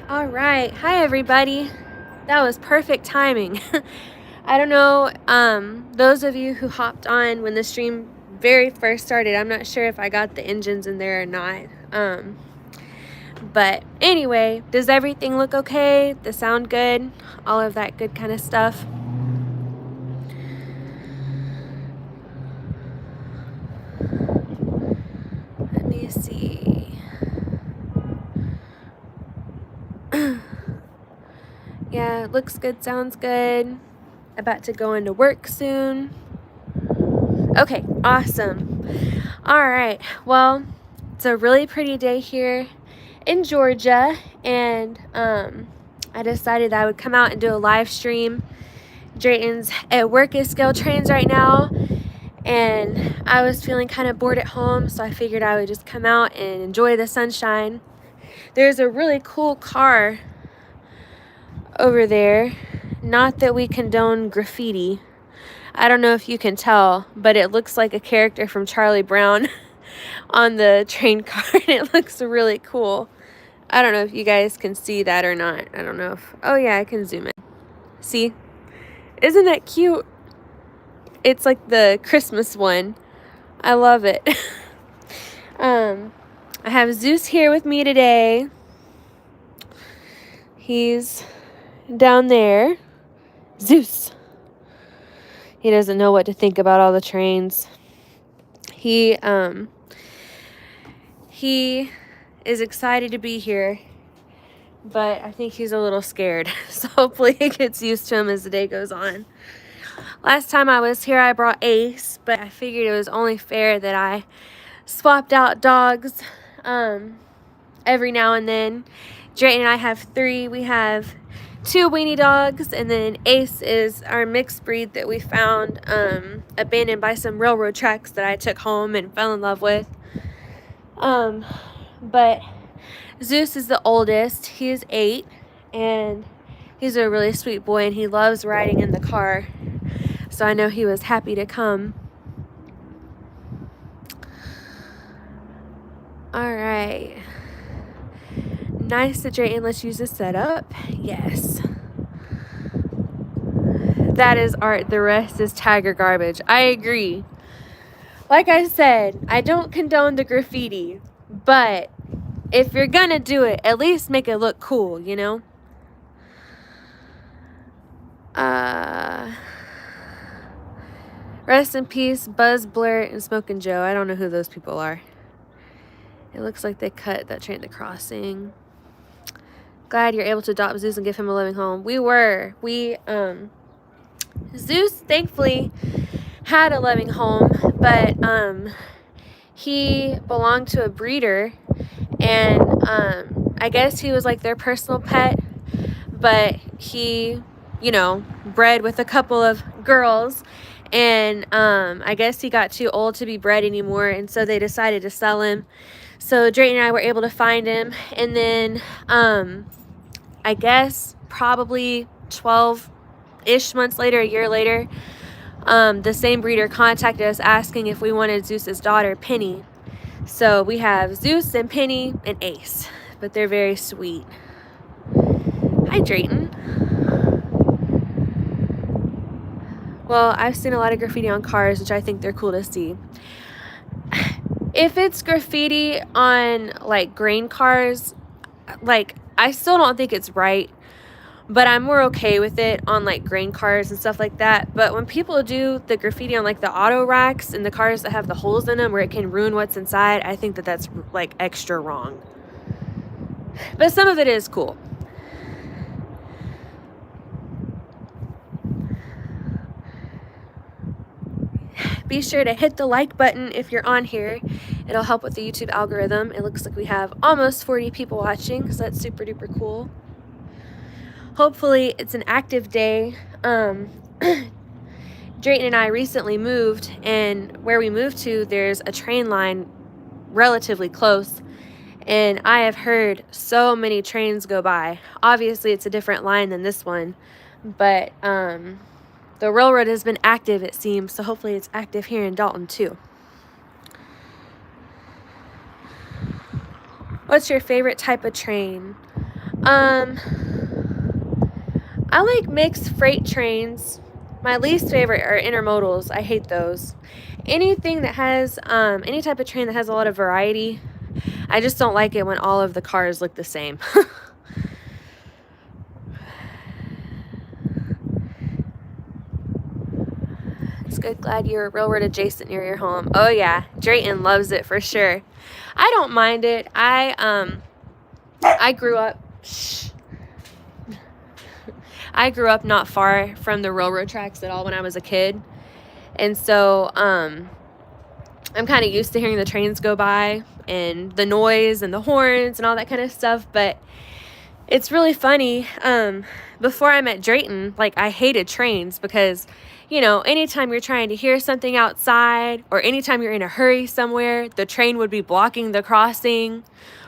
All right. Hi, everybody. That was perfect timing. I don't know, those of you who hopped on when the stream very first started, I'm not sure if I got the engines in there or not. But anyway, does everything look okay? The sound good? All of that good kind of stuff. Let me see. Yeah, it looks good, sounds good. About to go into work soon. Okay, awesome. All right, well, it's a really pretty day here in Georgia, and I decided I would come out and do a live stream. Drayton's at work at Scale Trains right now, and I was feeling kind of bored at home, so I figured I would just come out and enjoy the sunshine. There's a really cool car over there. Not that we condone graffiti. I don't know if you can tell, but it looks like a character from Charlie Brown on the train car, and it looks really cool. I don't know if you guys can see that or not. I don't know if... Oh, yeah, I can zoom in. See? Isn't that cute? It's like the Christmas one. I love it. I have Zeus here with me today. He's down there. Zeus. He doesn't know what to think about all the trains. He is excited to be here, but I think he's a little scared. So hopefully he gets used to him as the day goes on. Last time I was here, I brought Ace, but I figured it was only fair that I swapped out dogs every now and then. Drayton and I have 3. We have 2 weenie dogs, and then Ace is our mixed breed that we found abandoned by some railroad tracks that I took home and fell in love with. But Zeus is the oldest. He is 8, and he's a really sweet boy, and he loves riding in the car. So I know he was happy to come. All right. Nice that Drayton lets use the setup. Yes. That is art. The rest is tagger garbage. I agree. Like I said, I don't condone the graffiti, but if you're gonna do it, at least make it look cool, you know? Rest in peace, Buzz, Blurt, and Smokin' Joe. I don't know who those people are. It looks like they cut that train at the crossing. Glad you're able to adopt Zeus and give him a loving home. Zeus, thankfully, had a loving home, but he belonged to a breeder, and I guess he was like their personal pet, but he, bred with a couple of girls, and I guess he got too old to be bred anymore, and so they decided to sell him. So Drayton and I were able to find him, and then I guess probably 12-ish months later, a year later, the same breeder contacted us asking if we wanted Zeus's daughter, Penny. So we have Zeus and Penny and Ace, but they're very sweet. Hi, Drayton. Well, I've seen a lot of graffiti on cars, which I think they're cool to see. If it's graffiti on, like, grain cars, like, I still don't think it's right, but I'm more okay with it on, like, grain cars and stuff like that. But when people do the graffiti on, like, the auto racks and the cars that have the holes in them where it can ruin what's inside, I think that that's, like, extra wrong. But some of it is cool. Be sure to hit the like button if you're on here. It'll help with the YouTube algorithm. It looks like we have almost 40 people watching, so that's super duper cool. Hopefully it's an active day. Drayton and I recently moved, and where we moved to, there's a train line relatively close, and I have heard so many trains go by. Obviously it's a different line than this one, but the railroad has been active, it seems, so hopefully it's active here in Dalton too. What's your favorite type of train? I like mixed freight trains. My least favorite are intermodals. I hate those. Anything that has, any type of train that has a lot of variety, I just don't like it when all of the cars look the same. It's good. Glad you're railroad adjacent near your home. Oh yeah, Drayton loves it for sure. I don't mind it. I grew up. I grew up not far from the railroad tracks at all when I was a kid, and so I'm kind of used to hearing the trains go by and the noise and the horns and all that kind of stuff. But it's really funny. Before I met Drayton, like, I hated trains because, anytime you're trying to hear something outside or anytime you're in a hurry somewhere, the train would be blocking the crossing,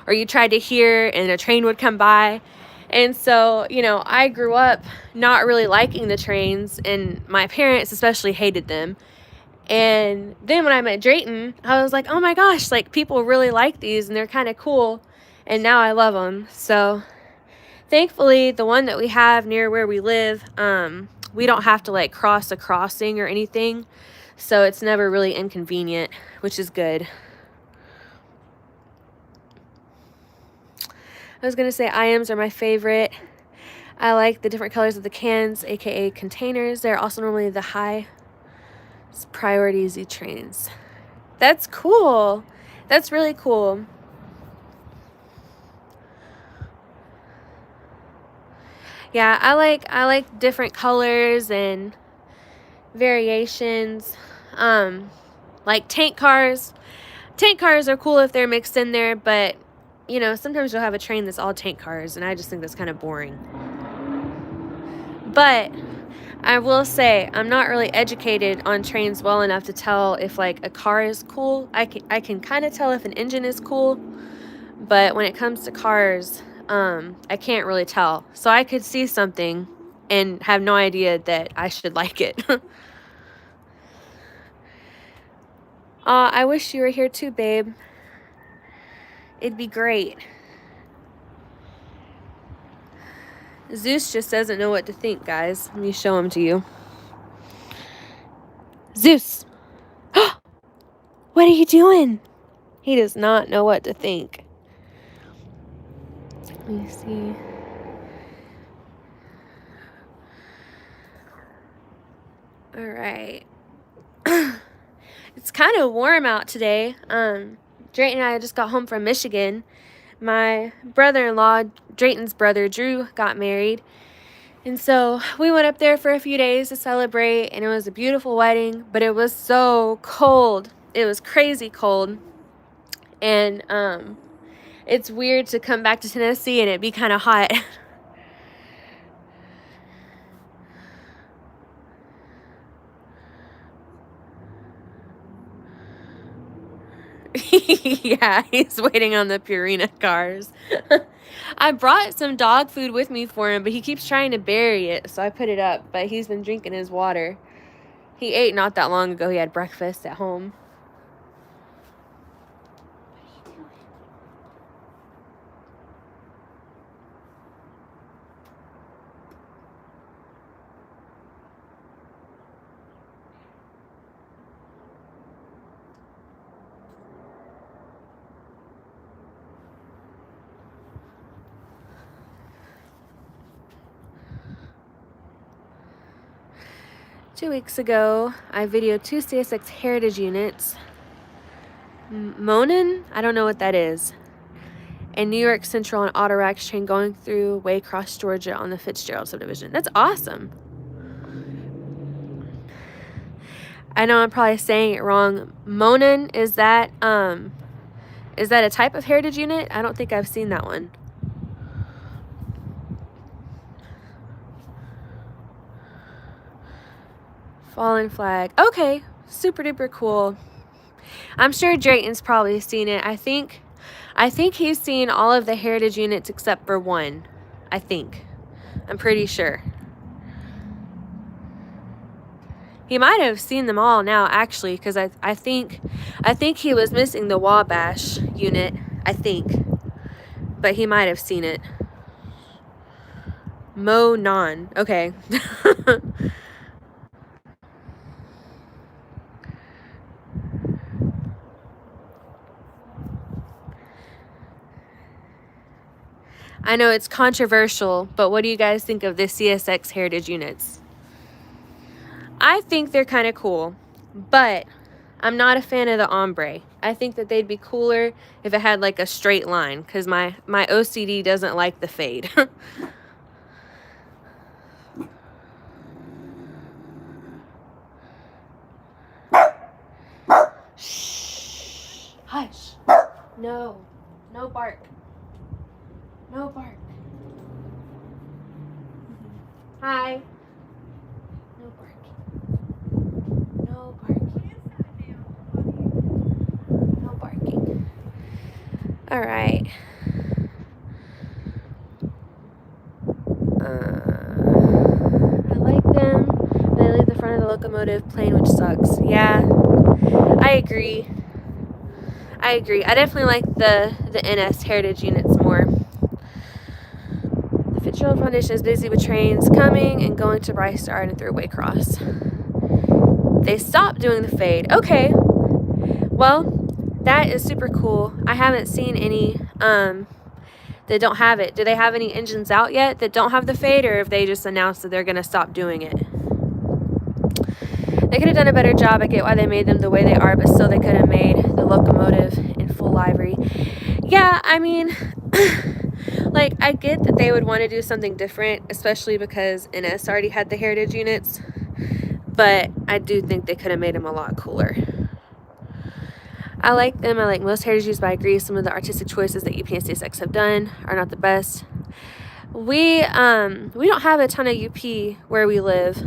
or you tried to hear and a train would come by. And so, I grew up not really liking the trains, and my parents especially hated them. And then when I met Drayton, I was like, oh my gosh, like, people really like these and they're kind of cool. And now I love them. So thankfully, the one that we have near where we live, we don't have to like cross a crossing or anything. So it's never really inconvenient, which is good. I was going to say IMs are my favorite. I like the different colors of the cans, aka containers. They're also normally the high priority Z trains. That's cool. That's really cool. Yeah, I like different colors and variations. Like tank cars. Tank cars are cool if they're mixed in there, but sometimes you'll have a train that's all tank cars, and I just think that's kind of boring. But I will say I'm not really educated on trains well enough to tell if like a car is cool. I can kind of tell if an engine is cool, but when it comes to cars, I can't really tell. So I could see something and have no idea that I should like it. I wish you were here too, babe. It'd be great. Zeus just doesn't know what to think, guys. Let me show him to you. Zeus! What are you doing? He does not know what to think. Let me see. All right. It's kind of warm out today. Drayton and I just got home from Michigan. My brother-in-law, Drayton's brother, Drew, got married. And so we went up there for a few days to celebrate, and it was a beautiful wedding, but it was so cold. It was crazy cold. And it's weird to come back to Tennessee and it be kind of hot. Yeah, he's waiting on the Purina cars. I brought some dog food with me for him, but he keeps trying to bury it, so I put it up. But he's been drinking his water. He ate not that long ago. He had breakfast at home. 2 weeks ago, I videoed 2 CSX heritage units. Monin? I don't know what that is. And New York Central on auto racks train going through Waycross, Georgia on the Fitzgerald subdivision. That's awesome. I know I'm probably saying it wrong. Monin, is that a type of heritage unit? I don't think I've seen that one. Fallen flag. Okay, super duper cool. I'm sure Drayton's probably seen it. I think he's seen all of the heritage units except for one. I'm pretty sure. He might have seen them all now, actually, because I think he was missing the Wabash unit, I think. But he might have seen it. Mo non. Okay. I know it's controversial, but what do you guys think of the CSX heritage units? I think they're kind of cool, but I'm not a fan of the ombre. I think that they'd be cooler if it had like a straight line, because my OCD doesn't like the fade. Shh. Hush. No. No bark. No bark. Hi. No barking. No barking. No barking. All right. I like them. They leave the front of the locomotive plain, which sucks. Yeah, I agree. I definitely like the NS heritage units more. The Fitzgerald Foundation is busy with trains coming and going to Bryce Yard and through Waycross. They stopped doing the fade. Okay. Well, that is super cool. I haven't seen any that don't have it. Do they have any engines out yet that don't have the fade, or have they just announced that they're going to stop doing it? They could have done a better job. I get why they made them the way they are, but still they could have made the locomotive in full livery. Yeah, I mean, like, I get that they would want to do something different, especially because NS already had the heritage units, but I do think they could have made them a lot cooler. I like them. I like most heritage units, but I agree some of the artistic choices that UP and CSX have done are not the best. We don't have a ton of UP where we live,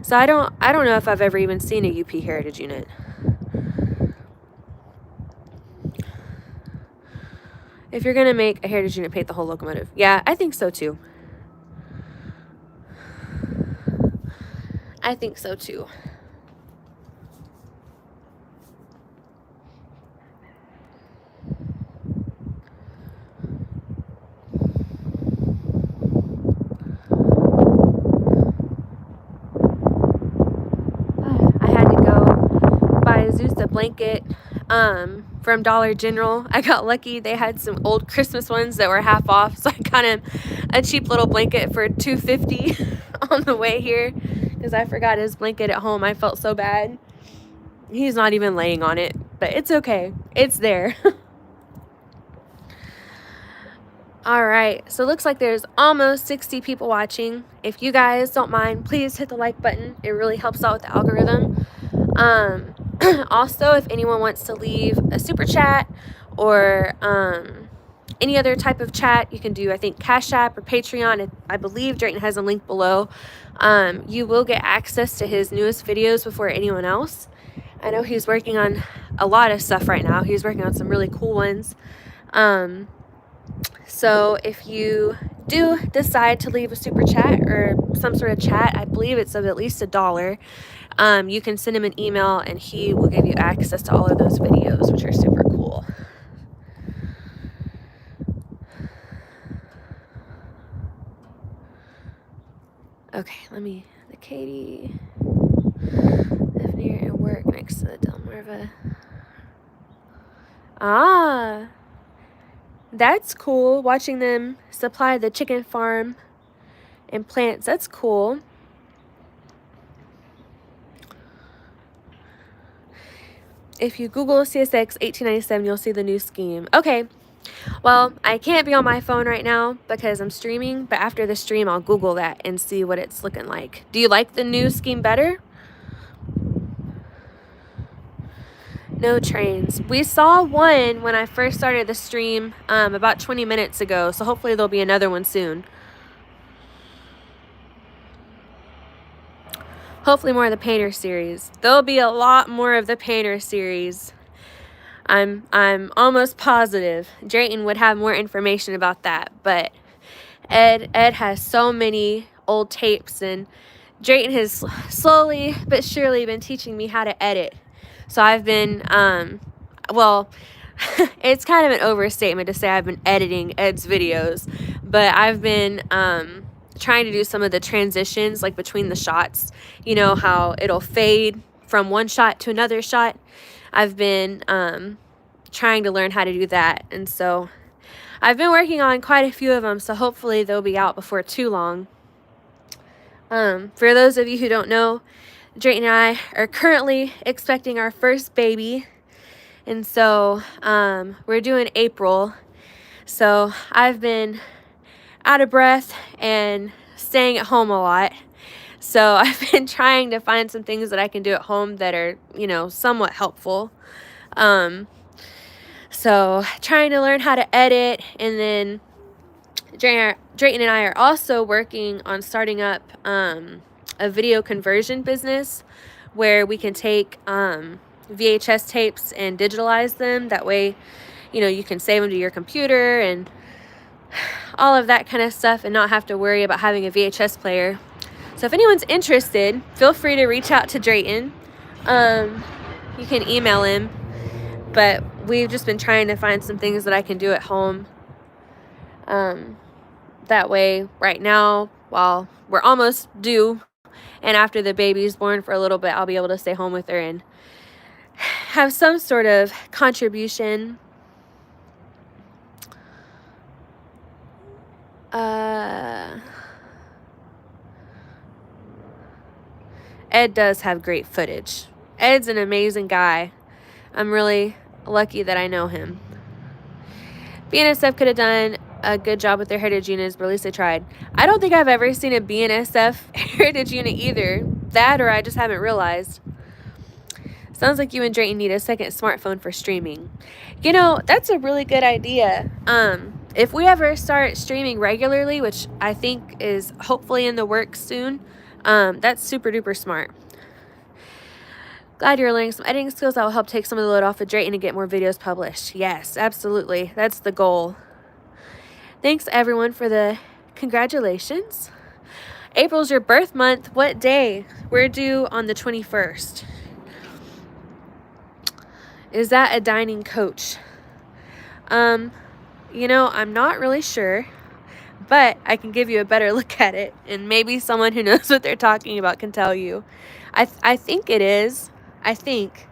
so I don't know if I've ever even seen a UP heritage unit. If you're gonna make a heritage unit, paint the whole locomotive. Yeah, I think so too. I think so too. I had to go buy Zeus a blanket from Dollar General. I got lucky. They had some old Christmas ones that were half off, so I got him a cheap little blanket for $2.50 on the way here because I forgot his blanket at home. I felt so bad. He's not even laying on it, but it's okay. It's there. All right, so it looks like there's almost 60 people watching. If you guys don't mind, please hit the like button. It really helps out with the algorithm. Also, if anyone wants to leave a super chat or any other type of chat, you can do, I think, Cash App or Patreon. I believe Drayton has a link below. You will get access to his newest videos before anyone else. I know he's working on a lot of stuff right now. He's working on some really cool ones. So if you do decide to leave a super chat or some sort of chat, I believe it's of at least $1, you can send him an email and he will give you access to all of those videos, which are super cool. Okay, the Katie live near and work next to the Delmarva. Ah, that's cool. Watching them supply the chicken farm and plants, that's cool. If you Google CSX 1897, you'll see the new scheme. Okay, well, I can't be on my phone right now because I'm streaming, but after the stream, I'll Google that and see what it's looking like. Do you like the new scheme better? No trains. We saw one when I first started the stream about 20 minutes ago, so hopefully there'll be another one soon. Hopefully more of the Painter series. There'll be a lot more of the Painter series. I'm almost positive. Drayton would have more information about that, but Ed has so many old tapes, and Drayton has slowly but surely been teaching me how to edit. So I've been, well, it's kind of an overstatement to say I've been editing Ed's videos, but I've been trying to do some of the transitions, like between the shots, you know, how it'll fade from one shot to another shot. I've been trying to learn how to do that. And so I've been working on quite a few of them, so hopefully they'll be out before too long. For those of you who don't know, Drayton and I are currently expecting our first baby. And so we're doing April. So I've been out of breath and staying at home a lot. So I've been trying to find some things that I can do at home that are, you know, somewhat helpful. So trying to learn how to edit, and then Drayton and I are also working on starting up a video conversion business where we can take VHS tapes and digitalize them. That way, you know, you can save them to your computer and all of that kind of stuff and not have to worry about having a VHS player. So if anyone's interested, feel free to reach out to Drayton. You can email him. But we've just been trying to find some things that I can do at home. That way, right now, while we're almost due, and after the baby's born for a little bit, I'll be able to stay home with her and have some sort of contribution. Ed does have great footage. Ed's an amazing guy. I'm really lucky that I know him. BNSF could have done a good job with their heritage units, but at least they tried. I don't think I've ever seen a BNSF heritage unit either. That, or I just haven't realized. Sounds like you and Drayton need a second smartphone for streaming. You know, that's a really good idea. If we ever start streaming regularly, which I think is hopefully in the works soon, that's super duper smart. Glad you're learning some editing skills that will help take some of the load off of Drayton and get more videos published. Yes, absolutely. That's the goal. Thanks, everyone, for the congratulations. April's your birth month. What day? We're due on the 21st. Is that a dining coach? You know, I'm not really sure, but I can give you a better look at it, and maybe someone who knows what they're talking about can tell you. I think it is. I think.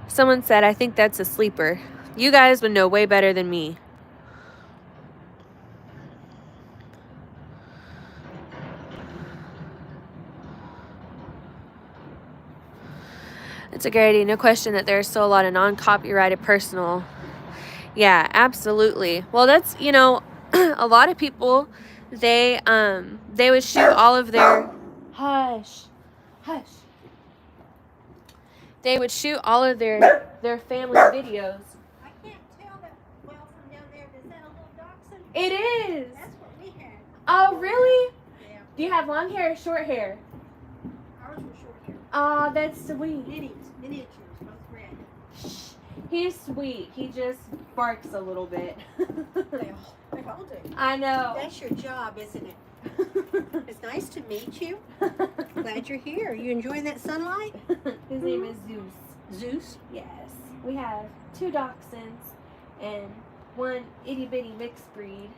Someone said, I think that's a sleeper. You guys would know way better than me. It's a great idea. No question that there's still a lot of non-copyrighted personal. Yeah, absolutely. Well, that's, you know, a lot of people, they would shoot all of their... Hush. They would shoot all of their family videos. I can't tell that well from down there. Is that a little dachshund? It is. That's what we had. Oh, really? Yeah. Do you have long hair or short hair? Ours were short hair. Oh, that's sweet. Miniatures, both red. He's sweet. He just barks a little bit. They all do. I know. That's your job, isn't it? It's nice to meet you. Glad you're here. Are you enjoying that sunlight? His name is Zeus. Zeus? Yes. We have 2 dachshunds and 1 itty-bitty mixed breed.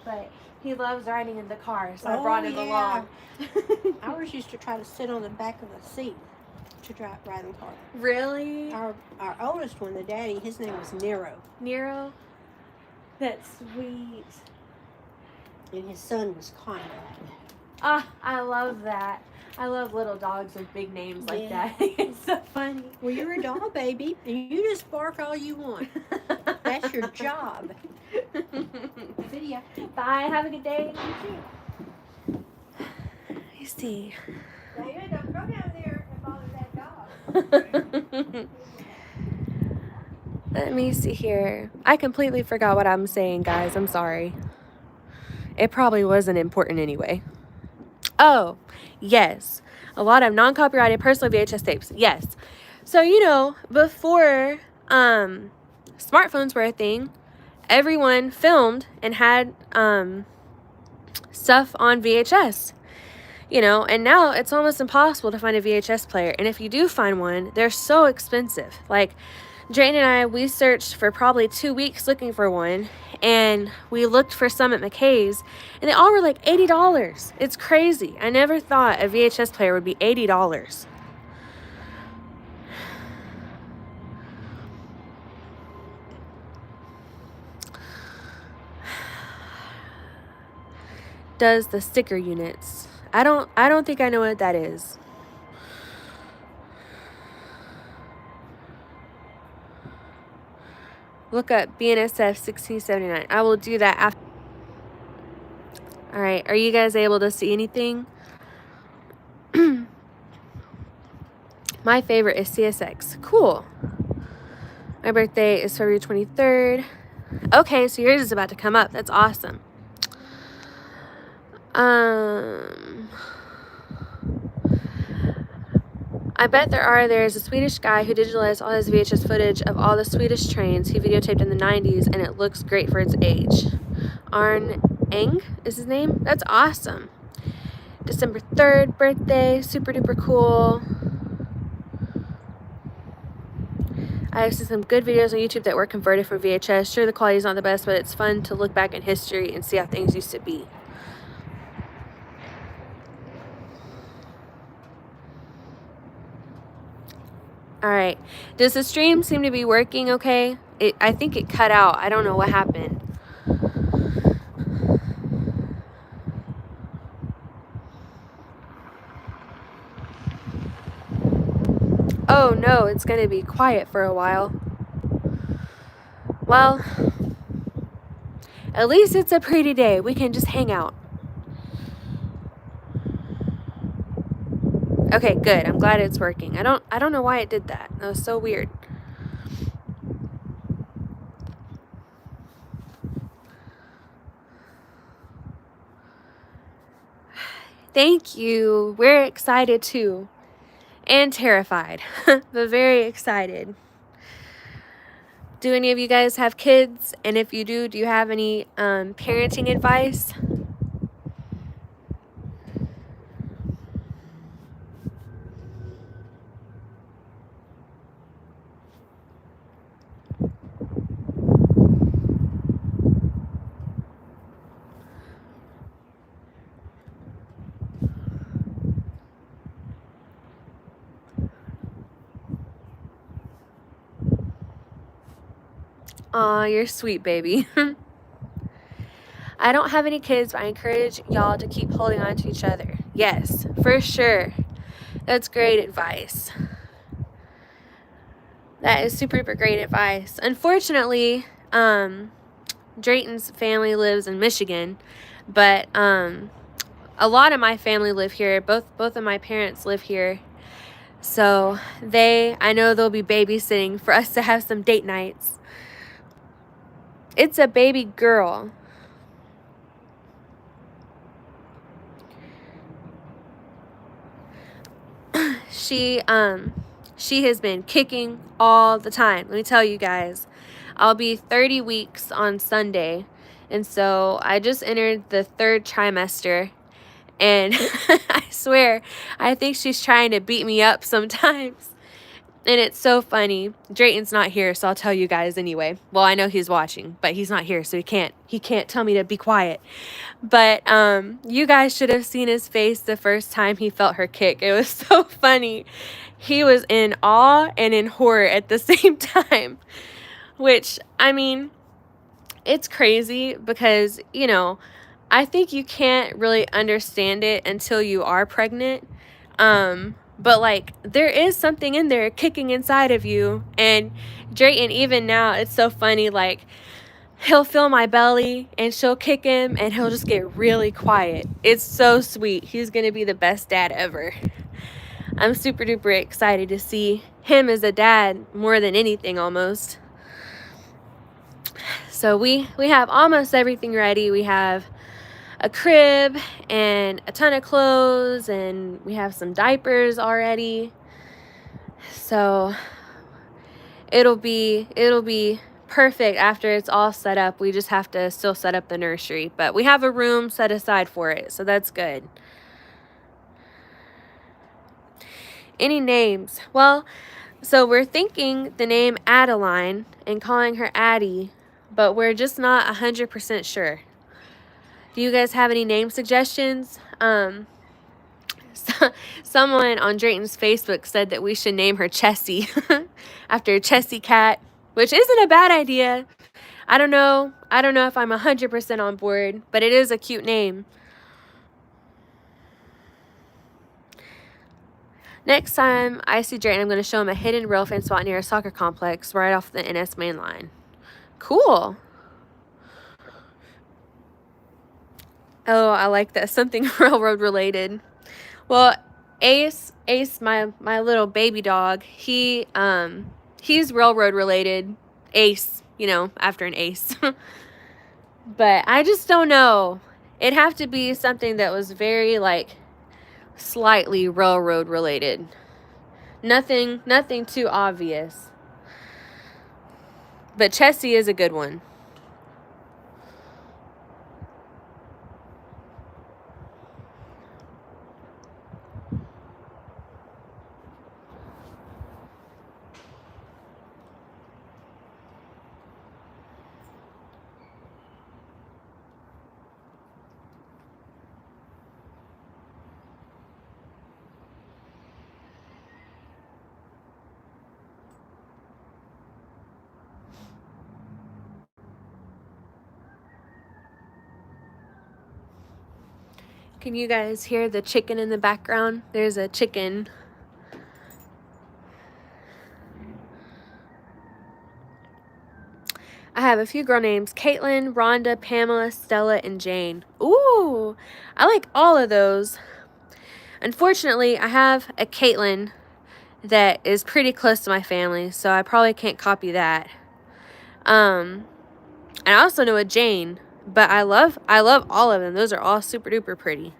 But he loves riding in the car, so I brought him along. Ours used to try to sit on the back of the seat to ride in the car. Really? Our oldest one, the daddy, his name was Nero. Nero? That's sweet. And his son was Conrad. Ah, I love that. I love little dogs with big names like that. It's so funny. Well, you're a doll baby, and you just bark all you want. That's your job. See ya. Bye. Have a good day. You see. Now, you don't go down there and bother that dog. Let me see here. I completely forgot what I'm saying, guys. I'm sorry. It probably wasn't important anyway. Oh, yes. A lot of non-copyrighted personal VHS tapes. Yes. So, you know, before smartphones were a thing, everyone filmed and had stuff on VHS. You know, and now it's almost impossible to find a VHS player. And if you do find one, they're so expensive. Like, Drayton and I, we searched for probably 2 weeks looking for one, and we looked for some at McKay's, and they all were like $80. It's crazy. I never thought a VHS player would be $80. Does the sticker units. I don't think I know what that is. Look up BNSF 1679. I will do that after. All right, are you guys able to see anything? My favorite is CSX. Cool. My birthday is February 23rd. Okay, so yours is about to come up. That's awesome. I bet there's a Swedish guy who digitalized all his VHS footage of all the Swedish trains he videotaped in the 90s, and it looks great for its age. Arn Eng is his name? That's awesome. December 3rd birthday, super duper cool. I have seen some good videos on YouTube that were converted from VHS. Sure, the quality is not the best, but it's fun to look back in history and see how things used to be. All right. Does the stream seem to be working okay? I think it cut out. I don't know what happened. Oh no, it's going to be quiet for a while. Well, at least it's a pretty day. We can just hang out. Okay, good. I'm glad it's working. I don't know why it did that. That was so weird. Thank you. We're excited too. And terrified. But very excited. Do any of you guys have kids? And if you do you have any parenting advice? Aw, you're sweet, baby. I don't have any kids, but I encourage y'all to keep holding on to each other. Yes, for sure. That's great advice. That is super great advice. Unfortunately, Drayton's family lives in Michigan, but a lot of my family live here. Both of my parents live here. So I know they'll be babysitting for us to have some date nights. It's a baby girl. She has been kicking all the time. Let me tell you guys. I'll be 30 weeks on Sunday. And so I just entered the 3rd trimester. And I swear, I think she's trying to beat me up sometimes. And it's so funny. Drayton's not here, so I'll tell you guys anyway. Well, I know he's watching, but he's not here, so he can't tell me to be quiet. But you guys should have seen his face the first time he felt her kick. It was so funny. He was in awe and in horror at the same time. Which, I mean, it's crazy because, you know, I think you can't really understand it until you are pregnant. But like there is something in there kicking inside of you. And Drayton, even now, it's so funny, like he'll feel my belly and she'll kick him and he'll just get really quiet. It's so sweet. He's gonna be the best dad ever. I'm super duper excited to see him as a dad more than anything almost. So we have almost everything ready. We have a crib and a ton of clothes, and we have some diapers already. So it'll be perfect after it's all set up. We just have to still set up the nursery, but we have a room set aside for it, so that's good. Any names? Well, So we're thinking the name Adeline and calling her Addie, but we're just not 100% sure. Do you guys have any name suggestions? Someone on Drayton's Facebook said that we should name her Chessie after Chessie Cat, which isn't a bad idea. I don't know if I'm 100% on board, but it is a cute name. Next time I see Drayton, I'm going to show him a hidden rail fan spot near a soccer complex right off the NS main line. Cool. Oh, I like that. Something railroad related. Well, Ace, my little baby dog, he's railroad related. Ace, after an ace. But I just don't know. It'd have to be something that was very, slightly railroad related. Nothing too obvious. But Chessie is a good one. Can you guys hear the chicken in the background? There's a chicken. I have a few girl names: Caitlin, Rhonda, Pamela, Stella, and Jane. Ooh, I like all of those. Unfortunately, I have a Caitlin that is pretty close to my family, so I probably can't copy that. And I also know a Jane, but I love all of them. Those are all super duper pretty.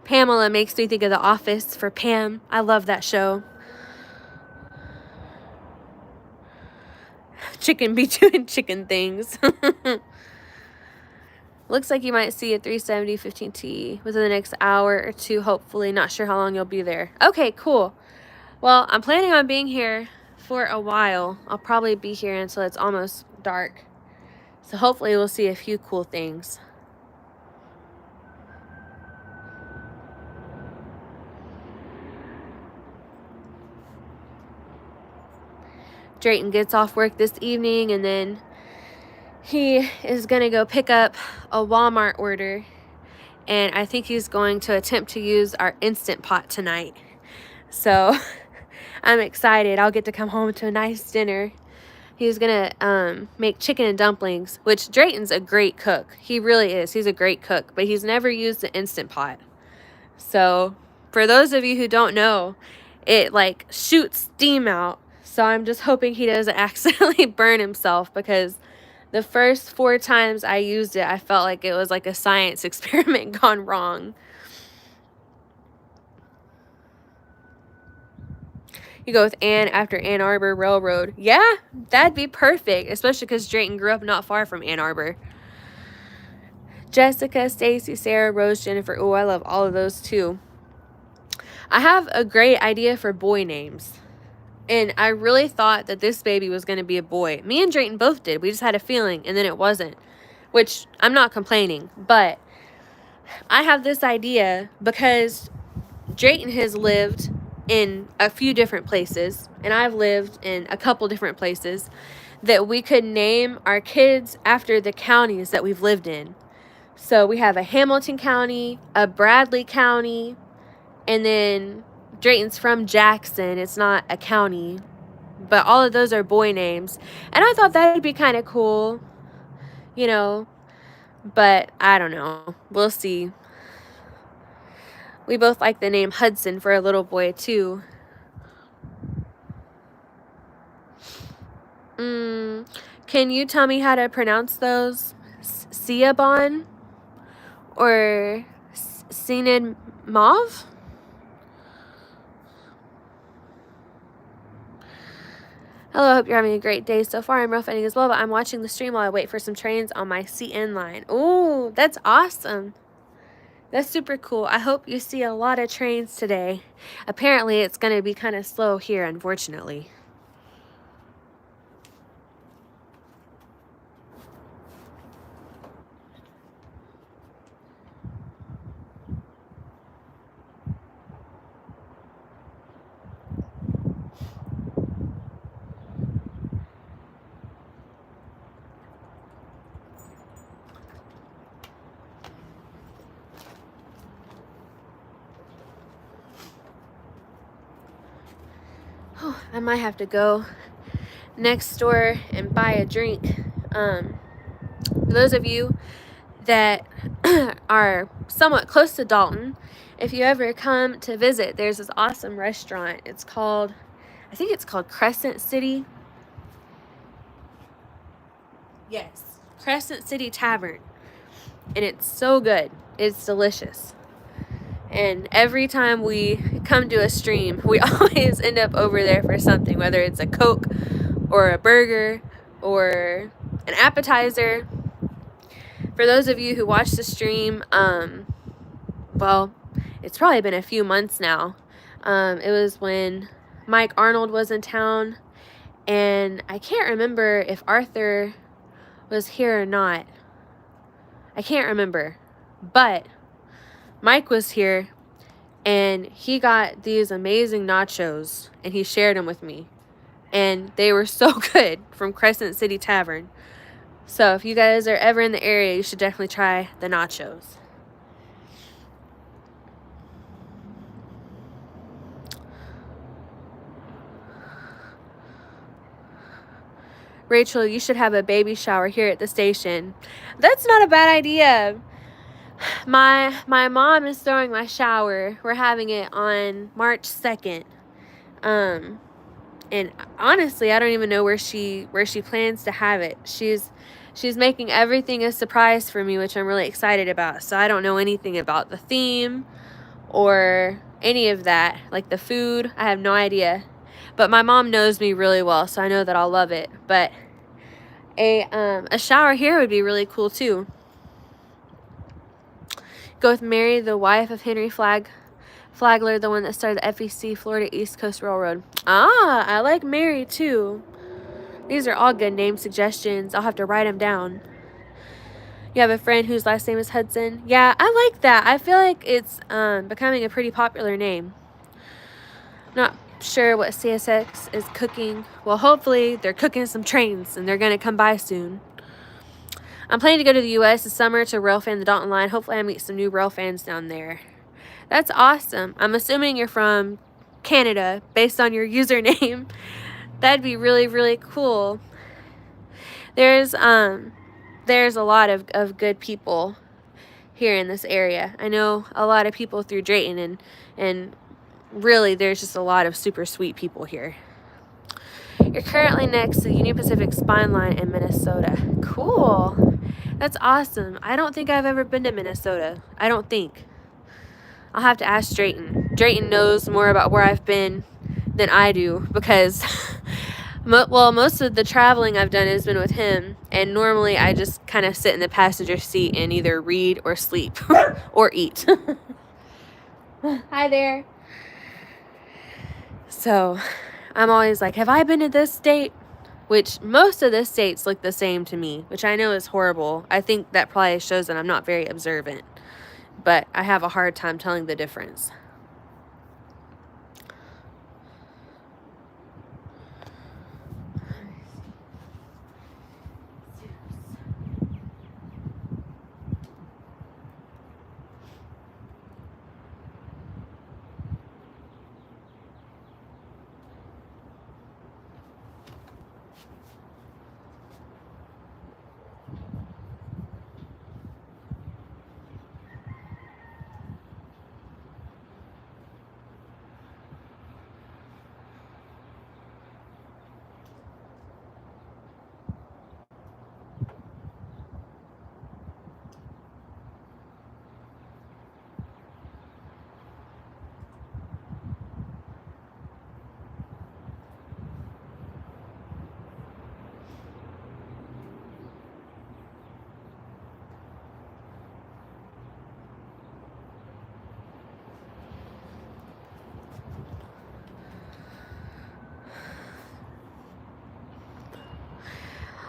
Pamela makes me think of The Office for Pam. I love that show. Chicken be doing chicken things. Looks like you might see a 370 15T within the next hour or two, hopefully. Not sure how long you'll be there. Okay, cool. Well, I'm planning on being here for a while. I'll probably be here until it's almost dark. So hopefully we'll see a few cool things. Drayton gets off work this evening, and then he is going to go pick up a Walmart order, and I think he's going to attempt to use our Instant Pot tonight. So I'm excited. I'll get to come home to a nice dinner. He's going to make chicken and dumplings, which Drayton's a great cook. He really is. He's a great cook, but he's never used the Instant Pot. So for those of you who don't know, it shoots steam out. So I'm just hoping he doesn't accidentally burn himself, because the first 4 times I used it, I felt like it was like a science experiment gone wrong. You go with Ann after Ann Arbor Railroad. Yeah, that'd be perfect, especially because Drayton grew up not far from Ann Arbor. Jessica, Stacy, Sarah, Rose, Jennifer. Oh, I love all of those too. I have a great idea for boy names. And I really thought that this baby was going to be a boy. Me and Drayton both did. We just had a feeling, and then it wasn't. Which, I'm not complaining. But I have this idea because Drayton has lived in a few different places, and I've lived in a couple different places, that we could name our kids after the counties that we've lived in. So we have a Hamilton County, a Bradley County, and then Drayton's from Jackson. It's not a county, but all of those are boy names. And I thought that would be kind of cool, but I don't know. We'll see. We both like the name Hudson for a little boy too. Can you tell me how to pronounce those? Ciabon or Sinid Mauve? Hello, I hope you're having a great day so far. I'm rough ending as well, but I'm watching the stream while I wait for some trains on my CN line. Ooh, that's awesome. That's super cool. I hope you see a lot of trains today. Apparently, it's going to be kind of slow here, unfortunately. Oh, I might have to go next door and buy a drink. For those of you that are somewhat close to Dalton, if you ever come to visit, there's this awesome restaurant. I think it's called Crescent City. Yes, Crescent City Tavern. And it's so good. It's delicious. And every time we come to a stream, we always end up over there for something, whether it's a Coke or a burger or an appetizer. For those of you who watch the stream, well, it's probably been a few months now. It was when Mike Arnold was in town, and I can't remember if Arthur was here or not. I can't remember, but Mike was here, and he got these amazing nachos, and he shared them with me, and they were so good from Crescent City Tavern. So if you guys are ever in the area, you should definitely try the nachos. Rachel, you should have a baby shower here at the station. That's not a bad idea. My mom is throwing my shower. We're having it on March 2nd. And honestly, I don't even know where she plans to have it. She's making everything a surprise for me, which I'm really excited about. So I don't know anything about the theme or any of that, like the food. I have no idea. But my mom knows me really well, so I know that I'll love it. But a shower here would be really cool too. Go with Mary, the wife of Henry Flagler, the one that started the FEC, Florida East Coast Railroad. Ah, I like Mary too. These are all good name suggestions. I'll have to write them down. You have a friend whose last name is Hudson? Yeah, I like that. I feel like it's becoming a pretty popular name. Not sure what CSX is cooking. Well, hopefully they're cooking some trains and they're going to come by soon. I'm planning to go to the U.S. this summer to railfan the Dalton line. Hopefully I meet some new rail fans down there. That's awesome. I'm assuming you're from Canada based on your username. That'd be really, really cool. There's a lot of good people here in this area. I know a lot of people through Drayton, and really there's just a lot of super sweet people here. You're currently next to the Union Pacific Spine Line in Minnesota. Cool. That's awesome. I don't think I've ever been to Minnesota. I don't think. I'll have to ask Drayton. Drayton knows more about where I've been than I do because, most of the traveling I've done has been with him, and normally I just kind of sit in the passenger seat and either read or sleep or eat. Hi there. So I'm always like, have I been to this state? Which most of the states look the same to me, which I know is horrible. I think that probably shows that I'm not very observant, but I have a hard time telling the difference.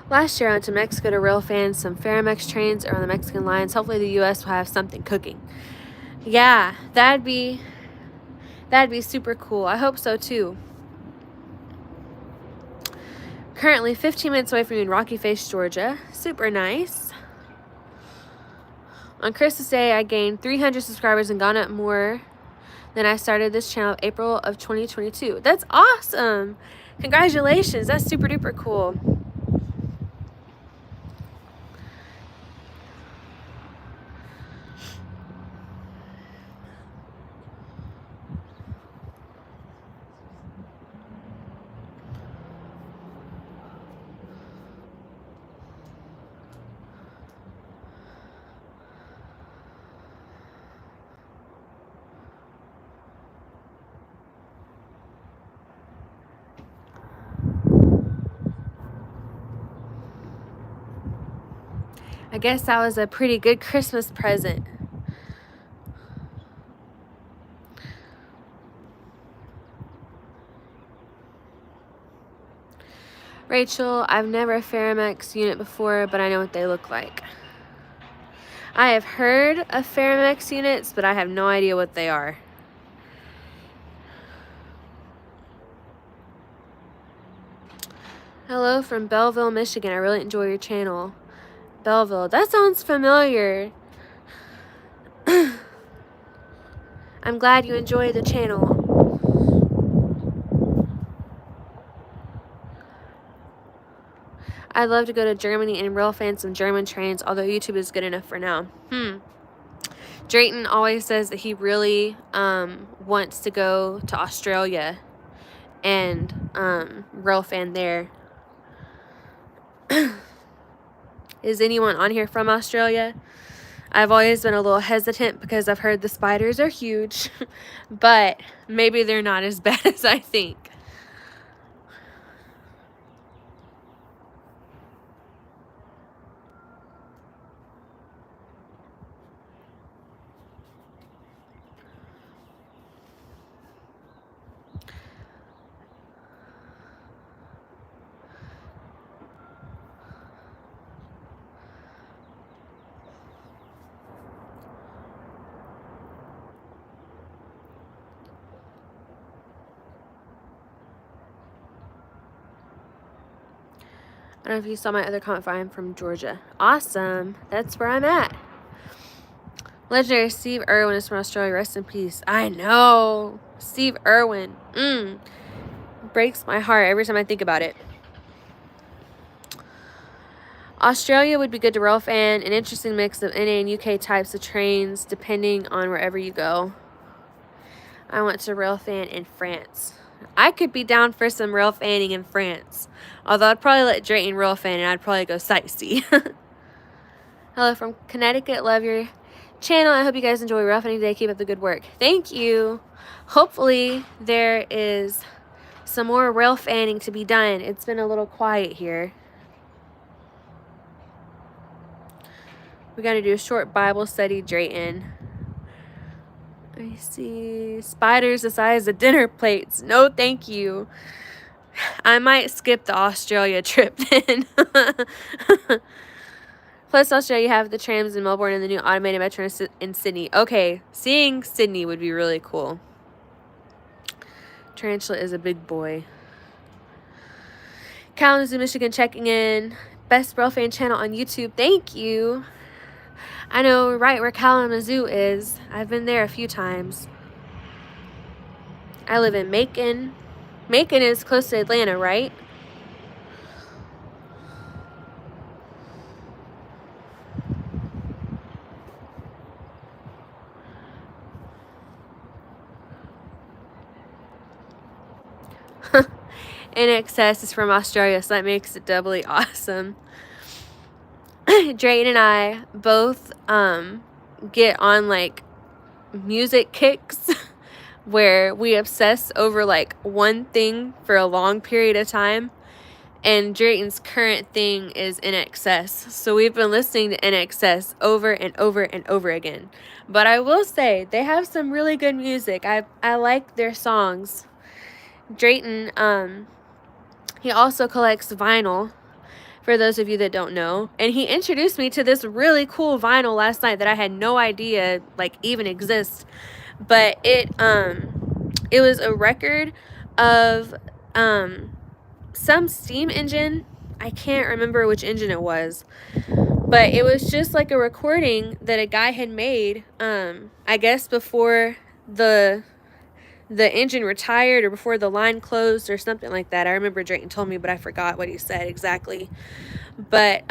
Last year I went to Mexico to rail fan some Ferromex trains around the Mexican lines. Hopefully the U.S. will have something cooking. Yeah, that'd be super cool. I hope so too. Currently 15 minutes away from you in Rocky Face, Georgia. Super nice. On Christmas Day, I gained 300 subscribers and gone up more than I started this channel April of 2022. That's awesome. Congratulations. That's super duper cool. I guess that was a pretty good Christmas present. Rachel, I've never a Ferromex unit before, but I know what they look like. I have heard of Ferromex units, but I have no idea what they are. Hello from Belleville, Michigan. I really enjoy your channel. Belleville. That sounds familiar. I'm glad you enjoy the channel. I'd love to go to Germany and rail fan some German trains, although YouTube is good enough for now. Drayton always says that he really wants to go to Australia and rail fan there. Is anyone on here from Australia? I've always been a little hesitant because I've heard the spiders are huge, but maybe they're not as bad as I think. I don't know if you saw my other comment, but I'm from Georgia. Awesome. That's where I'm at. Legendary Steve Irwin is from Australia. Rest in peace. I know. Steve Irwin. Breaks my heart every time I think about it. Australia would be good to rail fan. An interesting mix of NA and UK types of trains, depending on wherever you go. I want to rail fan in France. I could be down for some rail fanning in France. Although I'd probably let Drayton rail fan and I'd probably go sightsee. Hello from Connecticut. Love your channel. I hope you guys enjoy rail fanning today. Keep up the good work. Thank you. Hopefully there is some more rail fanning to be done. It's been a little quiet here. We got to do a short Bible study, Drayton. I see spiders the size of dinner plates. No, thank you. I might skip the Australia trip then. Plus, Australia, you have the trams in Melbourne and the new automated metro in Sydney. Okay, seeing Sydney would be really cool. Tarantula is a big boy. Kalamazoo, Michigan, checking in. Best rail fan channel on YouTube. Thank you. I know right where Kalamazoo is. I've been there a few times. I live in Macon. Macon is close to Atlanta, right? NXS is from Australia, so that makes it doubly awesome. Drayton and I both get on like music kicks where we obsess over like one thing for a long period of time. And Drayton's current thing is NXS. So we've been listening to NXS over and over and over again. But I will say they have some really good music. I like their songs. Drayton, he also collects vinyl for those of you that don't know. And he introduced me to this really cool vinyl last night that I had no idea like even exists. But it was a record of some steam engine. I can't remember which engine it was. But it was just like a recording that a guy had made, I guess before the engine retired or before the line closed or something like that. I remember Drayton told me, but I forgot what he said exactly. But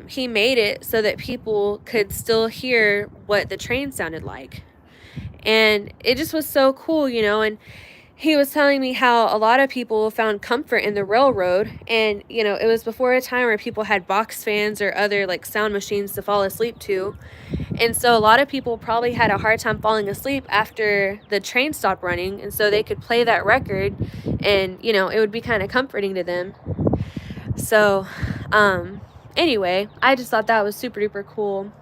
he made it so that people could still hear what the train sounded like. And it just was so cool, you know. And he was telling me how a lot of people found comfort in the railroad. And, you know, it was before a time where people had box fans or other like sound machines to fall asleep to. And so a lot of people probably had a hard time falling asleep after the train stopped running. And so they could play that record and, you know, it would be kind of comforting to them. So, anyway, I just thought that was super duper cool.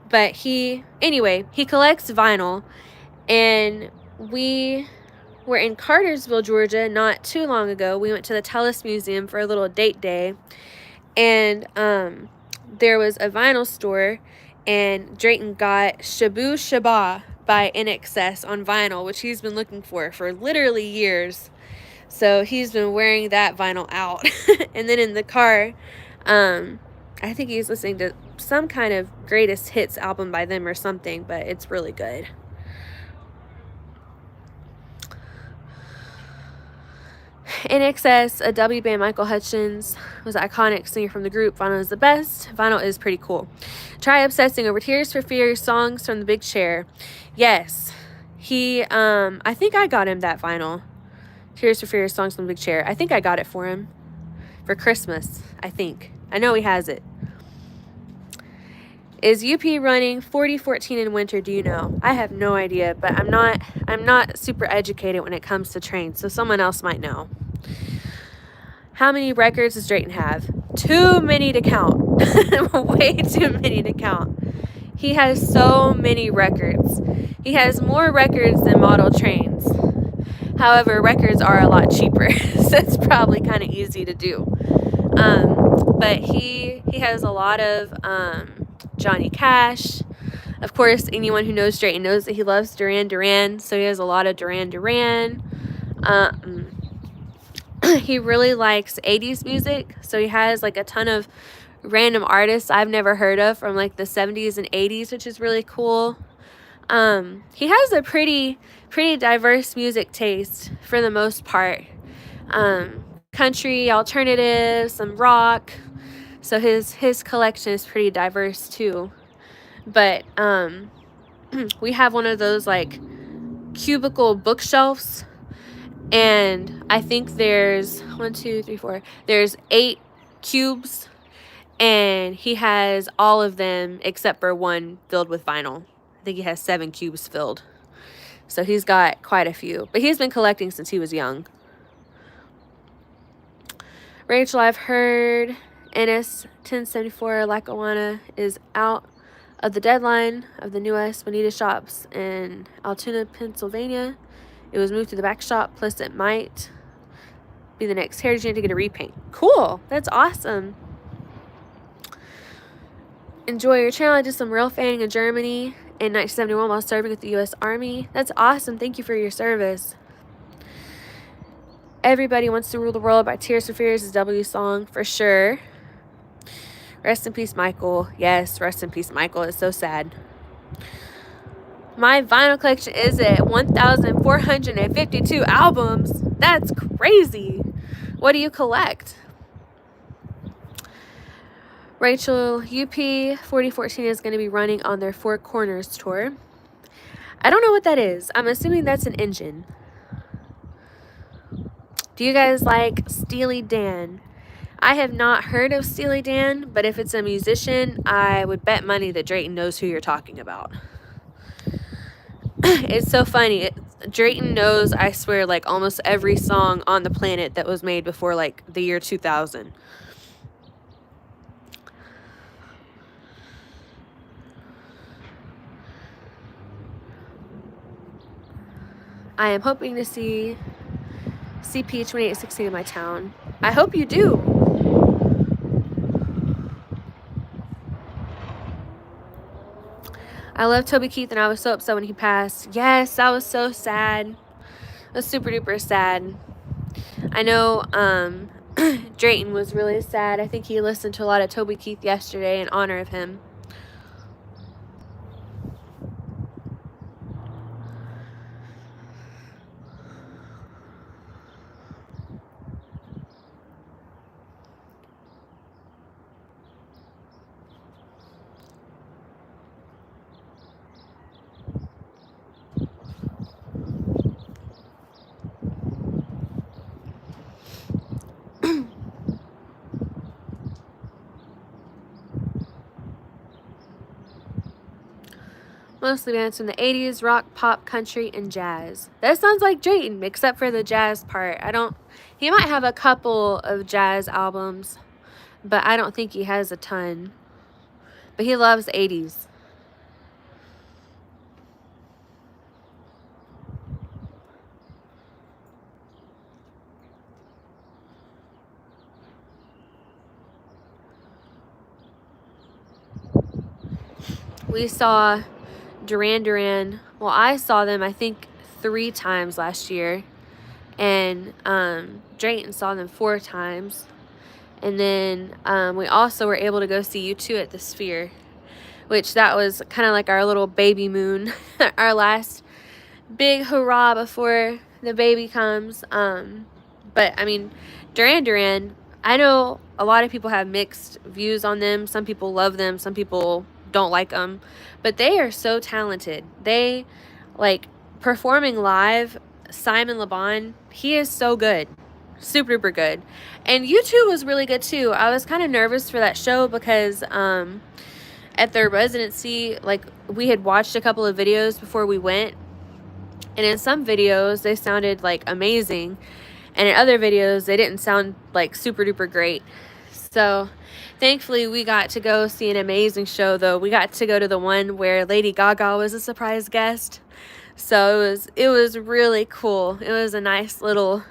But he collects vinyl, and we were in Cartersville, Georgia, not too long ago. We went to the Telus Museum for a little date day, and there was a vinyl store, and Drayton got Shabu Shaba by INXS on vinyl, which he's been looking for literally years. So he's been wearing that vinyl out. And then in the car, I think he's listening to some kind of greatest hits album by them or something, but it's really good. INXS, a W band, Michael Hutchins was an iconic singer from the group. Vinyl is the best. Vinyl is pretty cool. Try obsessing over Tears for Fears songs from the big chair. Yes. He, I think I got him that vinyl. Tears for Fears songs from the big chair. I think I got it for him for Christmas, I think. I know he has it. Is UP running 4014 in winter? Do you know? I have no idea, but I'm not super educated when it comes to trains, so someone else might know. How many records does Drayton have? Too many to count. Way too many to count. He has so many records. He has more records than model trains. However, records are a lot cheaper, so it's probably kind of easy to do. But he has a lot of Johnny Cash. Of course, anyone who knows Drayton knows that he loves Duran Duran, so he has a lot of Duran Duran. He really likes 80s music, so he has like a ton of random artists I've never heard of from like the 70s and 80s, which is really cool. He has a pretty diverse music taste for the most part. Country, alternative, some rock. So his collection is pretty diverse too. But we have one of those like cubicle bookshelves, and I think there's 1, 2, 3, 4. There's 8 cubes, and he has all of them except for one filled with vinyl. I think he has 7 cubes filled. So he's got quite a few. But he's been collecting since he was young. Rachel, I've heard NS 1074 Lackawanna is out of the deadline of the newest Bonita shops in Altoona, Pennsylvania. It was moved to the back shop, plus it might be the next Heritage Unit to get a repaint. Cool. That's awesome. Enjoy your channel. I did some rail fanning in Germany in 1971 while serving with the U.S. Army. That's awesome. Thank you for your service. Everybody Wants to Rule the World by Tears for Fears is W song for sure. Rest in peace, Michael. Yes, rest in peace, Michael. It's so sad. My vinyl collection is at 1,452 albums. That's crazy. What do you collect? Rachel, UP 4014 is going to be running on their Four Corners tour. I don't know what that is. I'm assuming that's an engine. Do you guys like Steely Dan? I have not heard of Steely Dan, but if it's a musician, I would bet money that Drayton knows who you're talking about. It's so funny. Drayton knows, I swear, like almost every song on the planet that was made before like the year 2000. I am hoping to see CP 2816 in my town. I hope you do. I love Toby Keith, and I was so upset when he passed. Yes, I was so sad. I was super duper sad. I know Drayton was really sad. I think he listened to a lot of Toby Keith yesterday in honor of him. Mostly bands from the 80s, rock, pop, country, and jazz. That sounds like Drayton, except for the jazz part. He might have a couple of jazz albums, but I don't think he has a ton. But he loves 80s. We saw Duran Duran. Well, I saw them, I think, 3 times last year. And Drayton saw them 4 times. And then we also were able to go see U2 at the Sphere, which that was kind of like our little baby moon, our last big hurrah before the baby comes. But, I mean, Duran Duran, I know a lot of people have mixed views on them. Some people love them. Some people don't like them. But they are so talented. They, like, performing live, Simon Le Bon, he is so good. Super duper good. And U2 was really good, too. I was kind of nervous for that show because at their residency, like, we had watched a couple of videos before we went. And in some videos, they sounded, like, amazing. And in other videos, they didn't sound, like, super duper great. So, thankfully, we got to go see an amazing show, though. We got to go to the one where Lady Gaga was a surprise guest. So, it was really cool. It was a nice little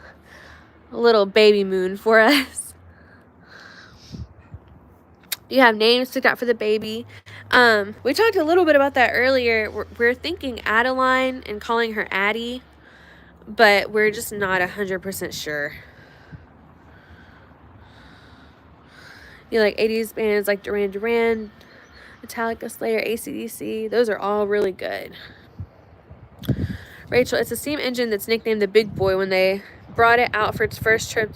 baby moon for us. You have names picked out for the baby. We talked a little bit about that earlier. We're thinking Adeline and calling her Addie, but we're just not 100% sure. You like 80s bands like Duran Duran, Metallica, Slayer, AC/DC. Those are all really good. Rachel, it's the steam engine that's nicknamed the Big Boy when they brought it out for its first trip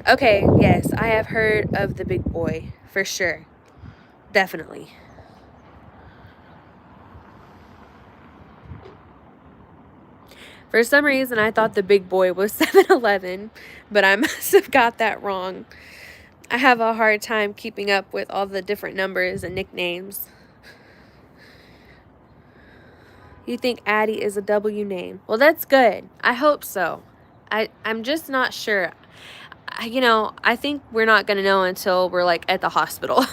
okay, yes, I have heard of the Big Boy, for sure. Definitely. For some reason, I thought the Big Boy was 7-Eleven, but I must have got that wrong. I have a hard time keeping up with all the different numbers and nicknames. You think Addie is a W name? Well, that's good. I hope so. I'm just not sure. I think we're not going to know until we're, like, at the hospital.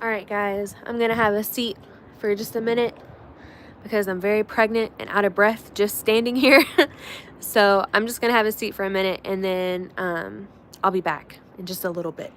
Alright, guys, I'm going to have a seat for just a minute because I'm very pregnant and out of breath just standing here. So I'm just going to have a seat for a minute, and then I'll be back in just a little bit.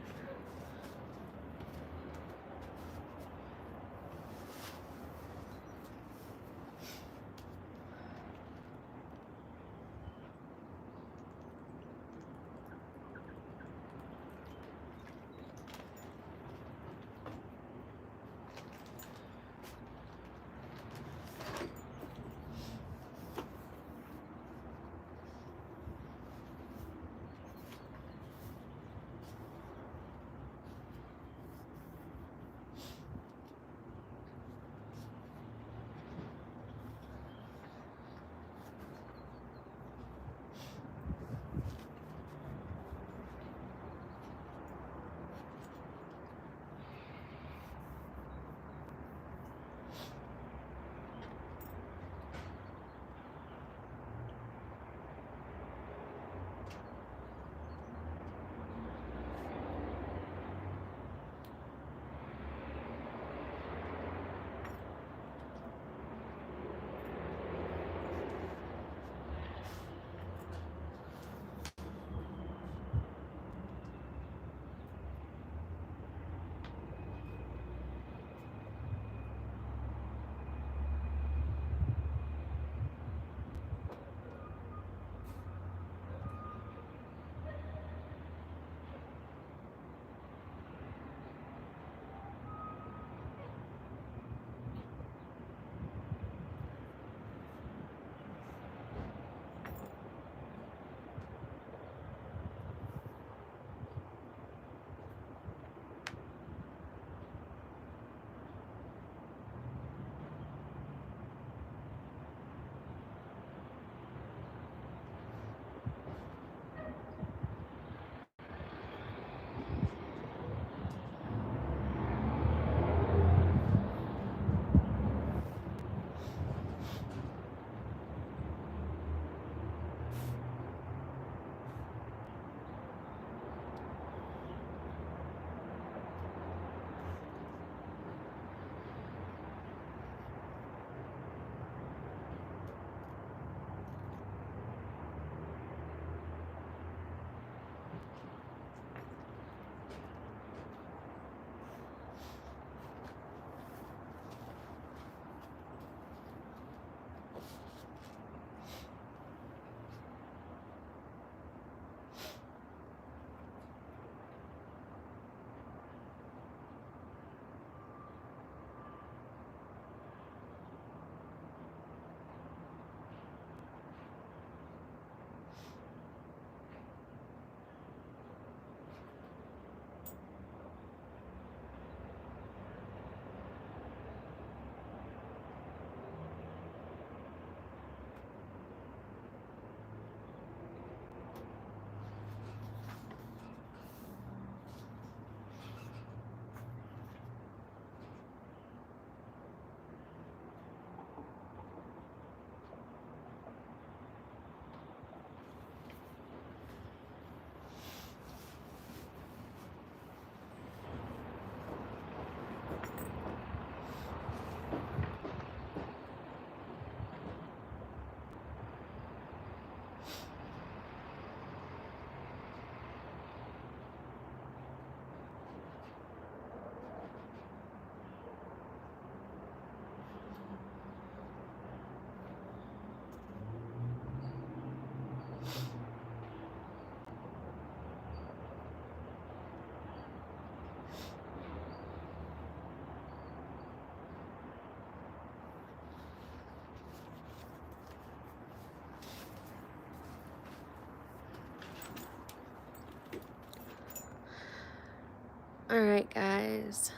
Alright, guys.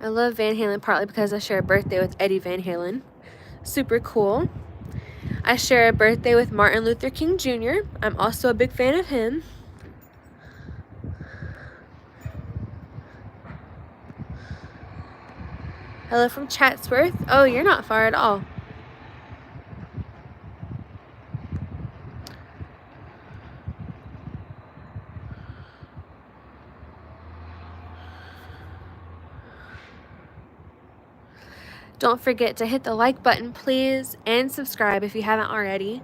I love Van Halen partly because I share a birthday with Eddie Van Halen. Super cool. I share a birthday with Martin Luther King Jr. I'm also a big fan of him. Hello from Chatsworth. Oh, you're not far at all. Don't forget to hit the like button, please, and subscribe if you haven't already.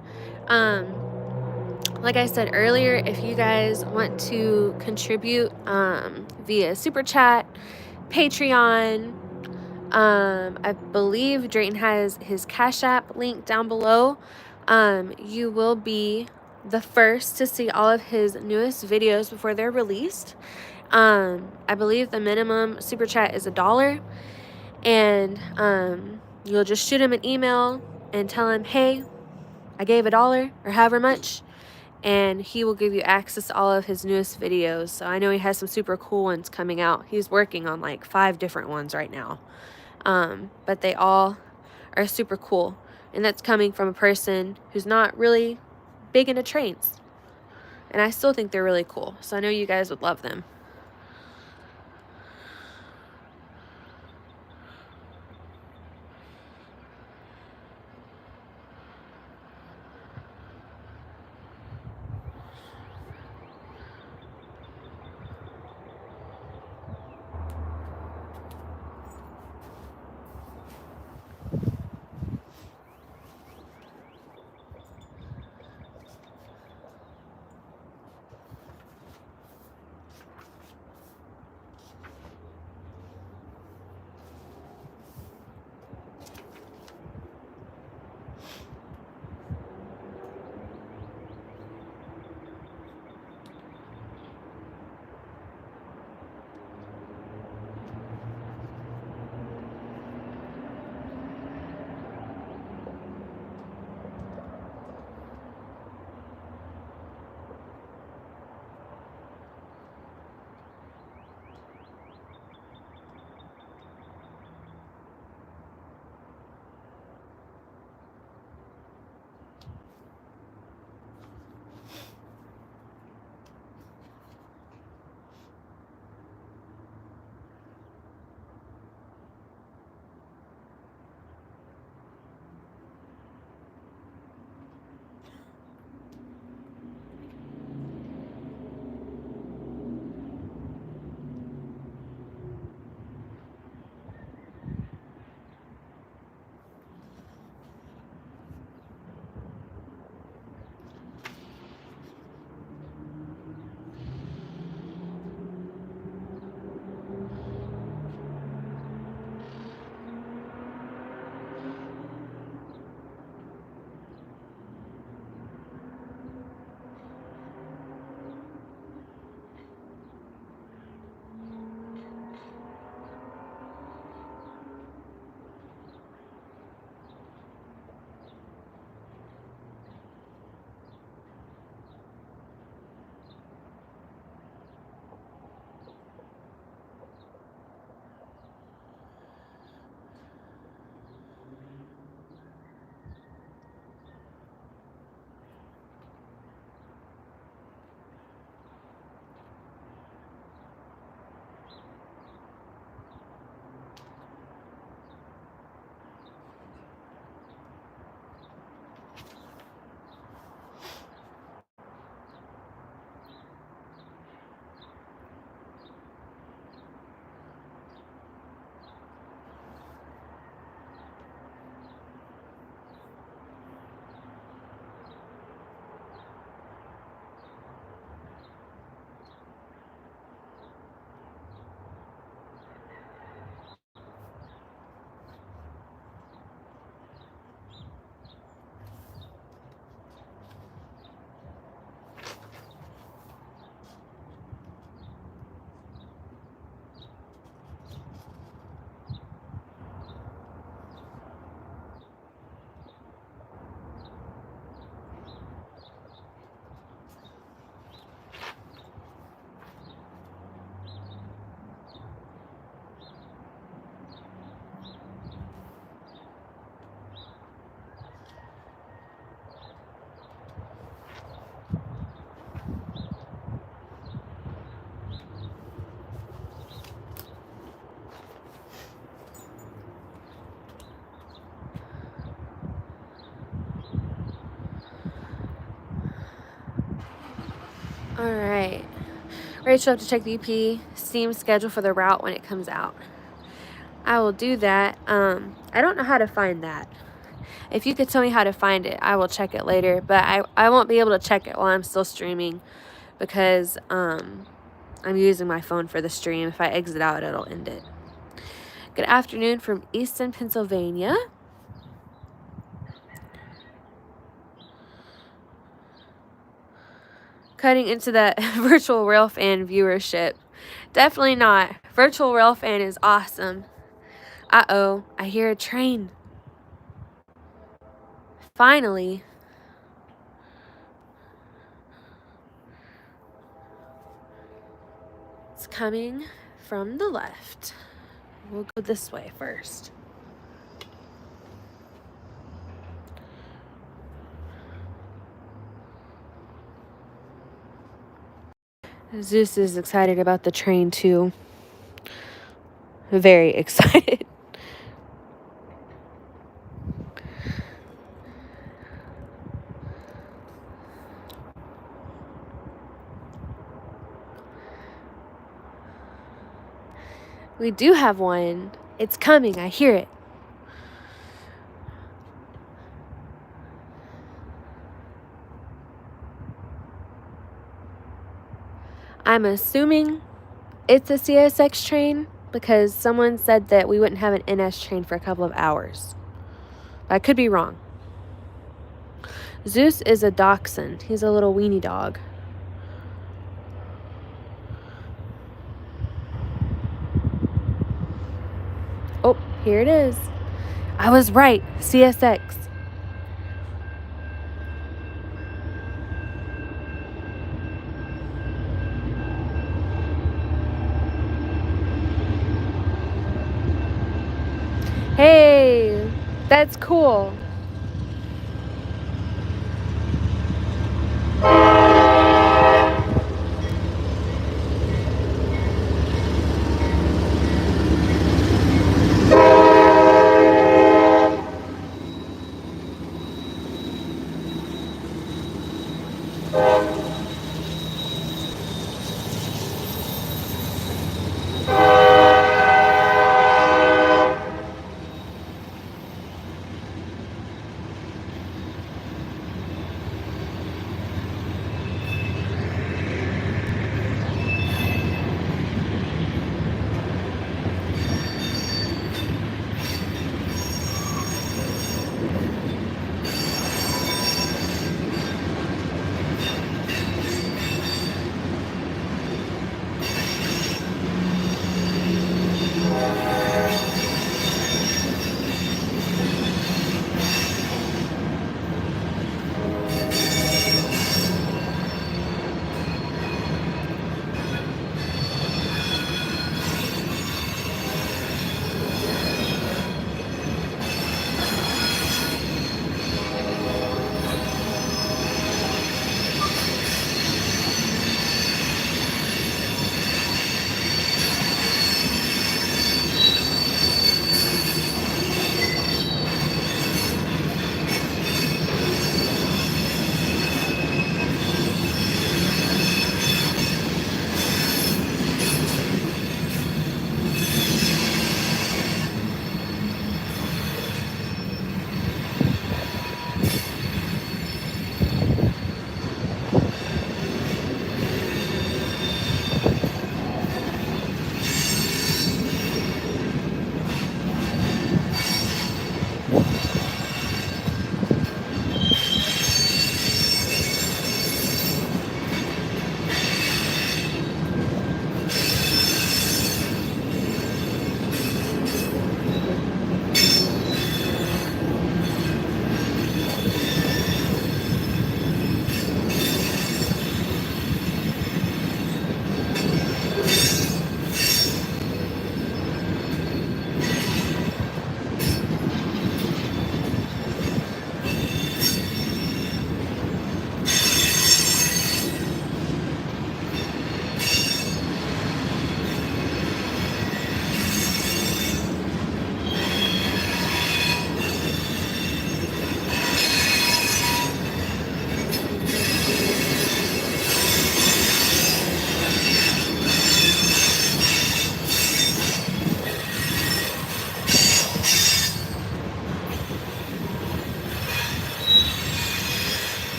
Like I said earlier, if you guys want to contribute via Super Chat, Patreon, I believe Drayton has his Cash App link down below. You will be the first to see all of his newest videos before they're released. I believe the minimum Super Chat is $1. And you'll just shoot him an email and tell him, hey, I gave $1 or however much, and he will give you access to all of his newest videos. So I know he has some super cool ones coming out. He's working on like 5 different ones right now, but they all are super cool, and that's coming from a person who's not really big into trains, and I still think they're really cool. So I know you guys would love them. All right. Rachel, have to check the UP steam schedule for the route when it comes out. I will do that. I don't know how to find that. If you could tell me how to find it, I will check it later. But I won't be able to check it while I'm still streaming because I'm using my phone for the stream. If I exit out, it'll end it. Good afternoon from Easton, Pennsylvania. Cutting into that virtual railfan viewership. Definitely not. Virtual railfan is awesome. Uh-oh, I hear a train. Finally. It's coming from the left. We'll go this way first. Zeus is excited about the train too. Very excited. We do have one. It's coming. I hear it. I'm assuming it's a CSX train because someone said that we wouldn't have an NS train for a couple of hours. I could be wrong. Zeus is a dachshund. He's a little weenie dog. Oh, here it is. I was right. CSX. Hey, that's cool.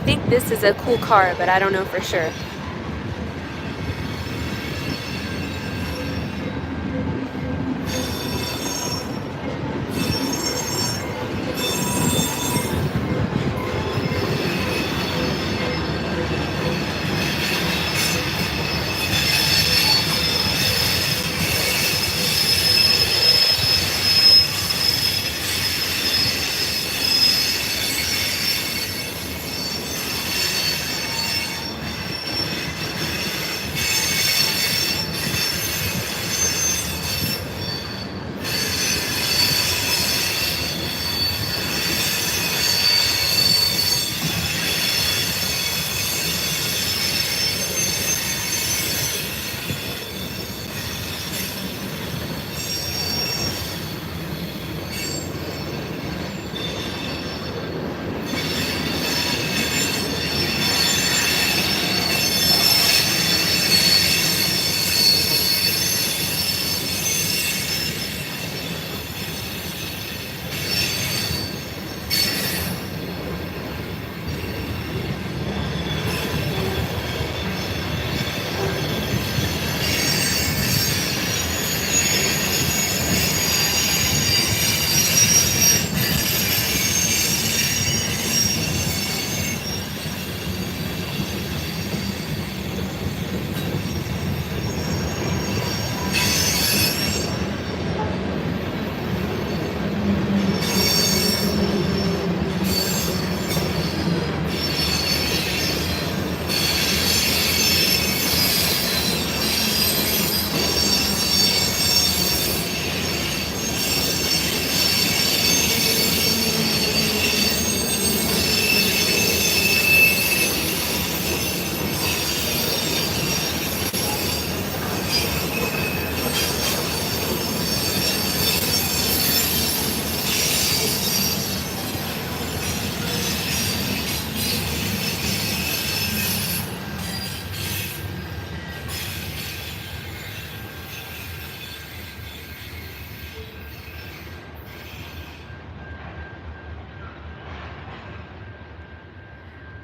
think this is a cool car, but I don't know for sure.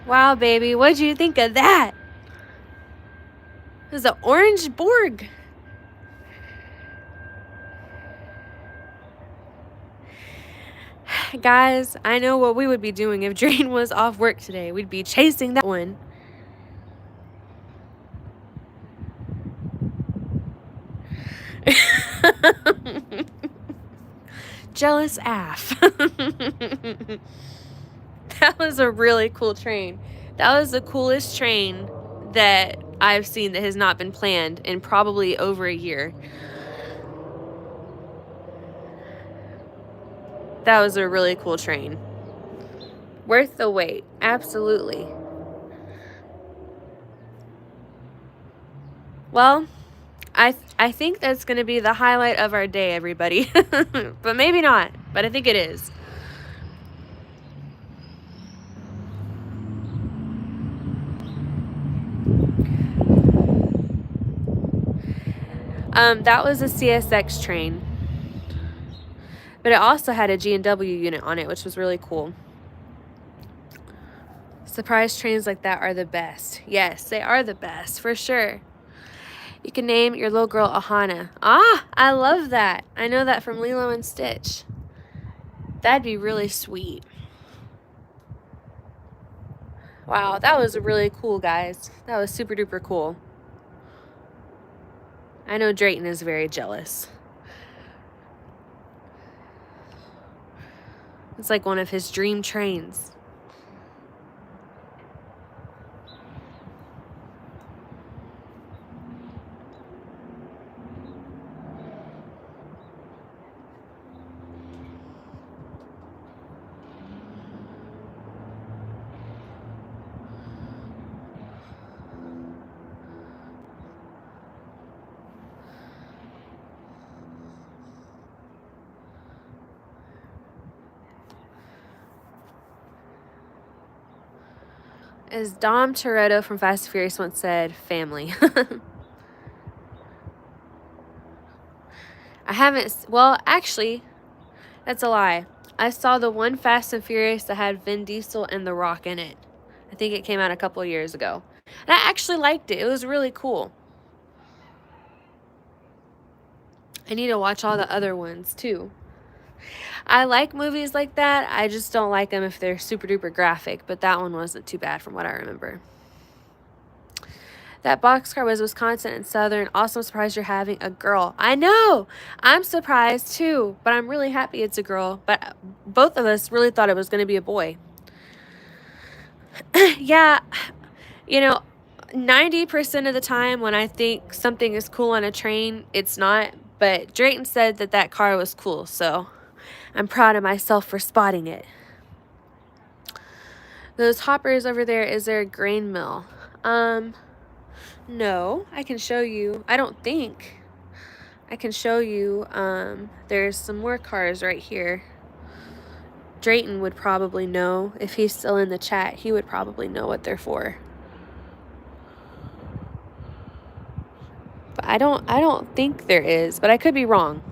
Wow, baby, what'd you think of that? It was an orange Borg. Guys, I know what we would be doing if Drain was off work today. We'd be chasing that one. Jealous AF. That was a really cool train. That was the coolest train that I've seen that has not been planned in probably over a year. That was a really cool train. Worth the wait. Absolutely. Well, I think that's going to be the highlight of our day, everybody. But maybe not. But I think it is. That was a CSX train. But it also had a G&W unit on it, which was really cool. Surprise trains like that are the best. Yes, they are the best, for sure. You can name your little girl Ahana. Ah, I love that. I know that from Lilo and Stitch. That'd be really sweet. Wow, that was really cool, guys. That was super duper cool. I know Drayton is very jealous. It's like one of his dream trains. As Dom Toretto from Fast and Furious once said, family. I haven't, well, actually, that's a lie. I saw the one Fast and Furious that had Vin Diesel and The Rock in it. I think it came out a couple of years ago. And I actually liked it. It was really cool. I need to watch all the other ones too. I like movies like that. I just don't like them if they're super duper graphic, but that one wasn't too bad from what I remember. That boxcar was Wisconsin and Southern. Also, I'm surprised you're having a girl. I know! I'm surprised too, but I'm really happy it's a girl. But both of us really thought it was going to be a boy. Yeah, you know, 90% of the time when I think something is cool on a train, it's not. But Drayton said that that car was cool, so I'm proud of myself for spotting it. Those hoppers over there, is there a grain mill? No, I can show you. I don't think. I can show you. There's some more cars right here. Drayton would probably know. If he's still in the chat, he would probably know what they're for. But I don't think there is, but I could be wrong.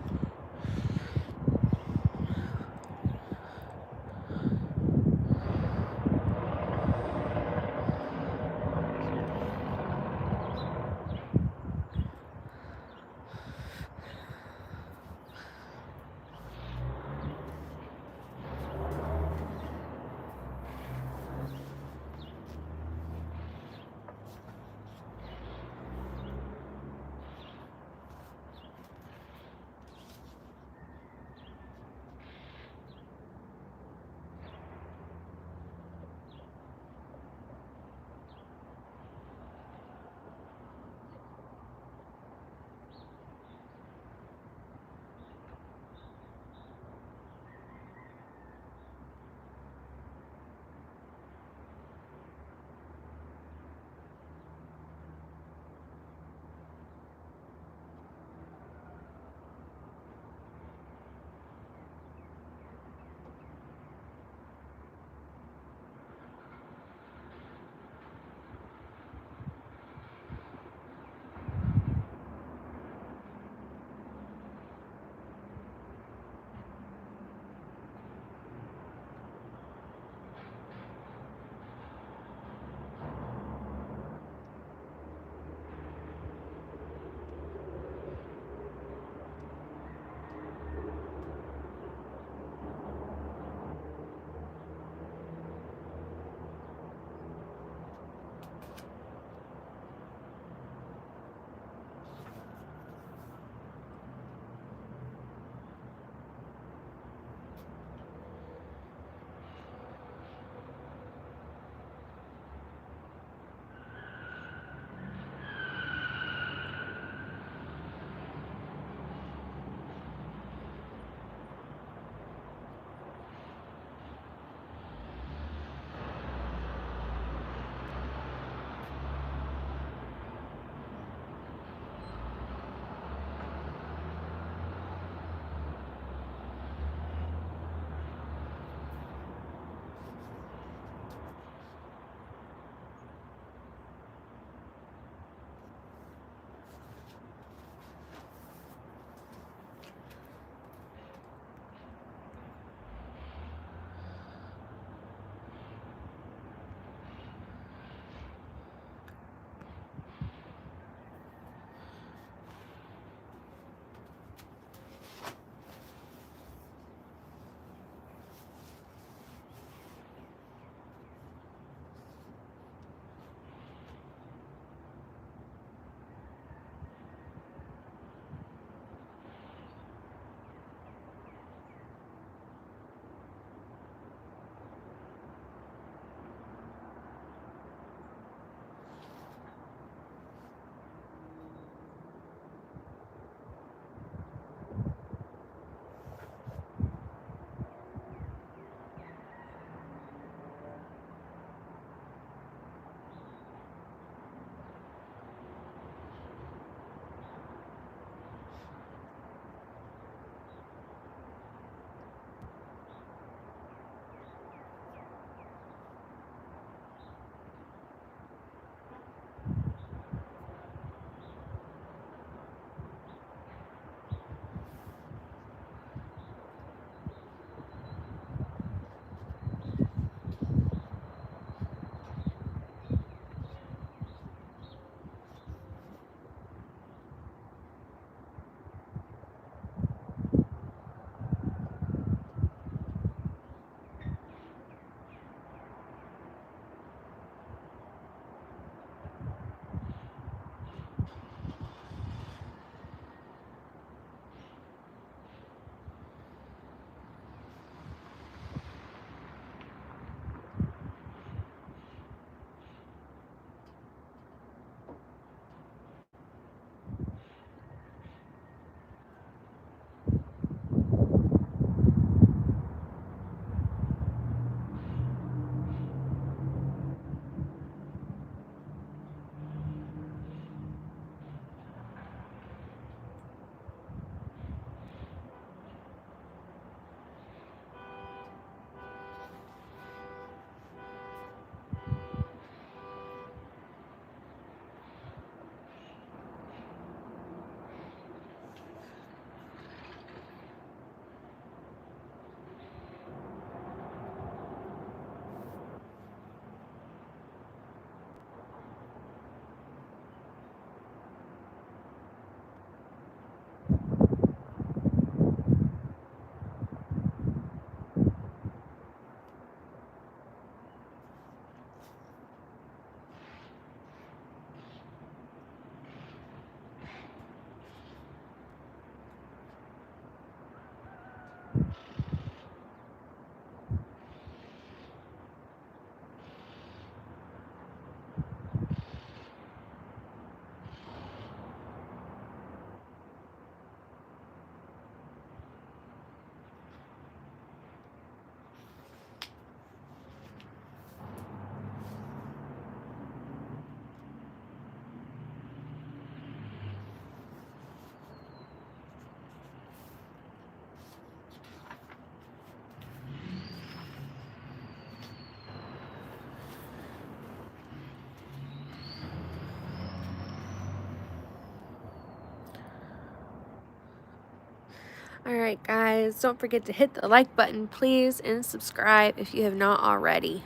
Alright guys, don't forget to hit the like button please and subscribe if you have not already.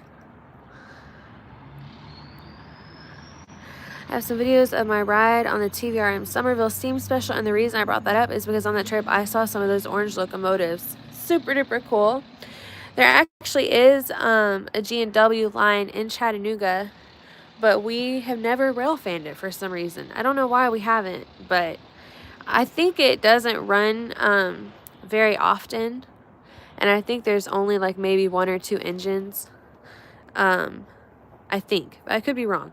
I have some videos of my ride on the TVRM Somerville Steam Special, and the reason I brought that up is because on that trip I saw some of those orange locomotives. Super duper cool. There actually is a G&W line in Chattanooga, but we have never rail fanned it for some reason. I don't know why we haven't, but I think it doesn't run very often, and I think there's only like maybe 1 or 2 engines. I think. I could be wrong.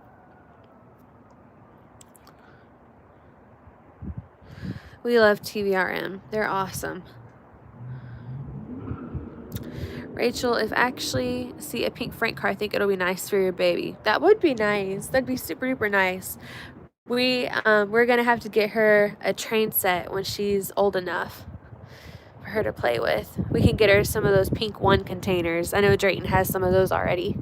We love TVRM. They're awesome. Rachel, if actually see a pink Frank car, I think it'll be nice for your baby. That would be nice. That'd be super duper nice. We're gonna have to get her a train set when she's old enough for her to play with. We can get her some of those pink 1 containers. I know Drayton has some of those already.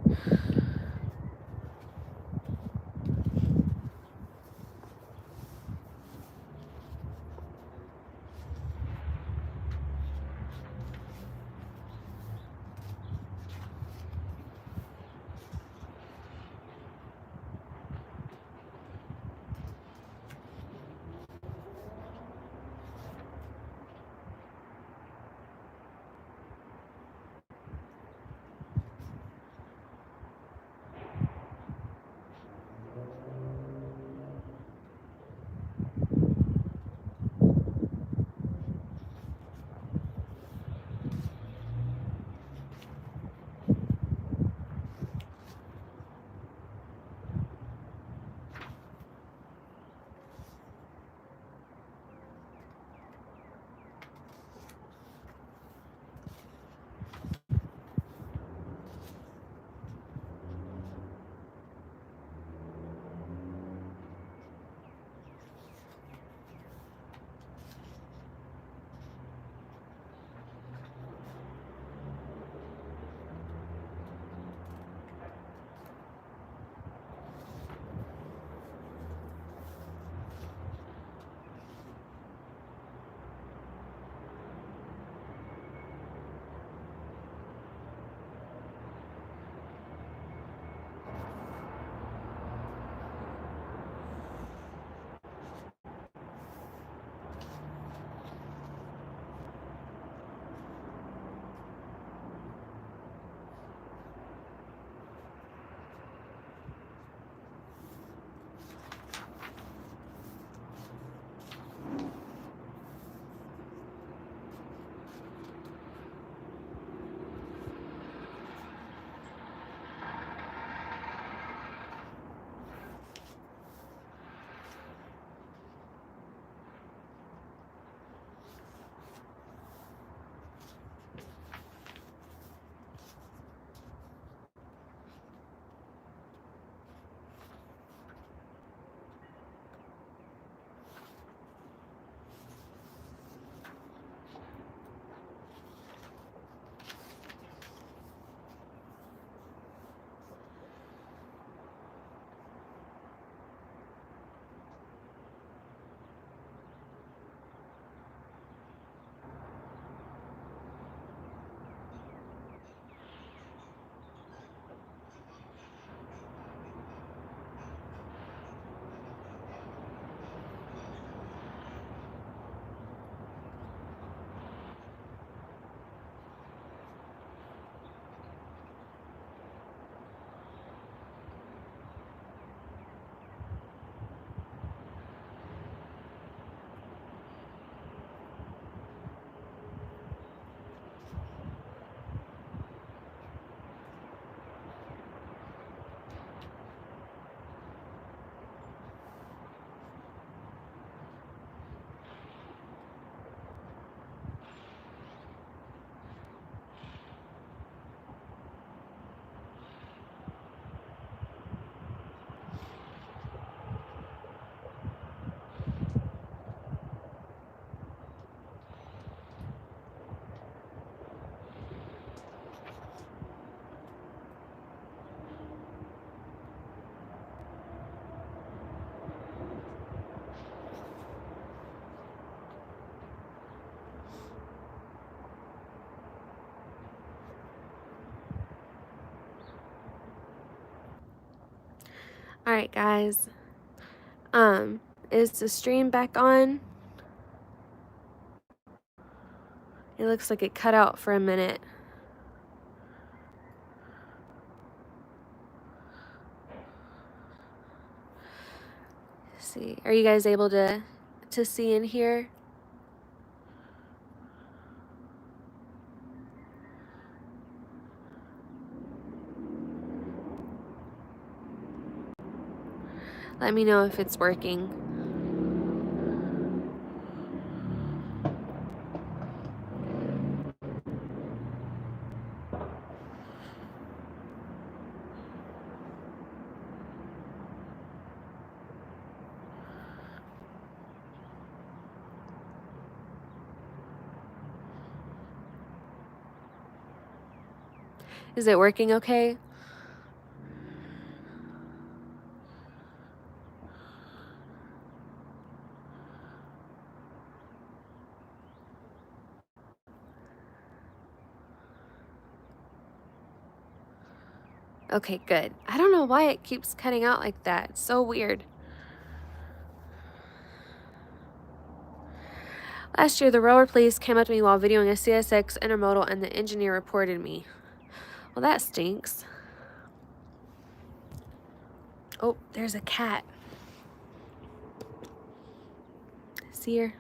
Alright, guys. Is the stream back on? It looks like it cut out for a minute. Let's see. Are you guys able to see in here? Let me know if it's working. Is it working okay? Okay, good. I don't know why it keeps cutting out like that. It's so weird. Last year, the railroad police came up to me while videoing a CSX intermodal and the engineer reported me. Well, that stinks. Oh, there's a cat. See her?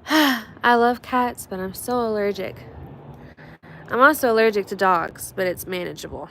I love cats, but I'm so allergic. I'm also allergic to dogs, but it's manageable.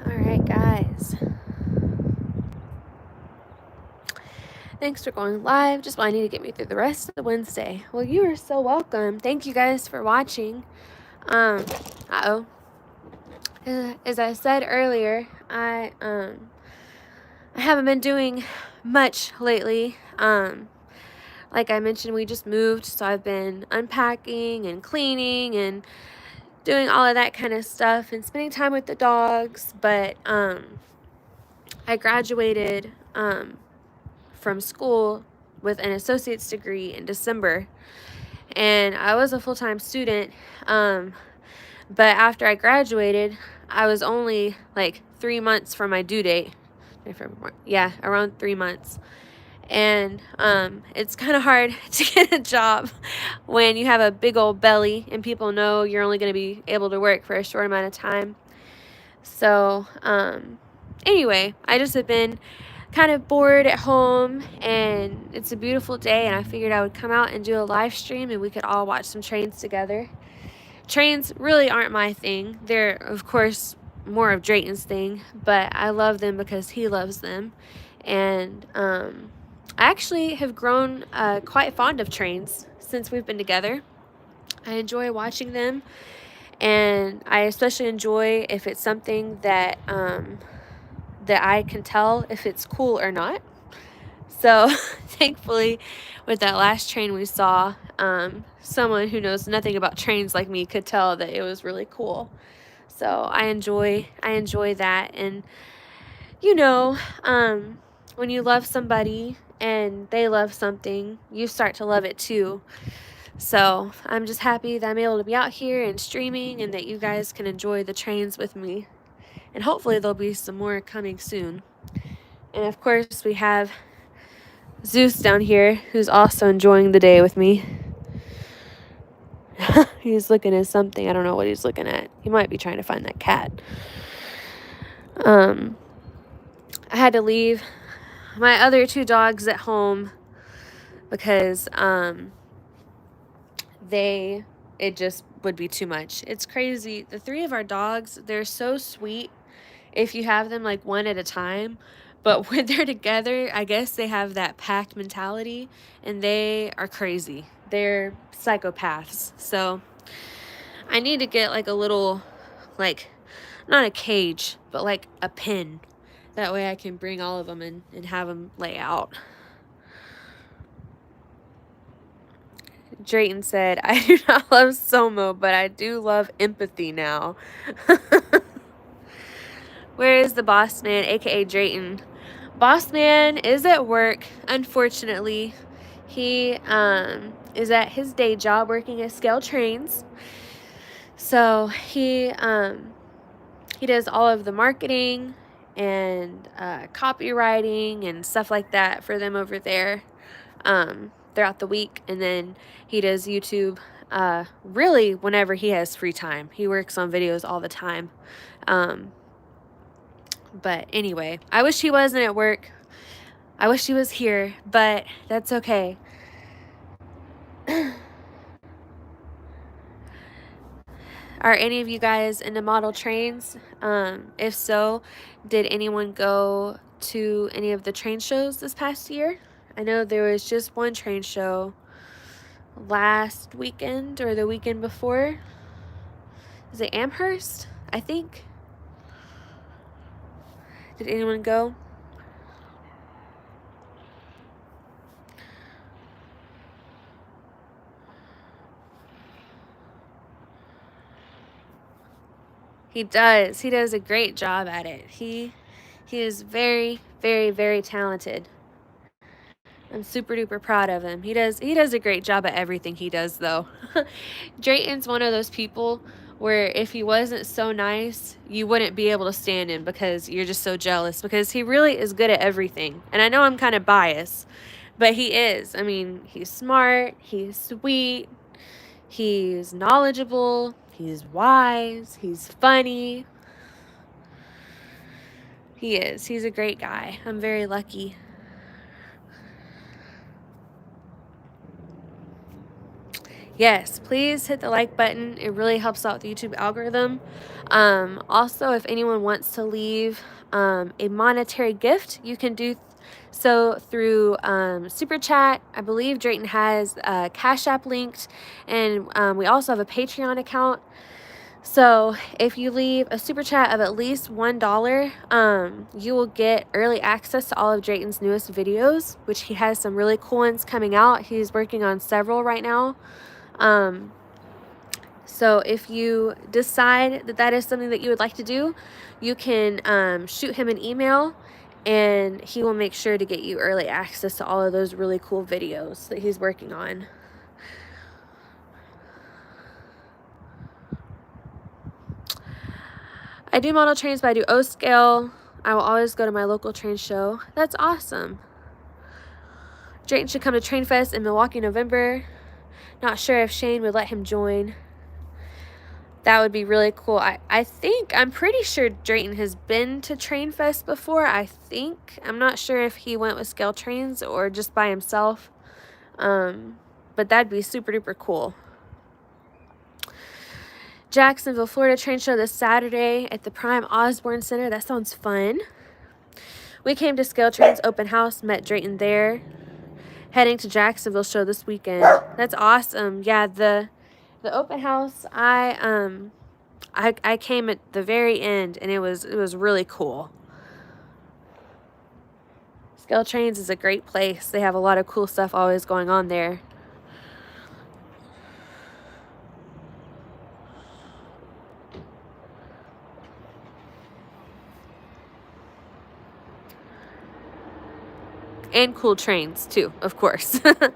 Alright, guys. Thanks for going live. Just wanting to get me through the rest of the Wednesday. Well, you are so welcome. Thank you guys for watching. Uh-oh. As I said earlier, I haven't been doing much lately. Like like I mentioned, we just moved, so I've been unpacking and cleaning and doing all of that kind of stuff and spending time with the dogs. But I graduated from school with an associate's degree in December, and I was a full-time student. But after I graduated, I was only like 3 months from my due date. Yeah, around 3 months. And it's kind of hard to get a job when you have a big old belly and people know you're only going to be able to work for a short amount of time. So anyway, I just have been kind of bored at home, and it's a beautiful day, and I figured I would come out and do a live stream and we could all watch some trains together. Trains really aren't my thing. They're, of course, more of Drayton's thing, but I love them because he loves them. And I actually have grown quite fond of trains since we've been together. I enjoy watching them, and I especially enjoy if it's something that that I can tell if it's cool or not. So thankfully, with that last train we saw, someone who knows nothing about trains like me could tell that it was really cool. So I enjoy that. And you know, when you love somebody and they love something, you start to love it too. So I'm just happy that I'm able to be out here and streaming, and that you guys can enjoy the trains with me. And hopefully there'll be some more coming soon. And of course we have Zeus down here, who's also enjoying the day with me. He's looking at something. I don't know what he's looking at. He might be trying to find that cat. I had to leave my other 2 dogs at home because it just would be too much. It's crazy. The 3 of our dogs, they're so sweet if you have them like one at a time. But when they're together, I guess they have that pack mentality, and they are crazy. They're psychopaths. So I need to get like a little, like, not a cage, but like a pen. That way I can bring all of them and have them lay out. Drayton said, I do not love Somo, but I do love empathy now. Where is the boss man, aka Drayton? Boss man is at work, unfortunately. He is at his day job working at Scale Trains. So he does all of the marketing and copywriting and stuff like that for them over there throughout the week. And then he does YouTube really whenever he has free time. He works on videos all the time. But anyway, I wish he wasn't at work. I wish he was here, but that's okay. Are any of you guys into model trains? If so, did anyone go to any of the train shows this past year? I know there was just one train show last weekend or the weekend before. Is it Amherst? I think. Did anyone go? He does. He does a great job at it. He is very, very, very talented. I'm super duper proud of him. He does a great job at everything he does, though. Drayton's one of those people where if he wasn't so nice, you wouldn't be able to stand him because you're just so jealous, because he really is good at everything. And I know I'm kind of biased, but he is. I mean, he's smart, he's sweet, he's knowledgeable, he's wise, he's funny. He is. He's a great guy. I'm very lucky. Yes, please hit the like button. It really helps out the YouTube algorithm. Also, if anyone wants to leave a monetary gift, you can do so through Super Chat. I believe Drayton has Cash App linked, and we also have a Patreon account. So if you leave a super chat of at least $1, you will get early access to all of Drayton's newest videos, which he has some really cool ones coming out. He's working on several right now. So if you decide that that is something that you would like to do, you can shoot him an email, and he will make sure to get you early access to all of those really cool videos that he's working on. I do model trains, but I do O scale. I will always go to my local train show. That's awesome. Drayton should come to Train Fest in Milwaukee in November. Not sure if Shane would let him join. That would be really cool. I'm pretty sure Drayton has been to Train Fest before, I'm not sure if he went with Scale Trains or just by himself. But that'd be super duper cool. Jacksonville, Florida train show this Saturday at the Prime Osborne Center. That sounds fun. We came to Scale Trains open house, met Drayton there. Heading to Jacksonville show this weekend. That's awesome. Yeah, the open house, I came at the very end, and it was really cool. Scale Trains is a great place. They have a lot of cool stuff always going on there. And cool trains, too, of course. The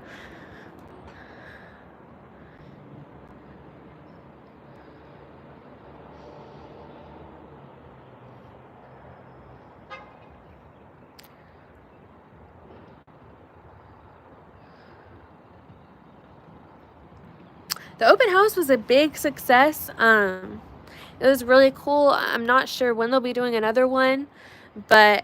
open house was a big success. It was really cool. I'm not sure when they'll be doing another one, but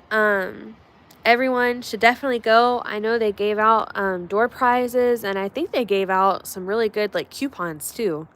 everyone should definitely go. I know they gave out door prizes, and I think they gave out some really good like coupons too.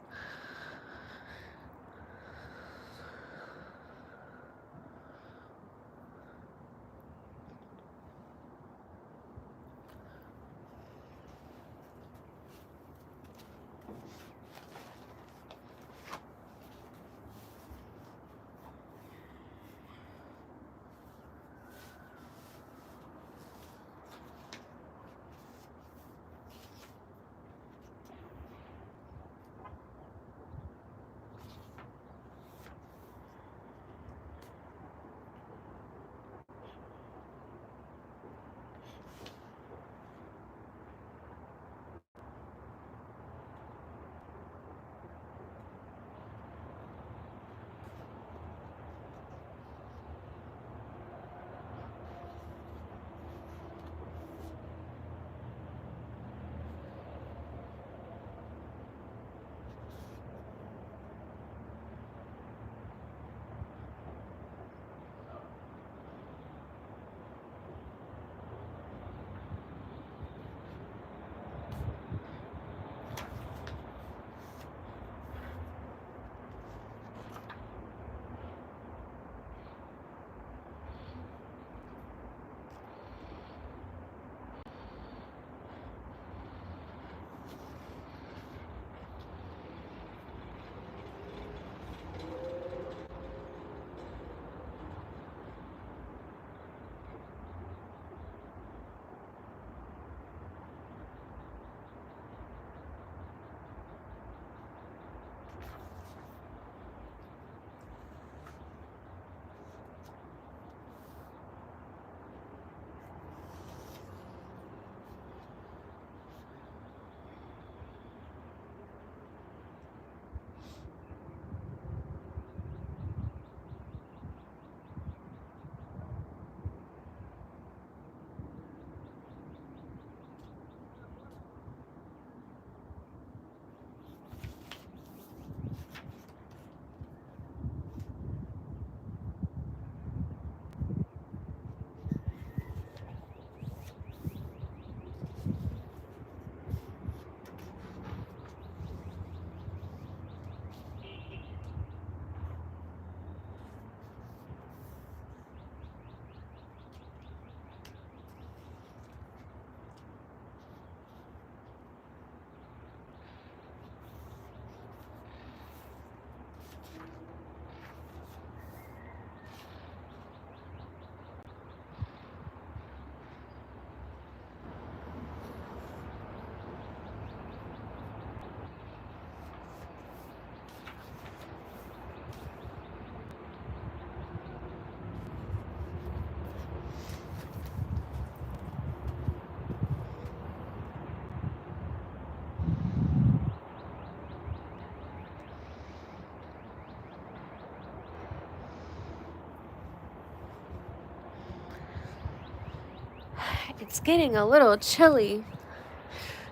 It's getting a little chilly.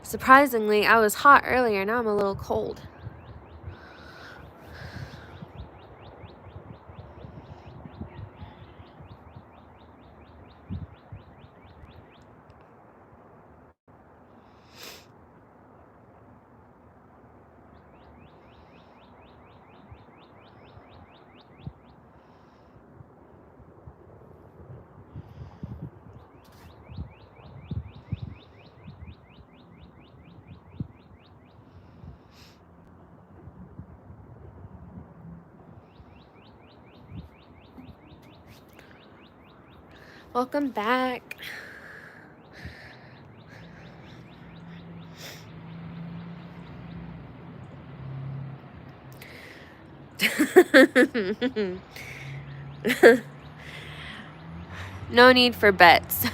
Surprisingly, I was hot earlier, now I'm a little cold. Welcome back. No need for bets.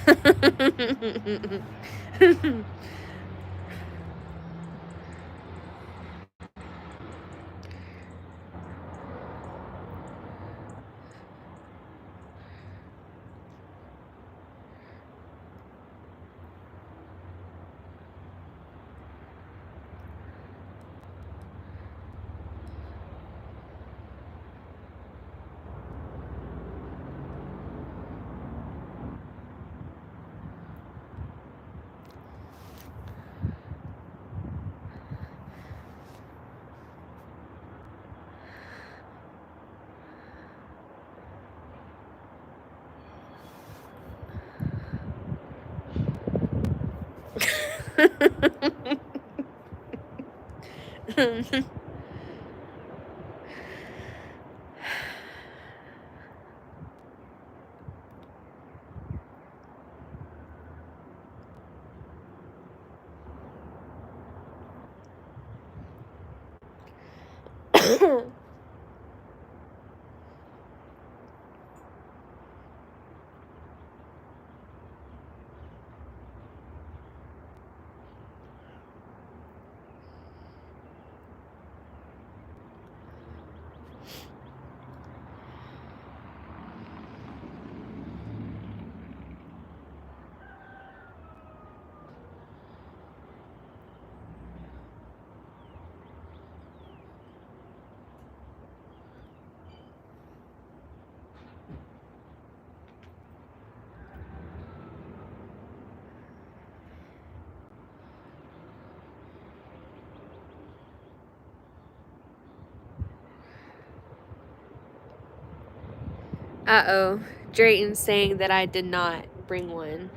Uh-oh. Drayton's saying that I did not bring one.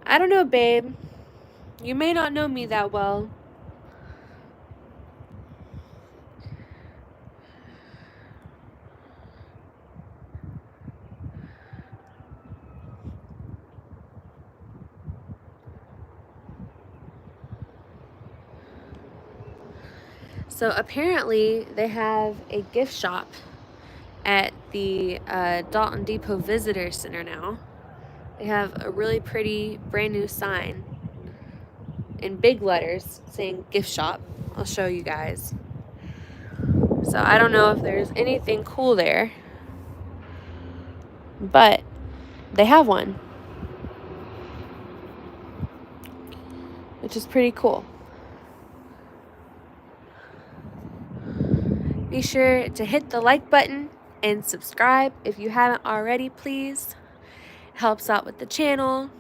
I don't know, babe. You may not know me that well. So apparently they have a gift shop at the Dalton Depot Visitor Center now. They have a really pretty brand new sign in big letters saying gift shop. I'll show you guys. So I don't know if there's anything cool there, but they have one, which is pretty cool. Be sure to hit the like button and subscribe if you haven't already, please. It helps out with the channel.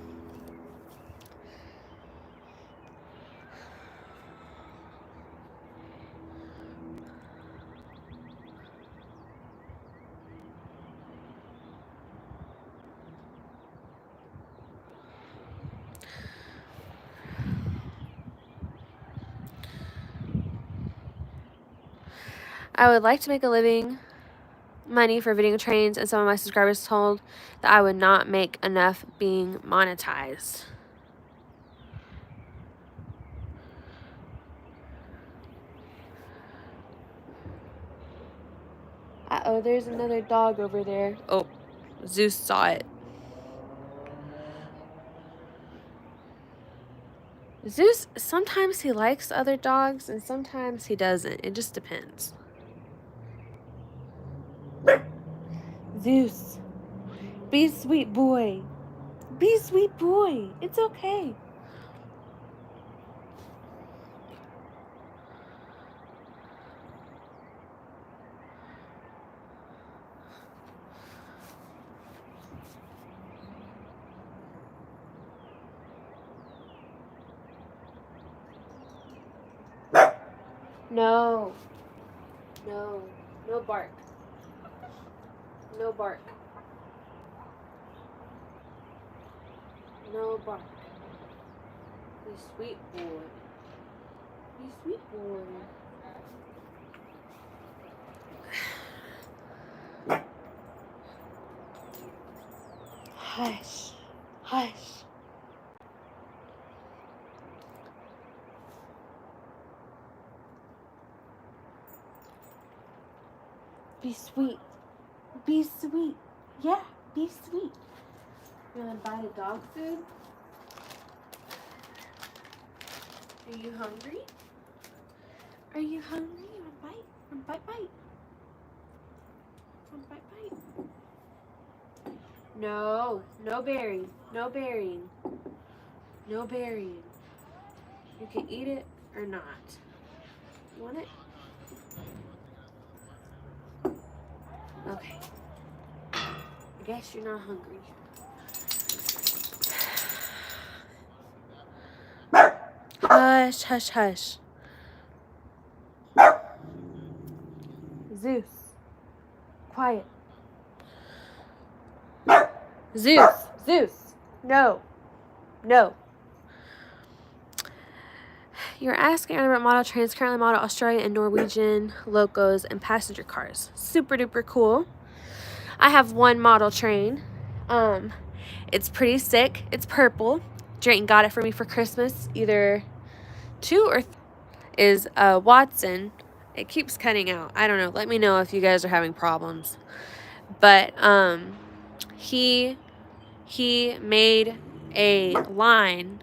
I would like to make a living money for video trains, and some of my subscribers told that I would not make enough being monetized. Uh-oh, there's another dog over there. Oh, Zeus saw it. Zeus, sometimes he likes other dogs and sometimes he doesn't. It just depends. Zeus, be a sweet boy. Be a sweet boy. It's okay. No. No. No bark. No bark. No bark. Be sweet boy. Be sweet boy. Hush. Hush. Be sweet. Be sweet. Yeah, be sweet. You want to buy the dog food? Are you hungry? Are you hungry? You want to bite? Want to bite? Want to bite? No. No berrying. No berrying. No berrying. You can eat it or not. You want it? Okay. I guess you're not hungry. Hush, hush, hush. Zeus. Quiet. Zeus. Zeus. No. No. You're asking about model trains, currently model Australian and Norwegian locos and passenger cars. Super duper cool. I have one model train. It's pretty sick. It's purple. Drayton got it for me for Christmas. Either 2 or 3 is Watson. It keeps cutting out. I don't know. Let me know if you guys are having problems. But he made a line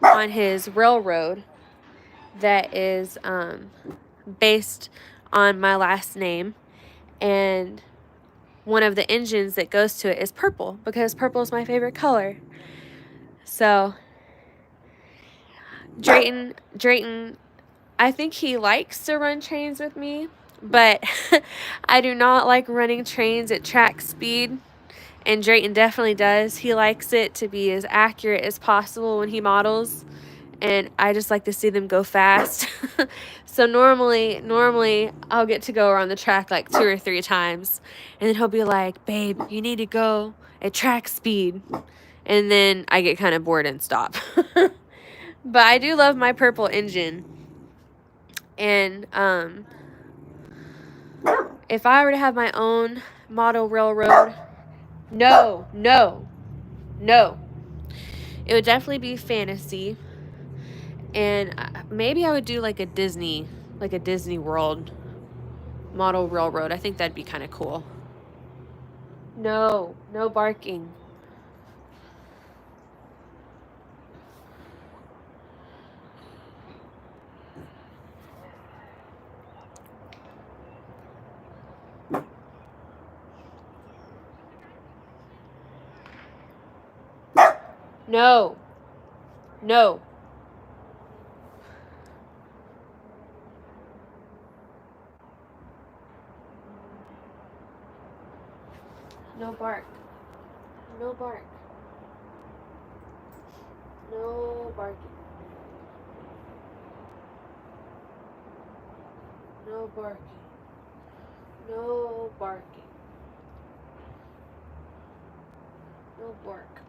on his railroad that is based on my last name, and one of the engines that goes to it is purple because purple is my favorite color. So Drayton, I think he likes to run trains with me, but I do not like running trains at track speed, and Drayton definitely does. He likes it to be as accurate as possible when he models, and I just like to see them go fast. So normally I'll get to go around the track like 2 or 3 times, and then he'll be like, babe, you need to go at track speed. And then I get kind of bored and stop. But I do love my purple engine. And if I were to have my own model railroad, no. It would definitely be fantasy. And maybe I would do like a Disney World model railroad. I think that'd be kind of cool. No barking. No. No bark. No bark. No barking. No barking. No barking. No bark.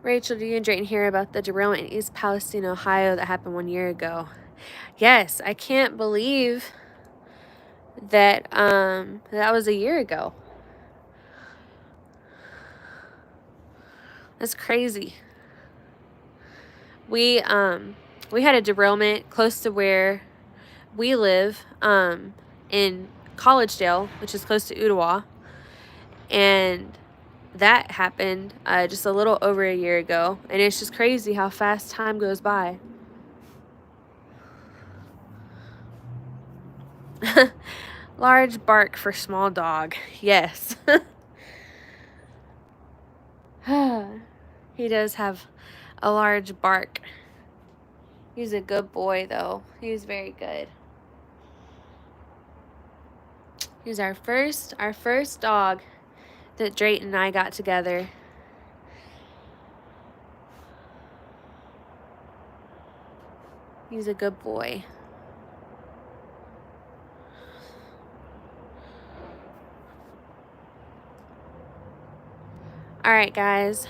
Rachel, do you and Drayton hear about the derailment in East Palestine, Ohio that happened 1 year ago? Yes, I can't believe that that was a year ago. That's crazy. We had a derailment close to where we live, in Collegedale, which is close to Ottawa, and that happened just a little over a year ago, and it's just crazy how fast time goes by. Large bark for small dog. Yes. He does have a large bark. He's a good boy, though. He's very good. He's our first dog that Drayton and I got together. He's a good boy. All right, guys.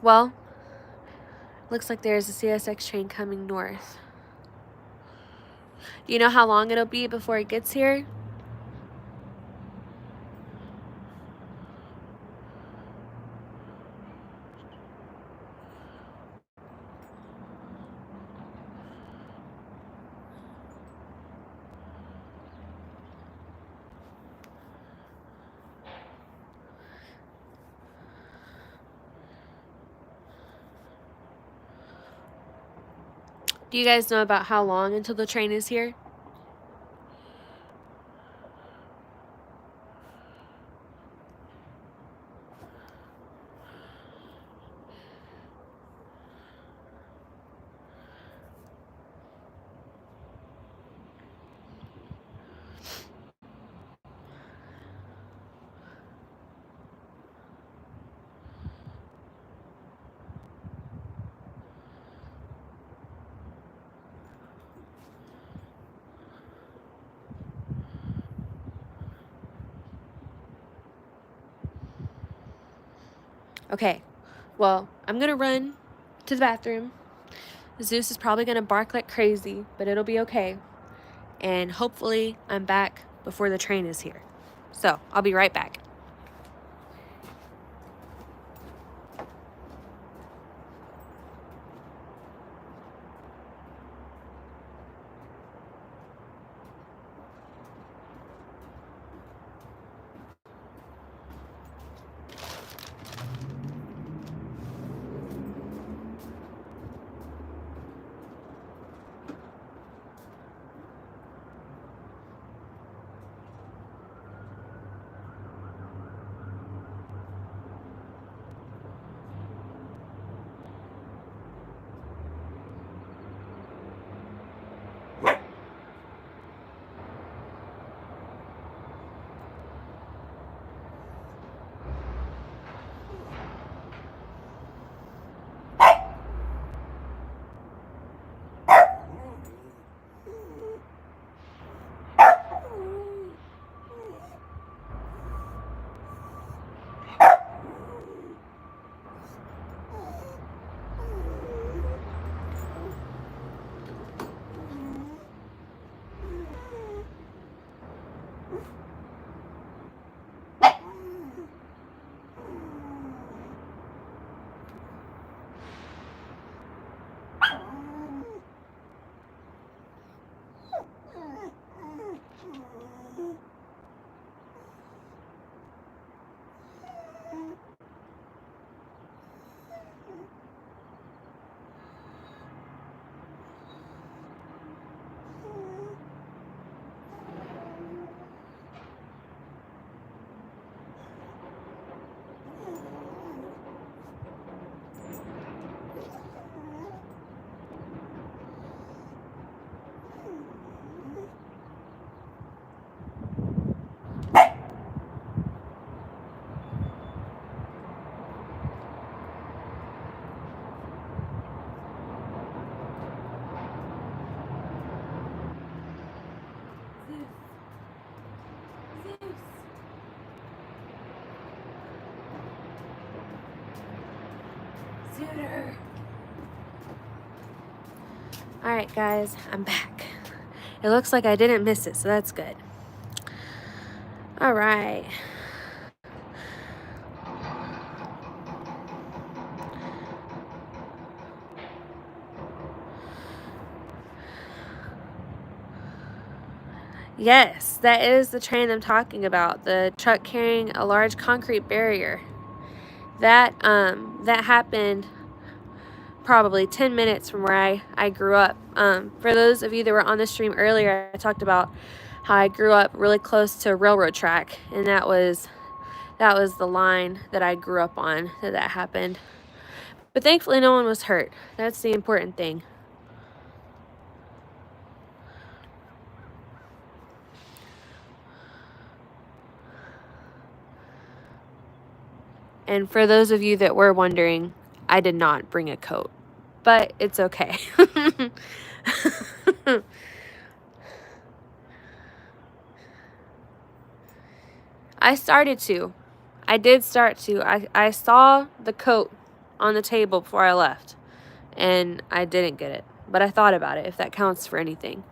Well, looks like there's a CSX train coming north. Do you know how long it'll be before it gets here? Do you guys know about how long until the train is here? Okay, well, I'm going to run to the bathroom. Zeus is probably going to bark like crazy, but it'll be okay. And hopefully I'm back before the train is here. So, I'll be right back. All right, guys, I'm back. It looks like I didn't miss it, so that's good. All right. Yes, that is the train I'm talking about. The truck carrying a large concrete barrier. That happened probably 10 minutes from where I grew up. For those of you that were on the stream earlier, I talked about how I grew up really close to a railroad track, and that was the line that I grew up on that happened. But thankfully no one was hurt. That's the important thing. And for those of you that were wondering, I did not bring a coat, but it's okay. I started to. I did start to. I saw the coat on the table before I left, and I didn't get it. But I thought about it, if that counts for anything.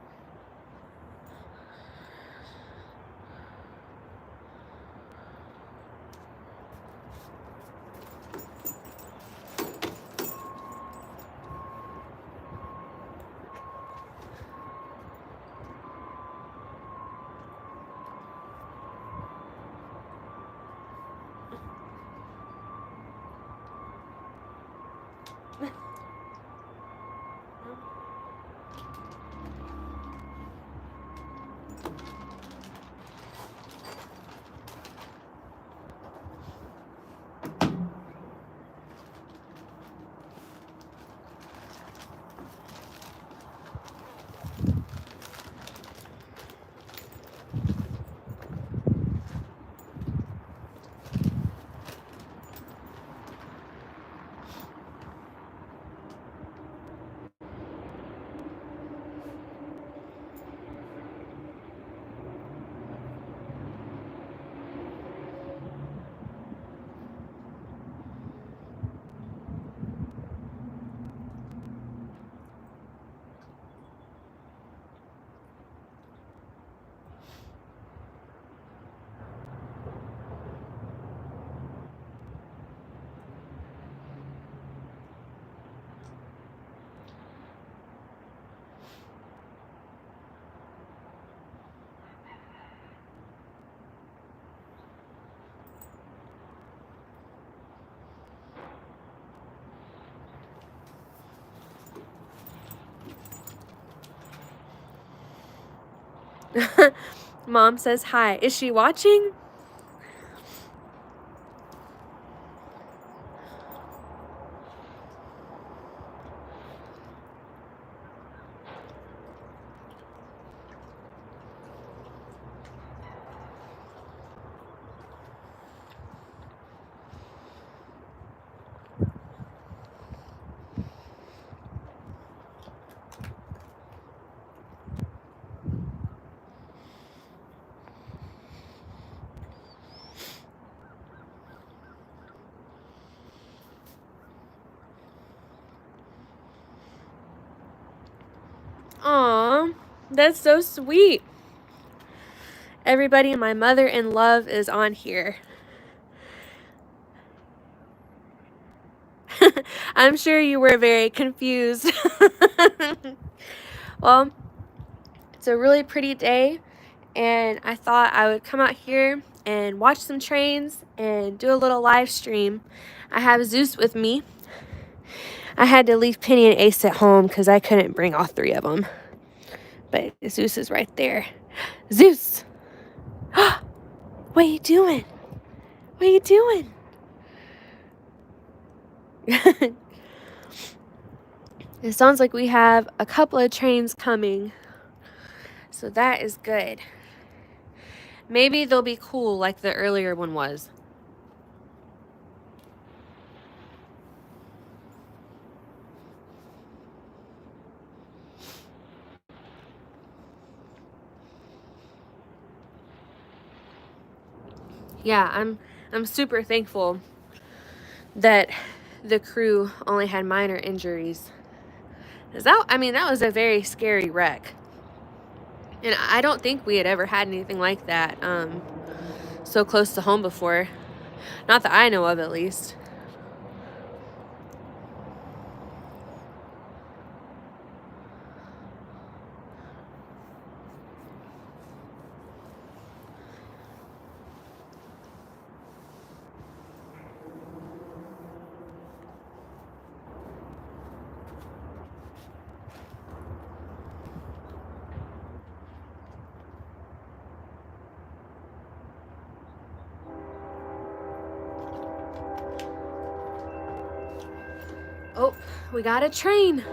Mom says hi. Is she watching? Aw, that's so sweet. Everybody, my mother in love is on here. I'm sure you were very confused. Well, it's a really pretty day, and I thought I would come out here and watch some trains and do a little live stream. I have Zeus with me. I had to leave Penny and Ace at home because I couldn't bring all three of them. But Zeus is right there. Zeus! What are you doing? What are you doing? It sounds like we have a couple of trains coming. So that is good. Maybe they'll be cool like the earlier one was. Yeah, I'm super thankful that the crew only had minor injuries. That was a very scary wreck. And I don't think we had ever had anything like that so close to home before. Not that I know of, at least. Oh, we got a train.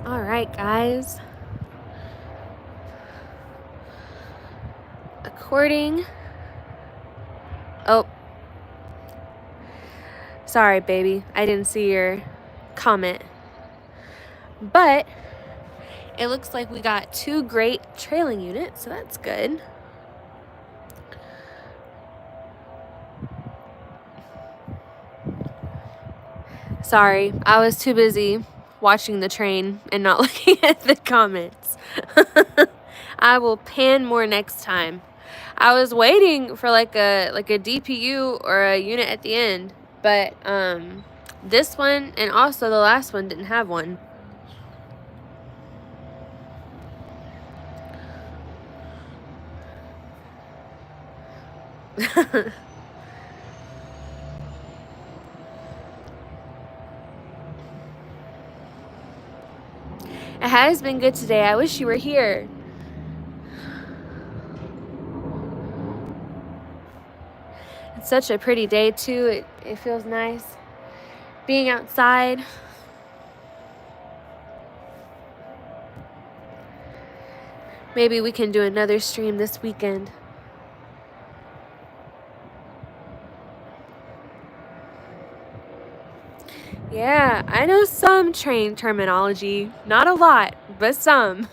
All right, guys. According... Oh. Sorry, baby. I didn't see your comment. But it looks like we got 2 great trailing units, so that's good. Sorry, I was too busy watching the train and not looking at the comments. I will pan more next time. I was waiting for like a DPU or a unit at the end, but this one and also the last one didn't have one. It has been good today. I wish you were here. It's such a pretty day too. It feels nice being outside. Maybe we can do another stream this weekend. Yeah, I know some train terminology. Not a lot, but some.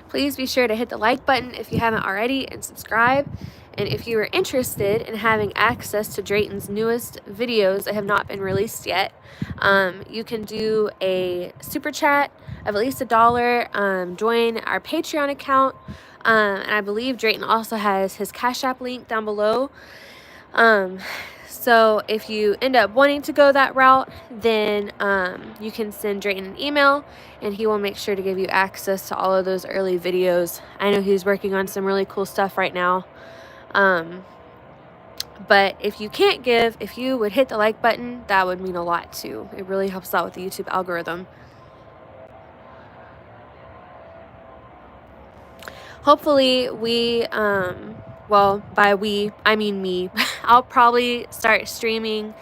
Please be sure to hit the like button if you haven't already and subscribe. And if you are interested in having access to Drayton's newest videos that have not been released yet, you can do a super chat of at least $1, join our Patreon account, and I believe Drayton also has his Cash App link down below. So if you end up wanting to go that route, then you can send Drayton an email and he will make sure to give you access to all of those early videos. I know he's working on some really cool stuff right now. But if you can't give, if you would hit the like button, that would mean a lot too. It really helps out with the YouTube algorithm. Hopefully we, well, by we, I mean me. I'll probably start streaming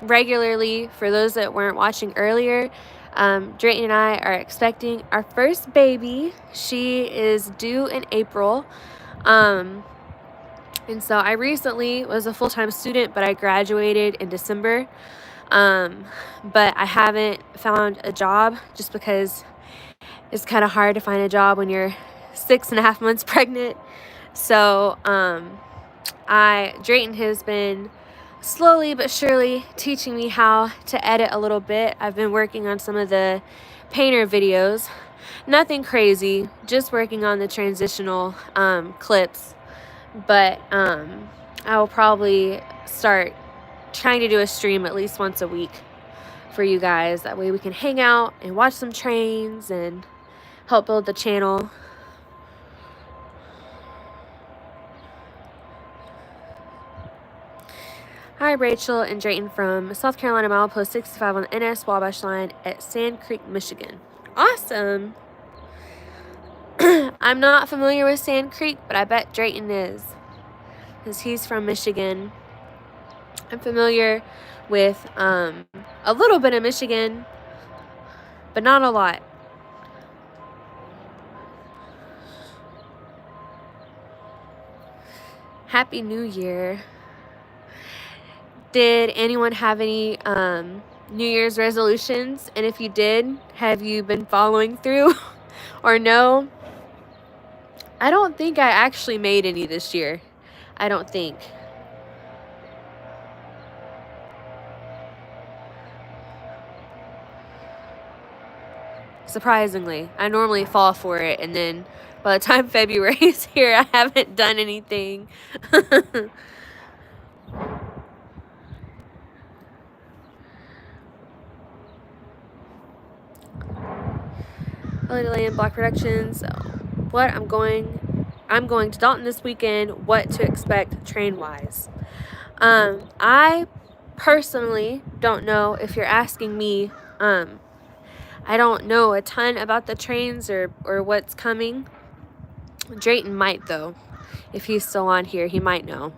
regularly. For those that weren't watching earlier, Drayton and I are expecting our first baby. She is due in April. And so I recently was a full-time student, but I graduated in December. But I haven't found a job just because it's kind of hard to find a job when you're 6.5 months pregnant. So Drayton has been slowly but surely teaching me how to edit a little bit. I've been working on some of the painter videos. Nothing crazy, just working on the transitional clips. But I will probably start trying to do a stream at least once a week for you guys. That way we can hang out and watch some trains and help build the channel. Hi, Rachel and Drayton from South Carolina, milepost 65 on the NS Wabash line at Sand Creek, Michigan. Awesome. I'm not familiar with Sand Creek, but I bet Drayton is, because he's from Michigan. I'm familiar with a little bit of Michigan, but not a lot. Happy New Year. Did anyone have any New Year's resolutions? And if you did, have you been following through or no? I don't think I actually made any this year. I don't think. Surprisingly, I normally fall for it, and then by the time February is here, I haven't done anything. Holiday Land Block Productions. So what I'm going to Dalton this weekend. What to expect train wise. I personally don't know. If you're asking me, I don't know a ton about the trains or what's coming. Drayton might, though. If he's still on here, he might know.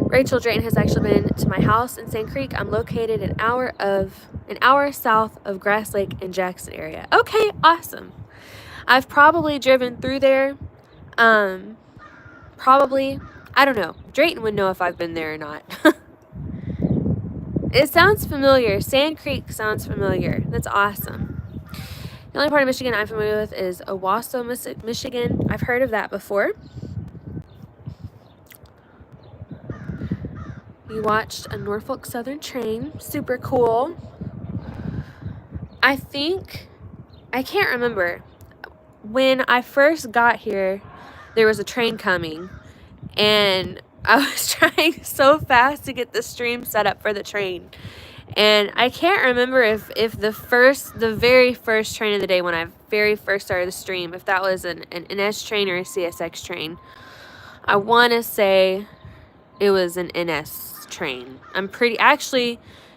Rachel, Drayton has actually been to my house in Sand Creek. I'm located an hour south of Grass Lake and Jackson area. Okay, awesome. I've probably driven through there. Probably. I don't know. Drayton would know if I've been there or not. It sounds familiar. Sand Creek sounds familiar. That's awesome. The only part of Michigan I'm familiar with is Owasso, Michigan. I've heard of that before. You watched a Norfolk Southern train. Super cool. I can't remember. When I first got here, there was a train coming, and I was trying so fast to get the stream set up for the train. And I can't remember if the very first train of the day when I very first started the stream, if that was an NS train or a CSX train. I want to say it was an NS train.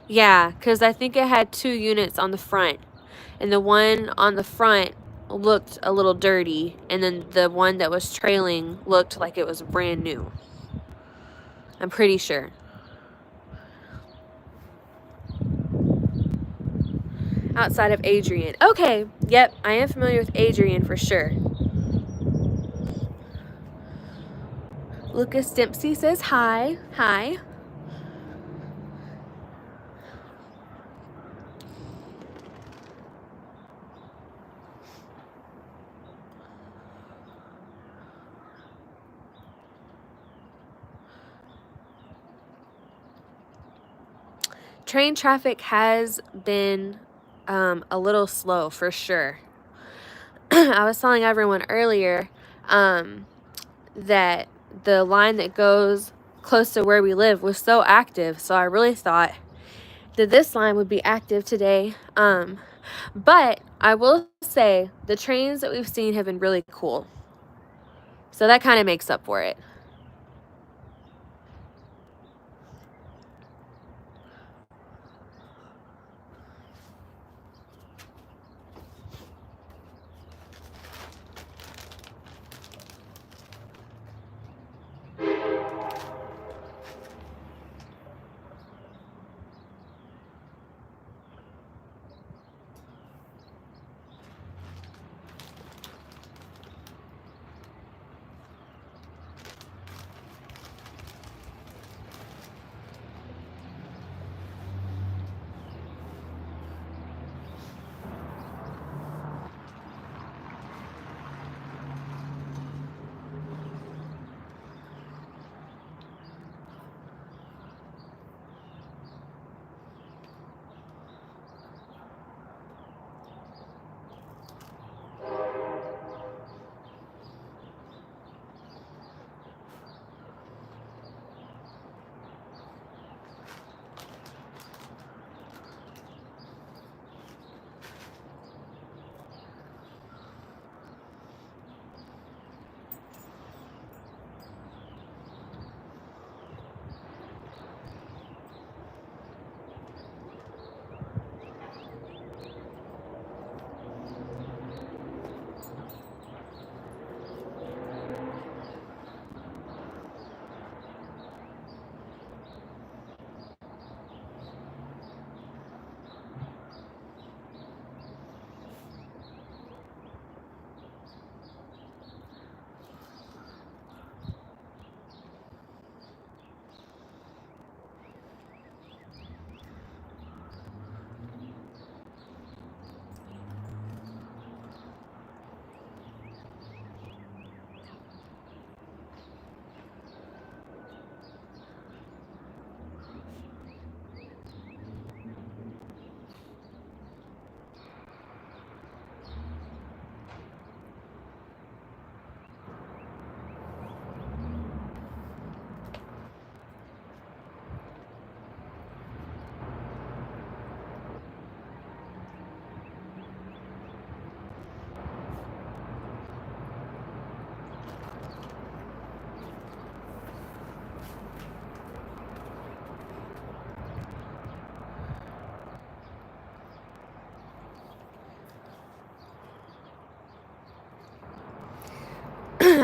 Yeah, because I think it had 2 units on the front. And the one on the front looked a little dirty, and then the one that was trailing looked like it was brand new. I'm pretty sure. Outside of Adrian. Okay, yep, I am familiar with Adrian for sure. Lucas Dempsey says hi. Hi. Train traffic has been a little slow for sure. I was telling everyone earlier that the line that goes close to where we live was so active, so I really thought that this line would be active today. But I will say the trains that we've seen have been really cool, so that kind of makes up for it.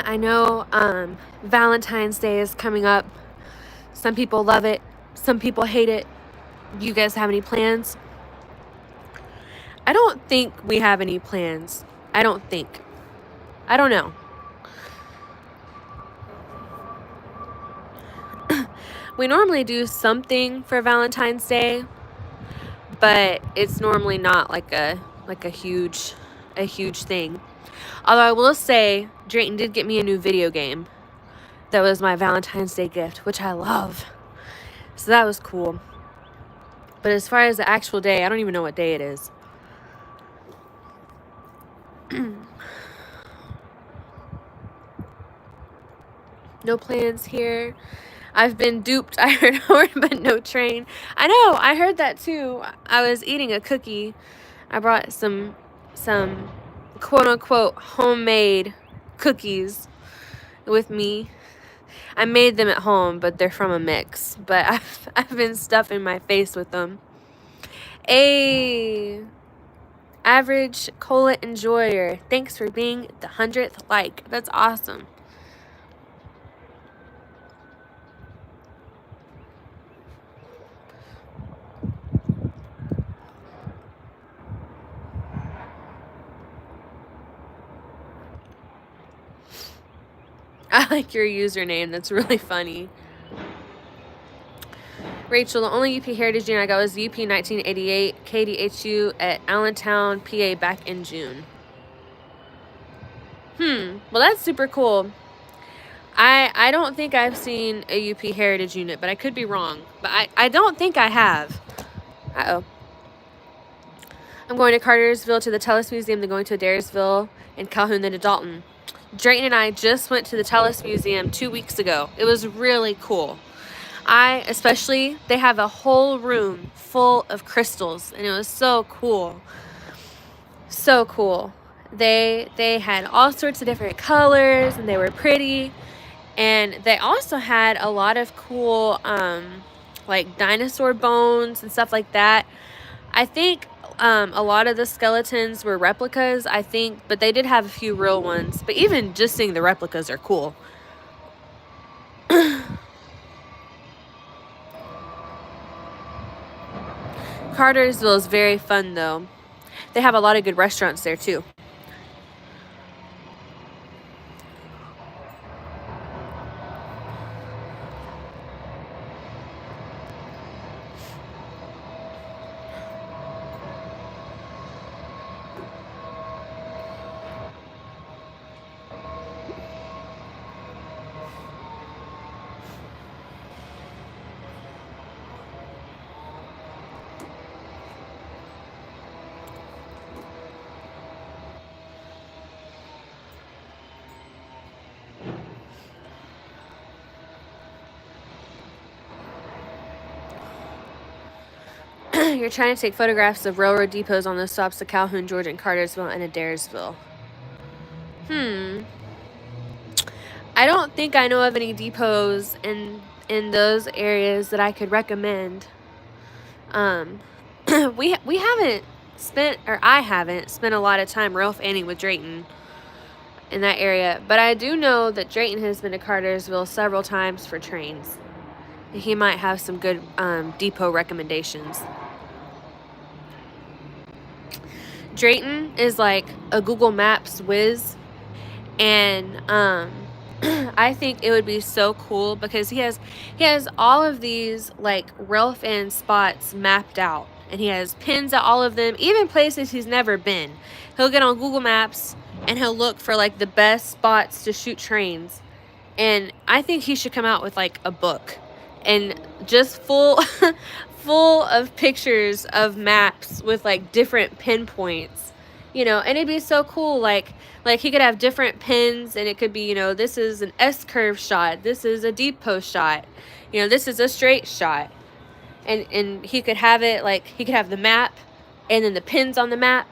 I know Valentine's Day is coming up. Some people love it. Some people hate it. Do you guys have any plans? I don't think we have any plans. I don't think. I don't know. We normally do something for Valentine's Day, but it's normally not like a huge thing. Although I will say, Drayton did get me a new video game. That was my Valentine's Day gift, which I love. So that was cool. But as far as the actual day, I don't even know what day it is. No plans here. I've been duped. I heard a word, but no train. I know. I heard that too. I was eating a cookie. I brought some quote unquote homemade cookies with me. I made them at home, but they're from a mix. But I've been stuffing my face with them. Average cola enjoyer. Thanks for being the 100th like. That's awesome. I like your username. That's really funny. Rachel, the only UP Heritage Unit I got was UP 1988 KDHU at Allentown, PA back in June. Well, that's super cool. I don't think I've seen a UP Heritage Unit, but I could be wrong. But I don't think I have. Uh-oh. I'm going to Cartersville to the Telus Museum, then going to Adairsville and Calhoun, then to Dalton. Drayton and I just went to the Telus Museum 2 weeks ago. It was really cool. They have a whole room full of crystals, and it was so cool. So cool. They had all sorts of different colors, and they were pretty. And they also had a lot of cool, like dinosaur bones and stuff like that. I think a lot of the skeletons were replicas, but they did have a few real ones. But even just seeing the replicas are cool. Cartersville is very fun, though. They have a lot of good restaurants there, too. You're trying to take photographs of railroad depots on those stops to Calhoun, Georgia, and Cartersville and Adairsville. I don't think I know of any depots in those areas that I could recommend. I haven't spent a lot of time rail fanning with Drayton in that area, but I do know that Drayton has been to Cartersville several times for trains. He might have some good depot recommendations. Drayton is like a Google Maps whiz, and I think it would be so cool because he has all of these like rail fan spots mapped out, and he has pins at all of them, even places he's never been. He'll get on Google Maps and he'll look for like the best spots to shoot trains, and I think he should come out with like a book and just full of pictures of maps with like different pinpoints, and it'd be so cool. Like he could have different pins, and it could be, this is an S-curve shot, this is a depot shot, this is a straight shot, and he could have it like he could have the map and then the pins on the map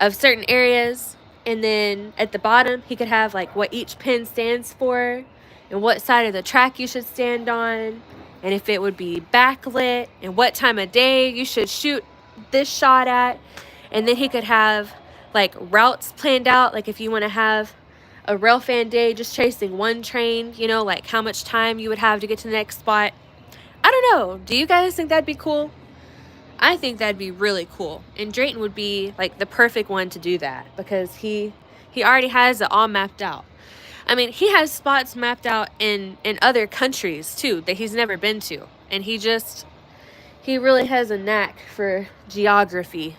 of certain areas, and then at the bottom he could have like what each pin stands for and what side of the track you should stand on, and if it would be backlit, and what time of day you should shoot this shot at. And then he could have like routes planned out, like if you want to have a railfan day just chasing one train, you know, like how much time you would have to get to the next spot. I don't know. Do you guys think that'd be cool? I think that'd be really cool. And Drayton would be like the perfect one to do that because he already has it all mapped out. I mean, he has spots mapped out in other countries too that he's never been to. And he really has a knack for geography.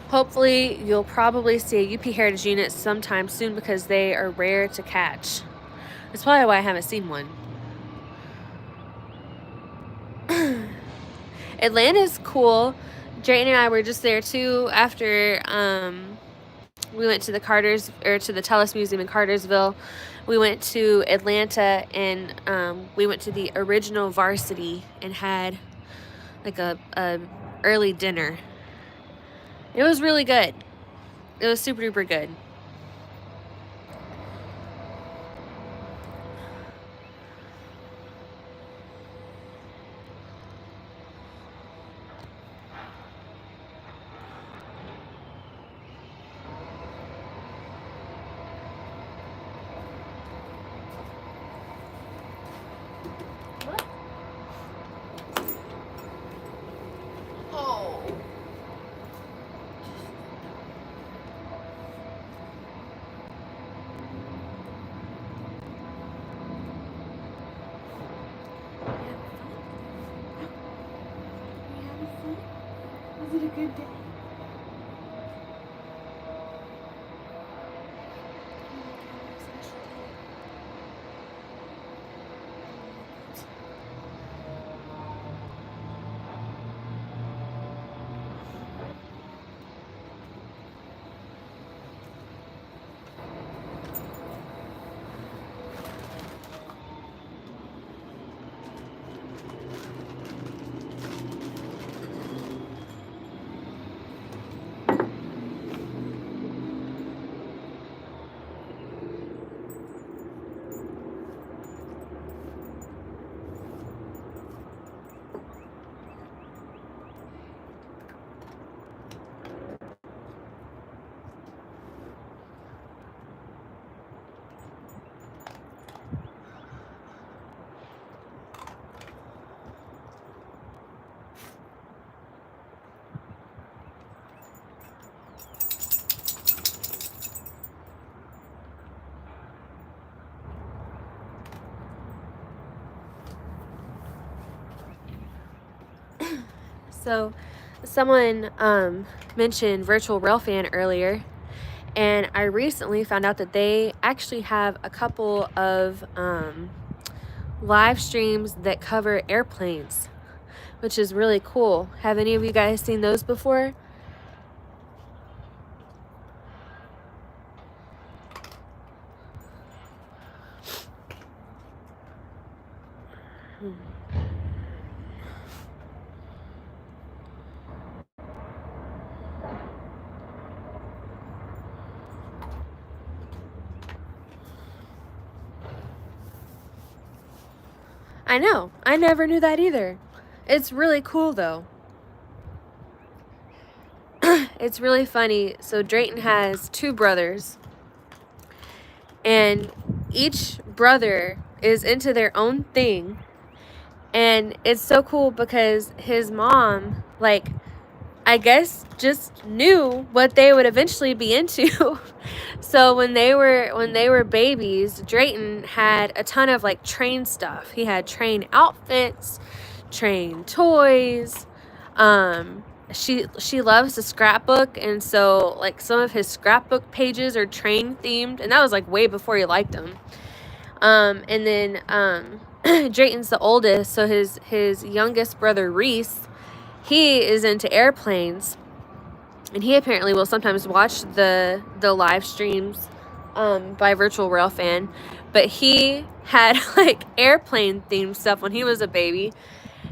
Hopefully, you'll probably see a UP Heritage unit sometime soon because they are rare to catch. That's probably why I haven't seen one. Atlanta's cool. Drayton and I were just there too after we went to the Tellus Museum in Cartersville. We went to Atlanta and we went to the original Varsity and had like a early dinner. It was really good. It was super duper good. Was it a good day? So someone mentioned Virtual Railfan earlier, and I recently found out that they actually have a couple of live streams that cover airplanes, which is really cool. Have any of you guys seen those before? I know. I never knew that either. It's really cool, though. It's really funny. So Drayton has 2 brothers, and each brother is into their own thing. And it's so cool because his mom, like, I guess just knew what they would eventually be into. So when they were babies, Drayton had a ton of like train stuff. He had train outfits, train toys. She loves to scrapbook, and so like some of his scrapbook pages are train themed, and that was like way before he liked them. And then Drayton's the oldest, so his youngest brother Reese, he is into airplanes, and he apparently will sometimes watch the live streams by Virtual Railfan. But he had like airplane themed stuff when he was a baby,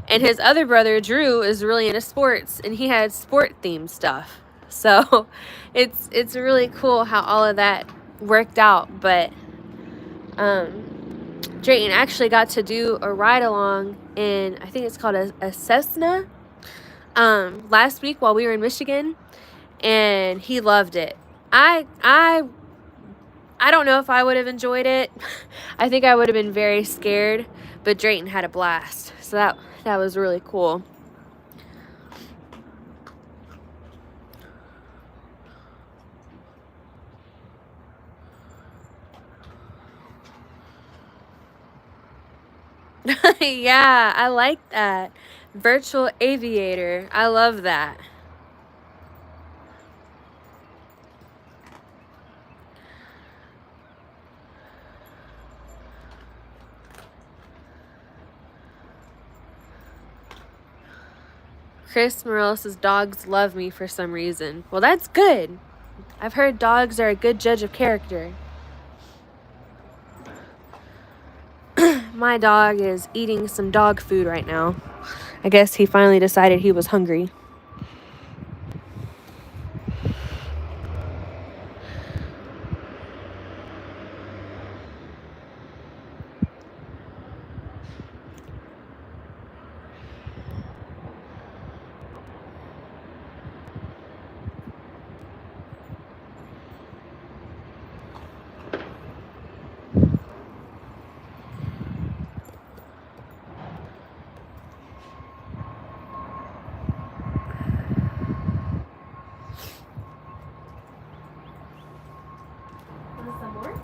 and his other brother Drew is really into sports, and he had sport themed stuff. So it's really cool how all of that worked out. But Drayton actually got to do a ride along in, I think it's called a Cessna, last week while we were in Michigan, and he loved it. I don't know if I would have enjoyed it. I think I would have been very scared, but Drayton had a blast. So that was really cool. Yeah, I like that. Virtual aviator. I love that. Chris Morales' dogs love me for some reason. Well, that's good. I've heard dogs are a good judge of character. My dog is eating some dog food right now. I guess he finally decided he was hungry. Want some more?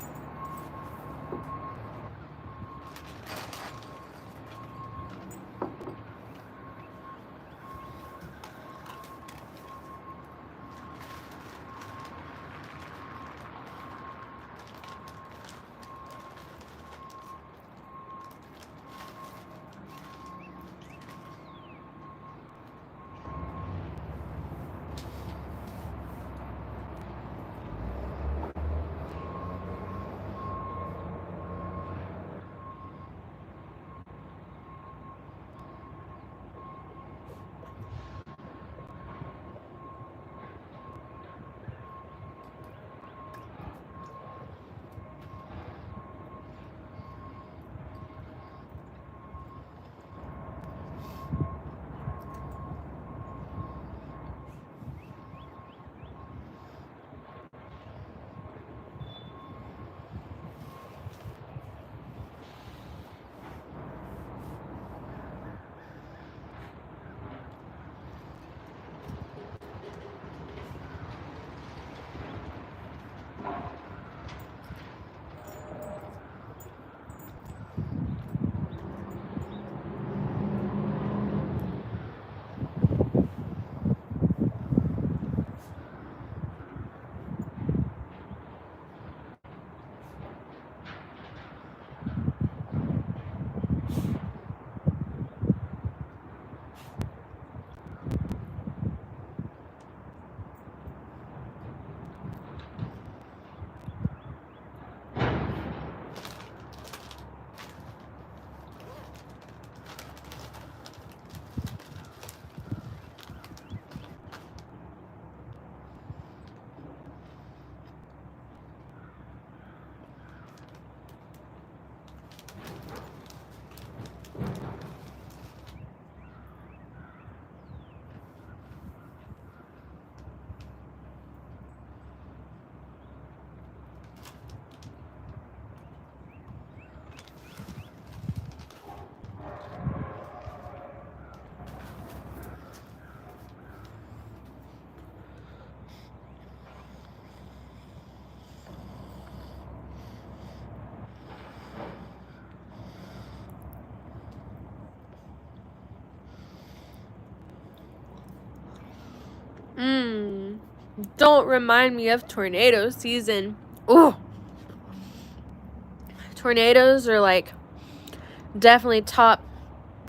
Don't remind me of tornado season. Ooh. Tornadoes are like definitely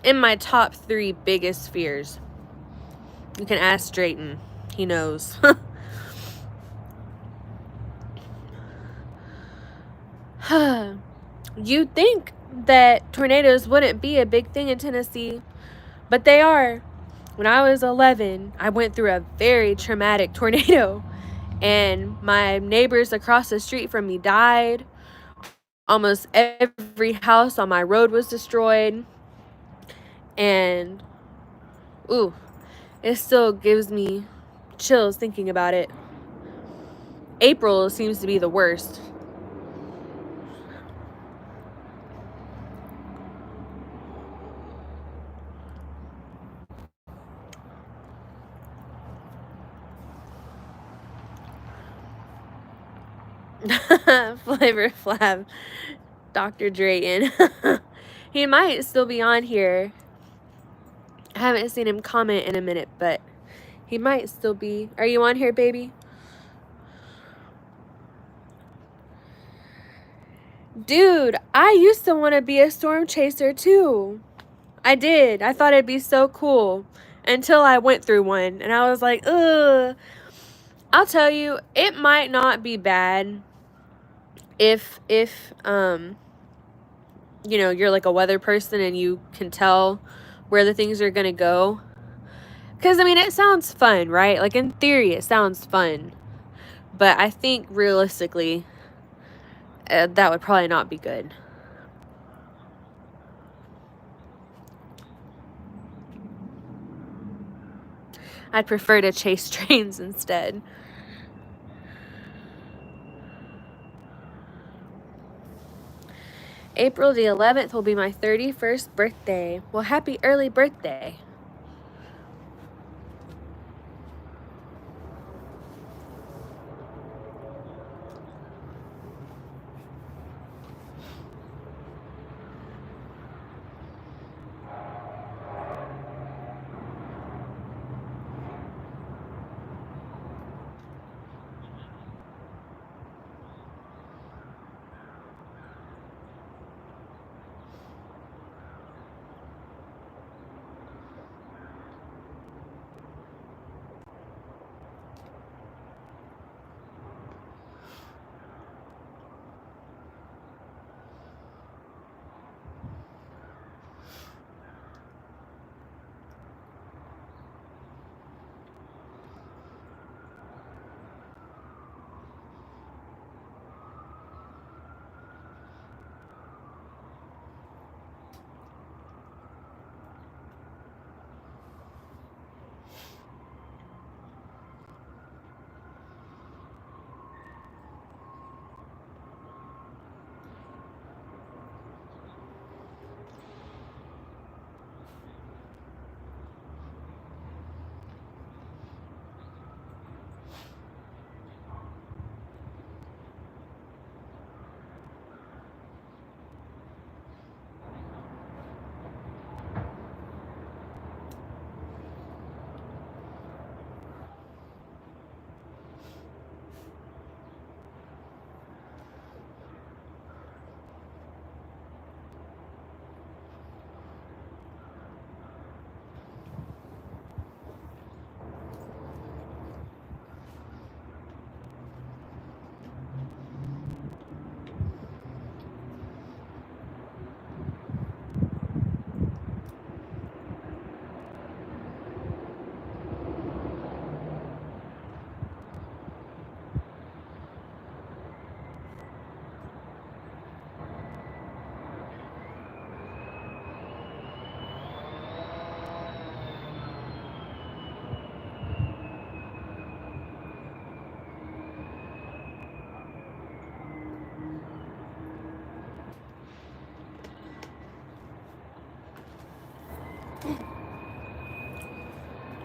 in my top 3 biggest fears. You can ask Drayton. He knows. You'd think that tornadoes wouldn't be a big thing in Tennessee, but they are. when I was 11, I went through a very traumatic tornado, and my neighbors across the street from me died. Almost every house on my road was destroyed. And, ooh, it still gives me chills thinking about it. April seems to be the worst. Flavor Flav, Dr. Drayton. He might still be on here. I haven't seen him comment in a minute, but he might still be. Are you on here, baby? Dude, I used to want to be a storm chaser too. I did. I thought it'd be so cool until I went through one, and I was like, ugh. I'll tell you, it might not be bad if you know, you're like a weather person and you can tell where the things are going to go. Because, I mean, it sounds fun, right? Like, in theory, it sounds fun. But I think, realistically, that would probably not be good. I'd prefer to chase trains instead. April the 11th will be my 31st birthday. Well, happy early birthday.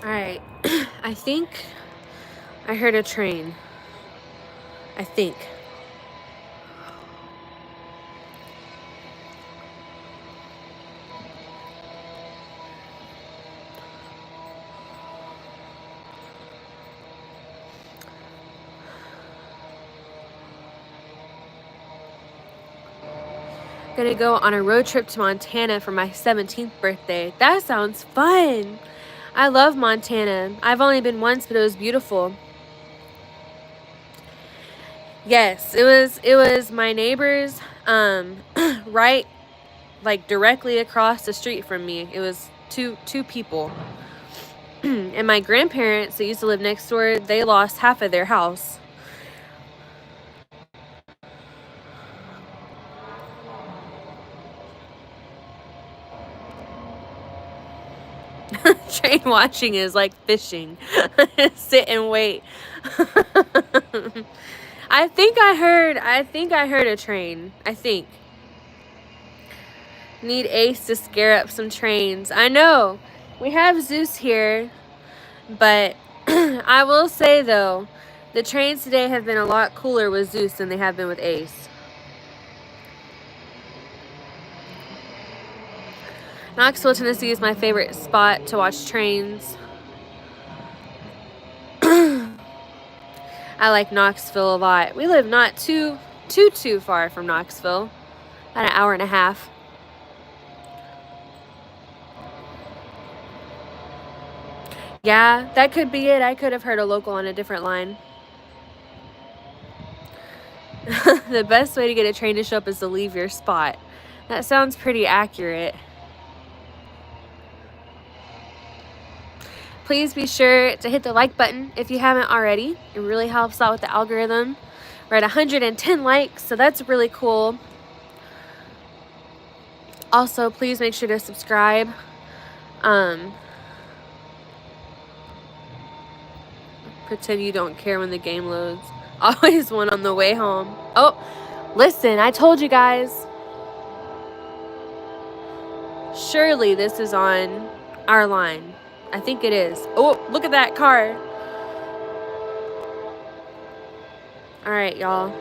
Alright, I think I heard a train. I think. Gonna go on a road trip to Montana for my 17th birthday. That sounds fun. I love Montana. I've only been once, but it was beautiful. Yes, it was my neighbors right, like directly across the street from me. It was two people. And my grandparents that used to live next door, they lost half of their house. Train watching is like fishing. Sit and wait. I think I heard a train. I think. Need Ace to scare up some trains. I know. We have Zeus here, but I will say though, the trains today have been a lot cooler with Zeus than they have been with Ace. Knoxville, Tennessee is my favorite spot to watch trains. I like Knoxville a lot. We live not too far from Knoxville. About an hour and a half. Yeah, that could be it. I could have heard a local on a different line. The best way to get a train to show up is to leave your spot. That sounds pretty accurate. Please be sure to hit the like button if you haven't already. It really helps out with the algorithm. We're at 110 likes, so that's really cool. Also, please make sure to subscribe. Pretend you don't care when the game loads. Always one on the way home. Oh, listen, I told you guys. Surely this is on our line. I think it is. Oh, look at that car. All right, y'all.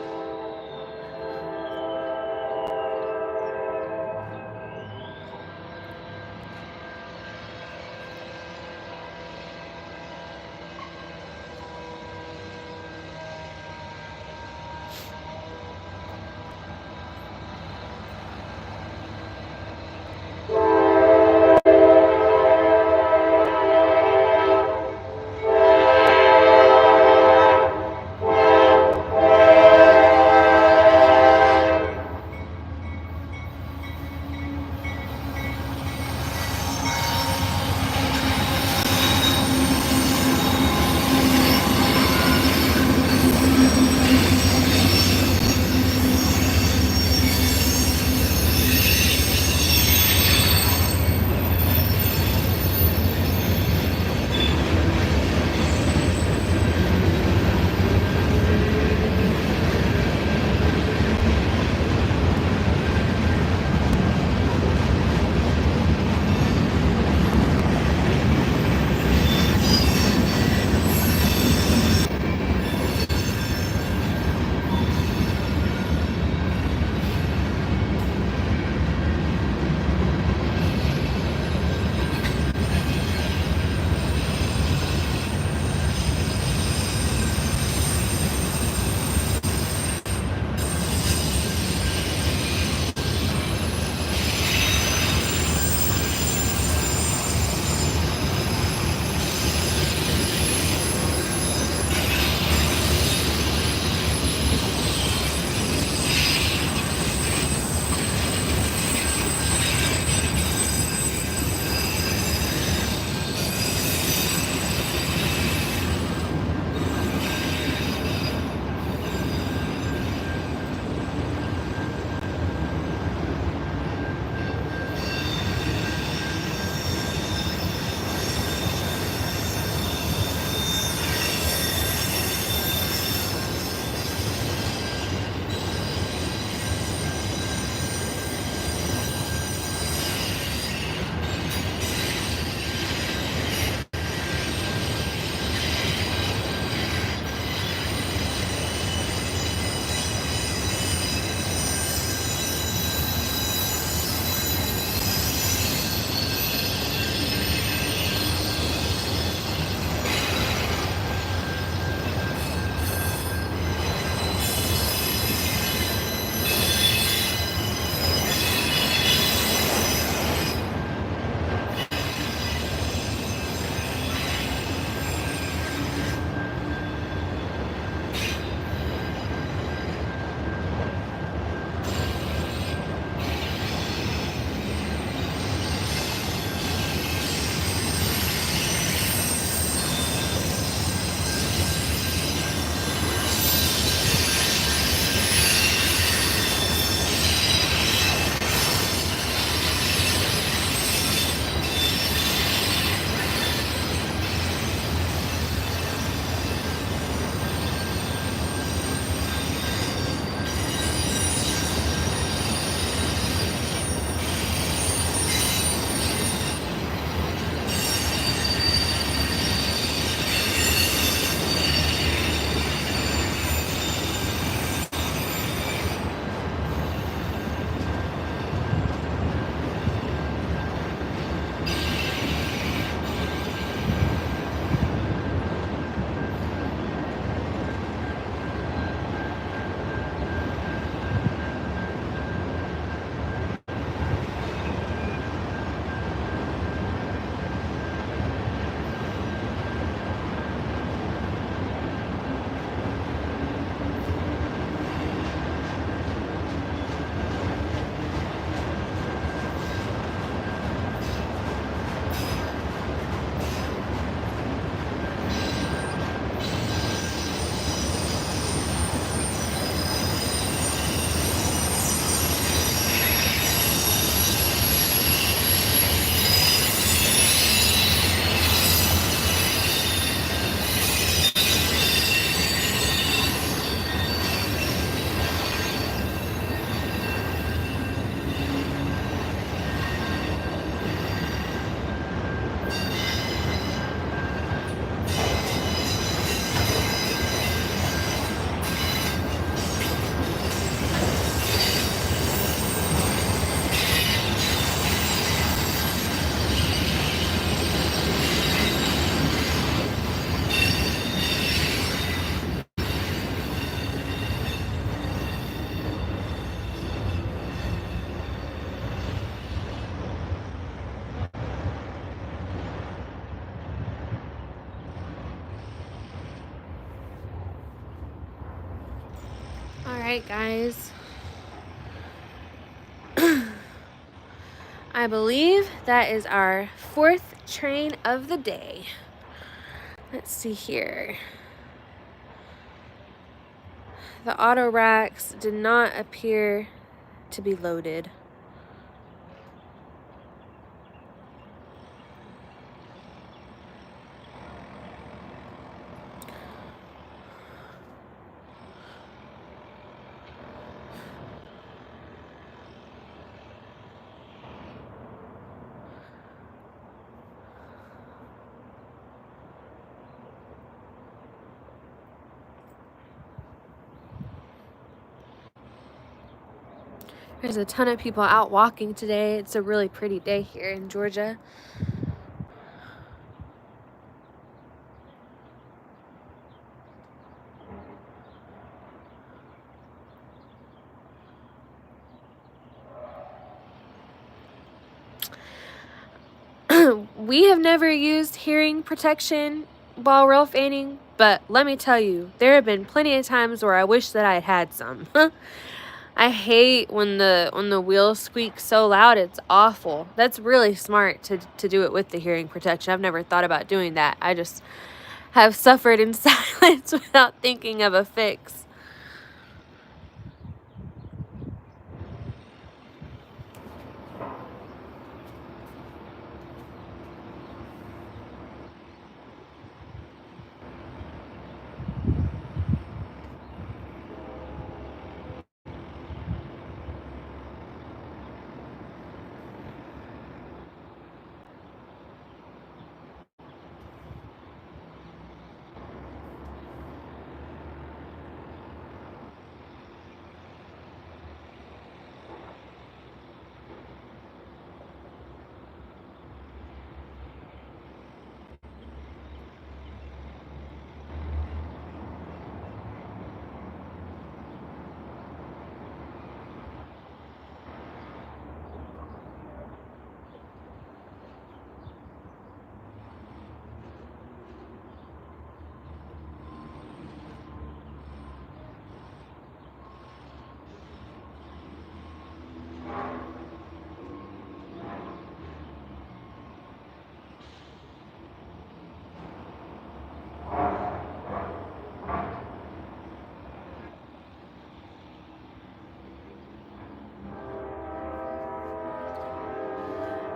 All right, guys. I believe that is our 4th train of the day. Let's see here. The auto racks did not appear to be loaded. There's a ton of people out walking today. It's a really pretty day here in Georgia. We have never used hearing protection while rail fanning, but let me tell you, there have been plenty of times where I wish that I had some. I hate when the wheels squeak so loud. It's awful. That's really smart to do it with the hearing protection. I've never thought about doing that. I just have suffered in silence without thinking of a fix.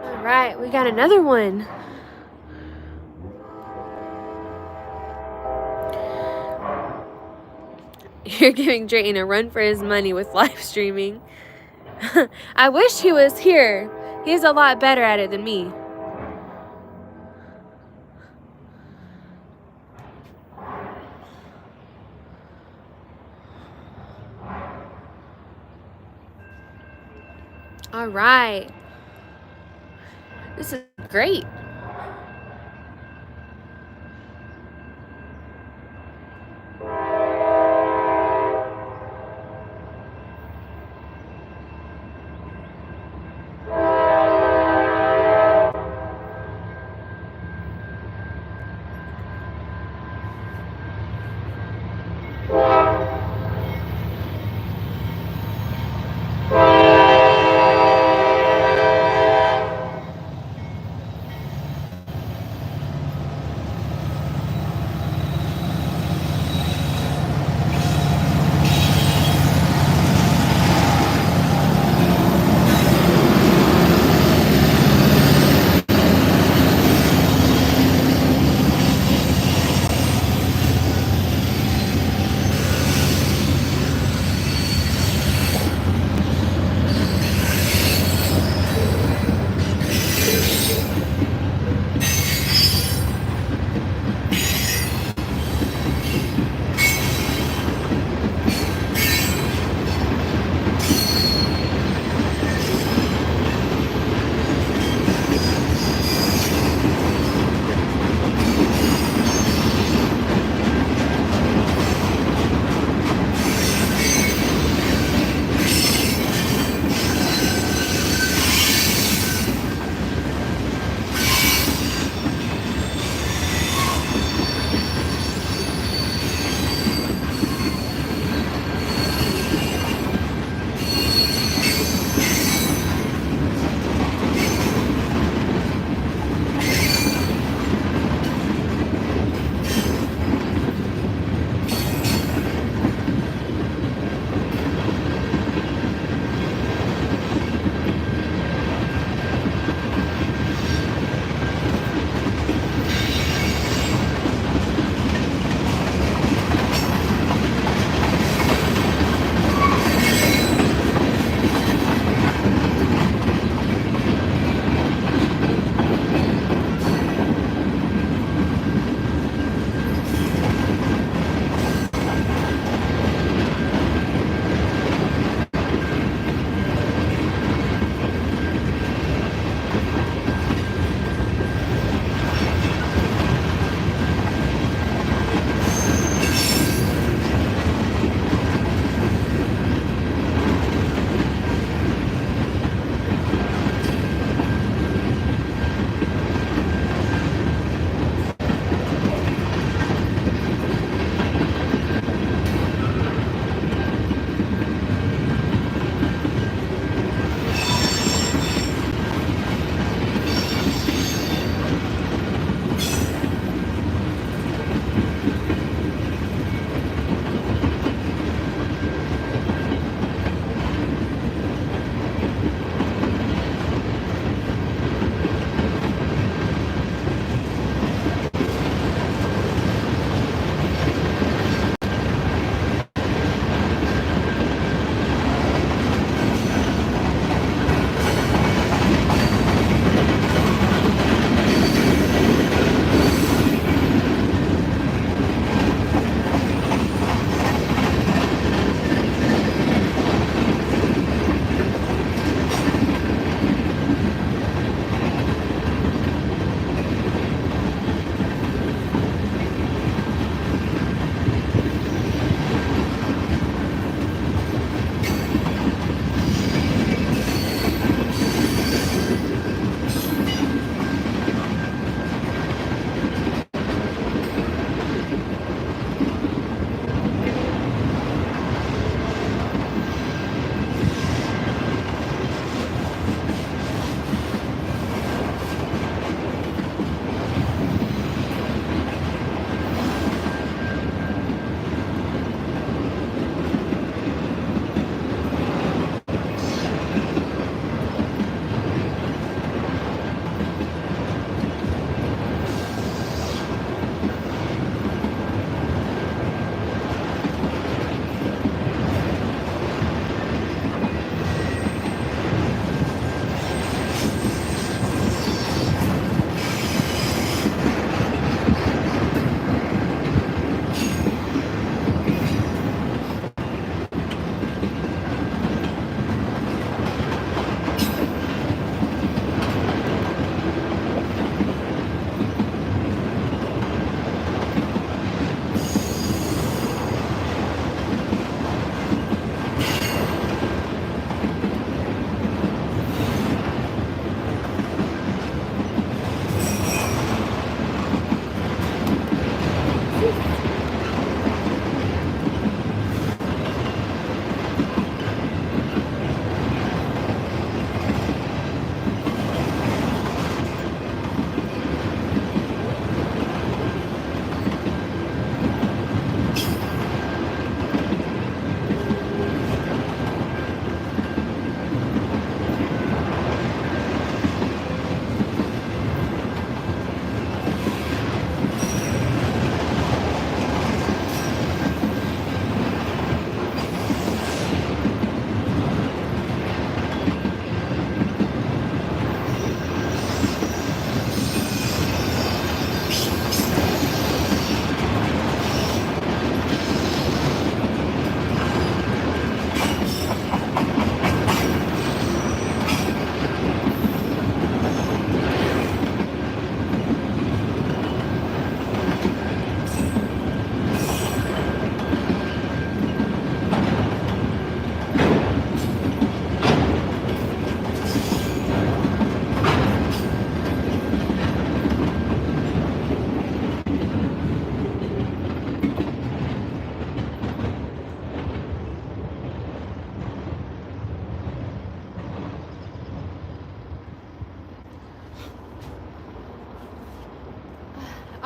All right, we got another one. You're giving Drayton a run for his money with live streaming. I wish he was here. He's a lot better at it than me. All right. This is great.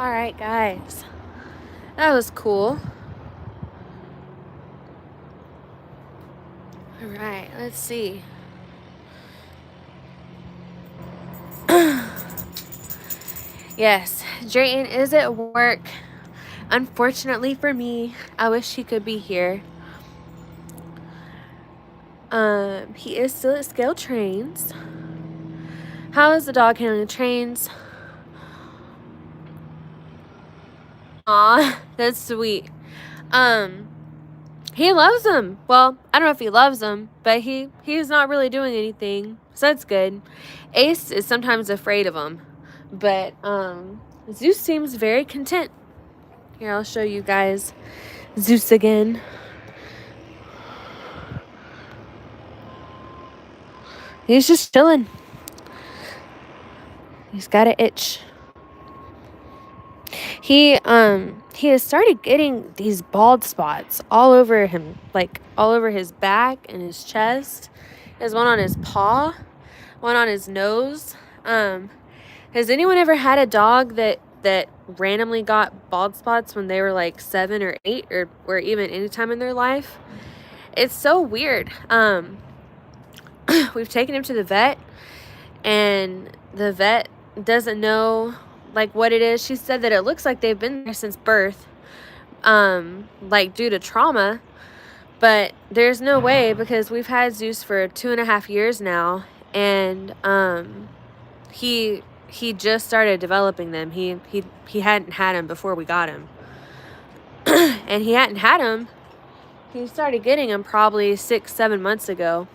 All right, guys. That was cool. All right, let's see. Yes, Drayton is at work. Unfortunately for me, I wish he could be here. He is still at Scale Trains. How is the dog handling the trains? Aw, that's sweet. He loves them. Well, I don't know if he loves them, but he's not really doing anything, so that's good. Ace is sometimes afraid of him, but Zeus seems very content. Here, I'll show you guys Zeus again. He's just chilling. He's got an itch. He has started getting these bald spots all over him, like all over his back and his chest. There's one on his paw, one on his nose. Has anyone ever had a dog that randomly got bald spots when they were like 7 or 8 or even any time in their life? It's so weird. We've taken him to the vet, and the vet doesn't know like what it is. She said that it looks like they've been there since birth, like due to trauma, but there's no way because we've had Zeus for 2.5 years now, and he just started developing them. He hadn't had him before we got him. And he hadn't had him. He started getting them probably 6-7 months ago.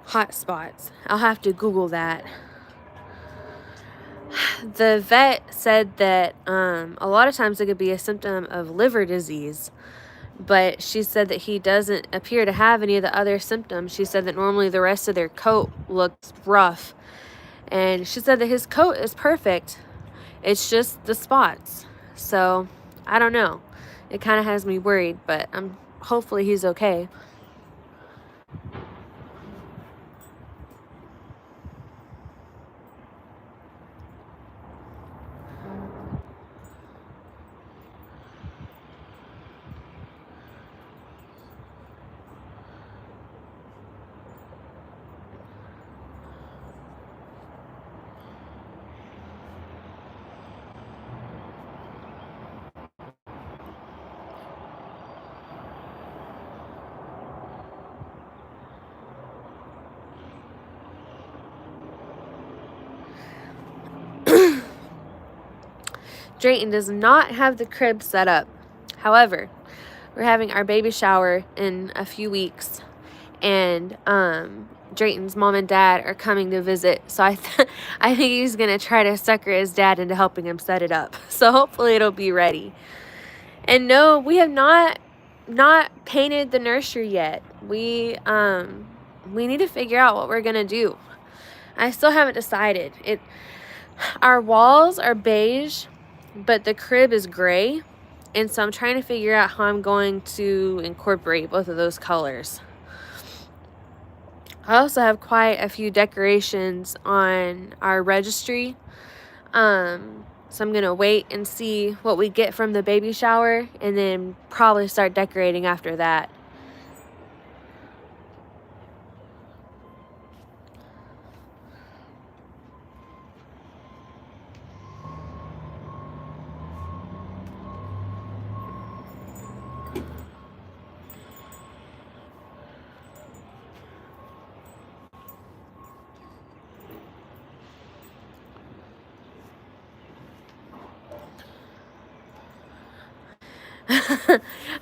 Hot spots. I'll have to Google that. The vet said that a lot of times it could be a symptom of liver disease, but she said that he doesn't appear to have any of the other symptoms. She said that normally the rest of their coat looks rough, and she said that his coat is perfect. It's just the spots. So I don't know. It kind of has me worried, but hopefully he's okay. Drayton does not have the crib set up. However, we're having our baby shower in a few weeks, and Drayton's mom and dad are coming to visit. So I think he's gonna try to sucker his dad into helping him set it up. So hopefully it'll be ready. And no, we have not painted the nursery yet. We need to figure out what we're gonna do. I still haven't decided. Our walls are beige, but the crib is gray, and so I'm trying to figure out how I'm going to incorporate both of those colors. I also have quite a few decorations on our registry, so I'm gonna wait and see what we get from the baby shower, and then probably start decorating after that.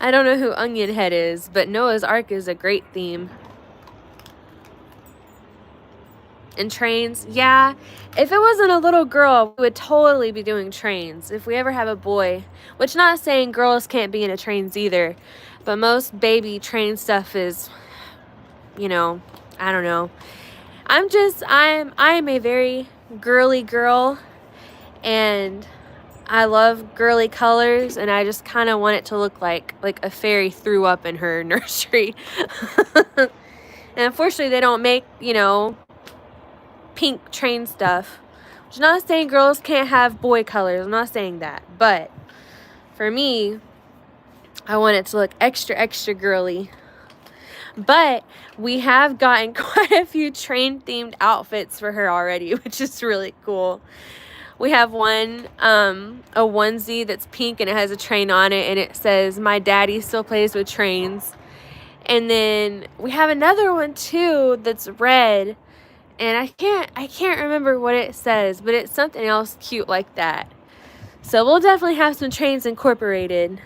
I don't know who Onion Head is, but Noah's Ark is a great theme. And trains, yeah. If it wasn't a little girl, we would totally be doing trains. If we ever have a boy, which not saying girls can't be into trains either, but most baby train stuff is, I don't know. I'm a very girly girl, and I love girly colors, and I just kind of want it to look like a fairy threw up in her nursery. And unfortunately, they don't make, pink train stuff. I'm not saying girls can't have boy colors. I'm not saying that. But for me, I want it to look extra, extra girly. But we have gotten quite a few train-themed outfits for her already, which is really cool. We have one, a onesie that's pink and it has a train on it, and it says, "My daddy still plays with trains." And then we have another one too that's red, and I can't remember what it says, but it's something else cute like that. So we'll definitely have some trains incorporated.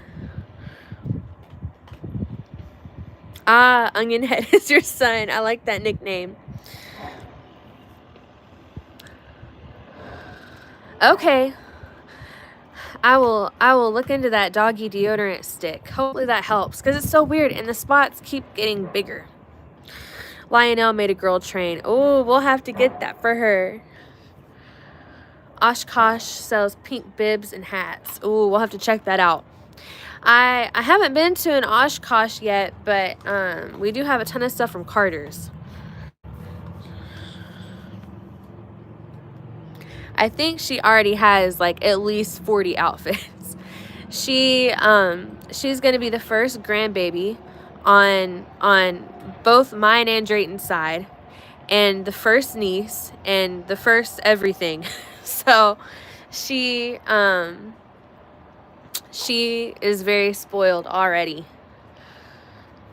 Ah, Onionhead is your son. I like that nickname. Okay. I will look into that doggy deodorant stick. Hopefully that helps, because it's so weird and the spots keep getting bigger. Lionel made a girl train. Oh, we'll have to get that for her. Oshkosh sells pink bibs and hats. Oh, we'll have to check that out. I haven't been to an Oshkosh yet, but we do have a ton of stuff from Carter's. I think she already has like at least 40 outfits. She's gonna be the first grandbaby on both mine and Drayton's side, and the first niece and the first everything. So she is very spoiled already.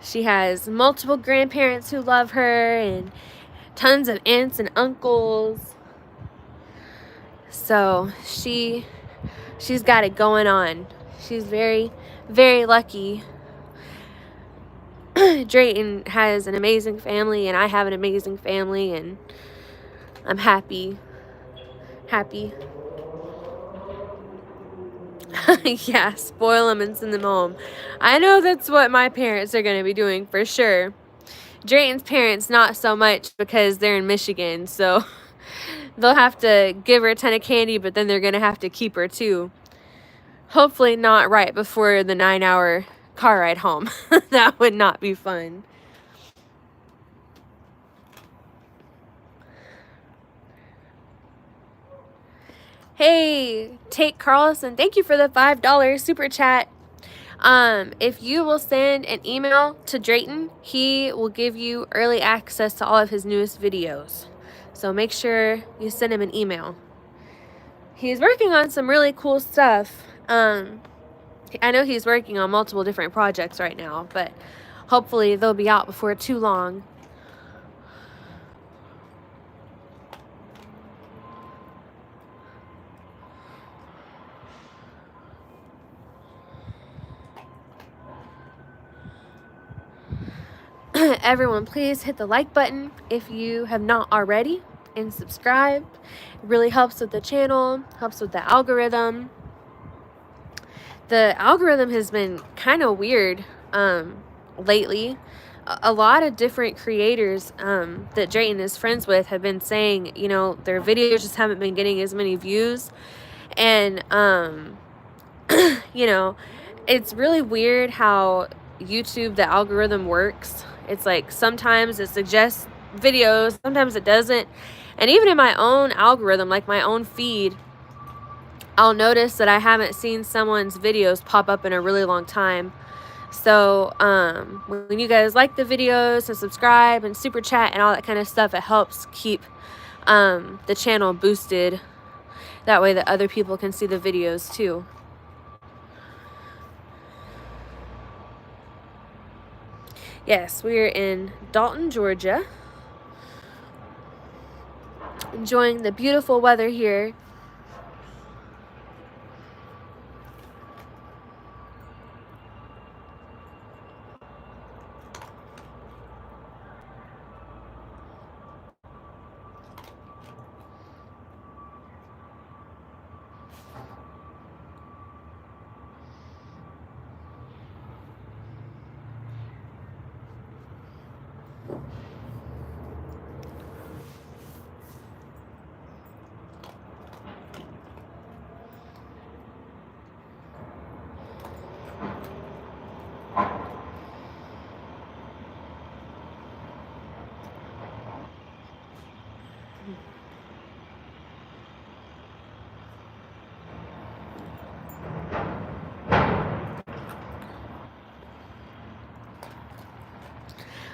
She has multiple grandparents who love her and tons of aunts and uncles. So she's got it going on. She's very, very lucky. Drayton has an amazing family, and I have an amazing family, and I'm happy. Yeah, spoil them and send them home. I know that's what my parents are going to be doing for sure. Drayton's parents, not so much, because they're in Michigan, so they'll have to give her a ton of candy, but then they're going to have to keep her too. Hopefully not right before the 9-hour car ride home. That would not be fun. Hey, Tate Carlson, thank you for the $5 super chat. If you will send an email to Drayton, he will give you early access to all of his newest videos. So make sure you send him an email. He's working on some really cool stuff. I know he's working on multiple different projects right now, but hopefully they'll be out before too long. Everyone, please hit the like button if you have not already, and subscribe. It really helps with the channel, helps with the algorithm. The algorithm has been kind of weird lately. A lot of different creators that Drayton is friends with have been saying, you know, their videos just haven't been getting as many views. And, you know, it's really weird how YouTube, the algorithm works. It's like sometimes it suggests videos, sometimes it doesn't. And even in my own algorithm, like my own feed, I'll notice that I haven't seen someone's videos pop up in a really long time. So when you guys like the videos and subscribe and super chat and all that kind of stuff, it helps keep the channel boosted. That way that other people can see the videos too. Yes, we're in Dalton, Georgia. Enjoying the beautiful weather here.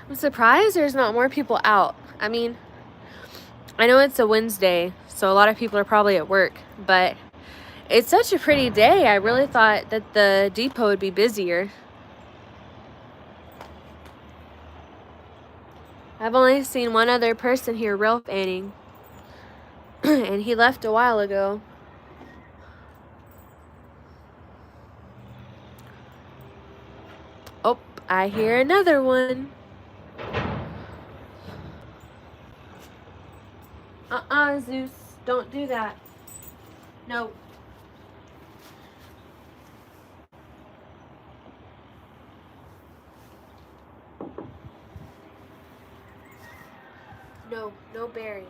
I'm surprised there's not more people out. I mean, I know it's a Wednesday, so a lot of people are probably at work, but it's such a pretty day. I really thought that the depot would be busier. I've only seen one other person here rail fanning, and he left a while ago. Oh, I hear another one. Zeus, don't do that. No. No, no berry.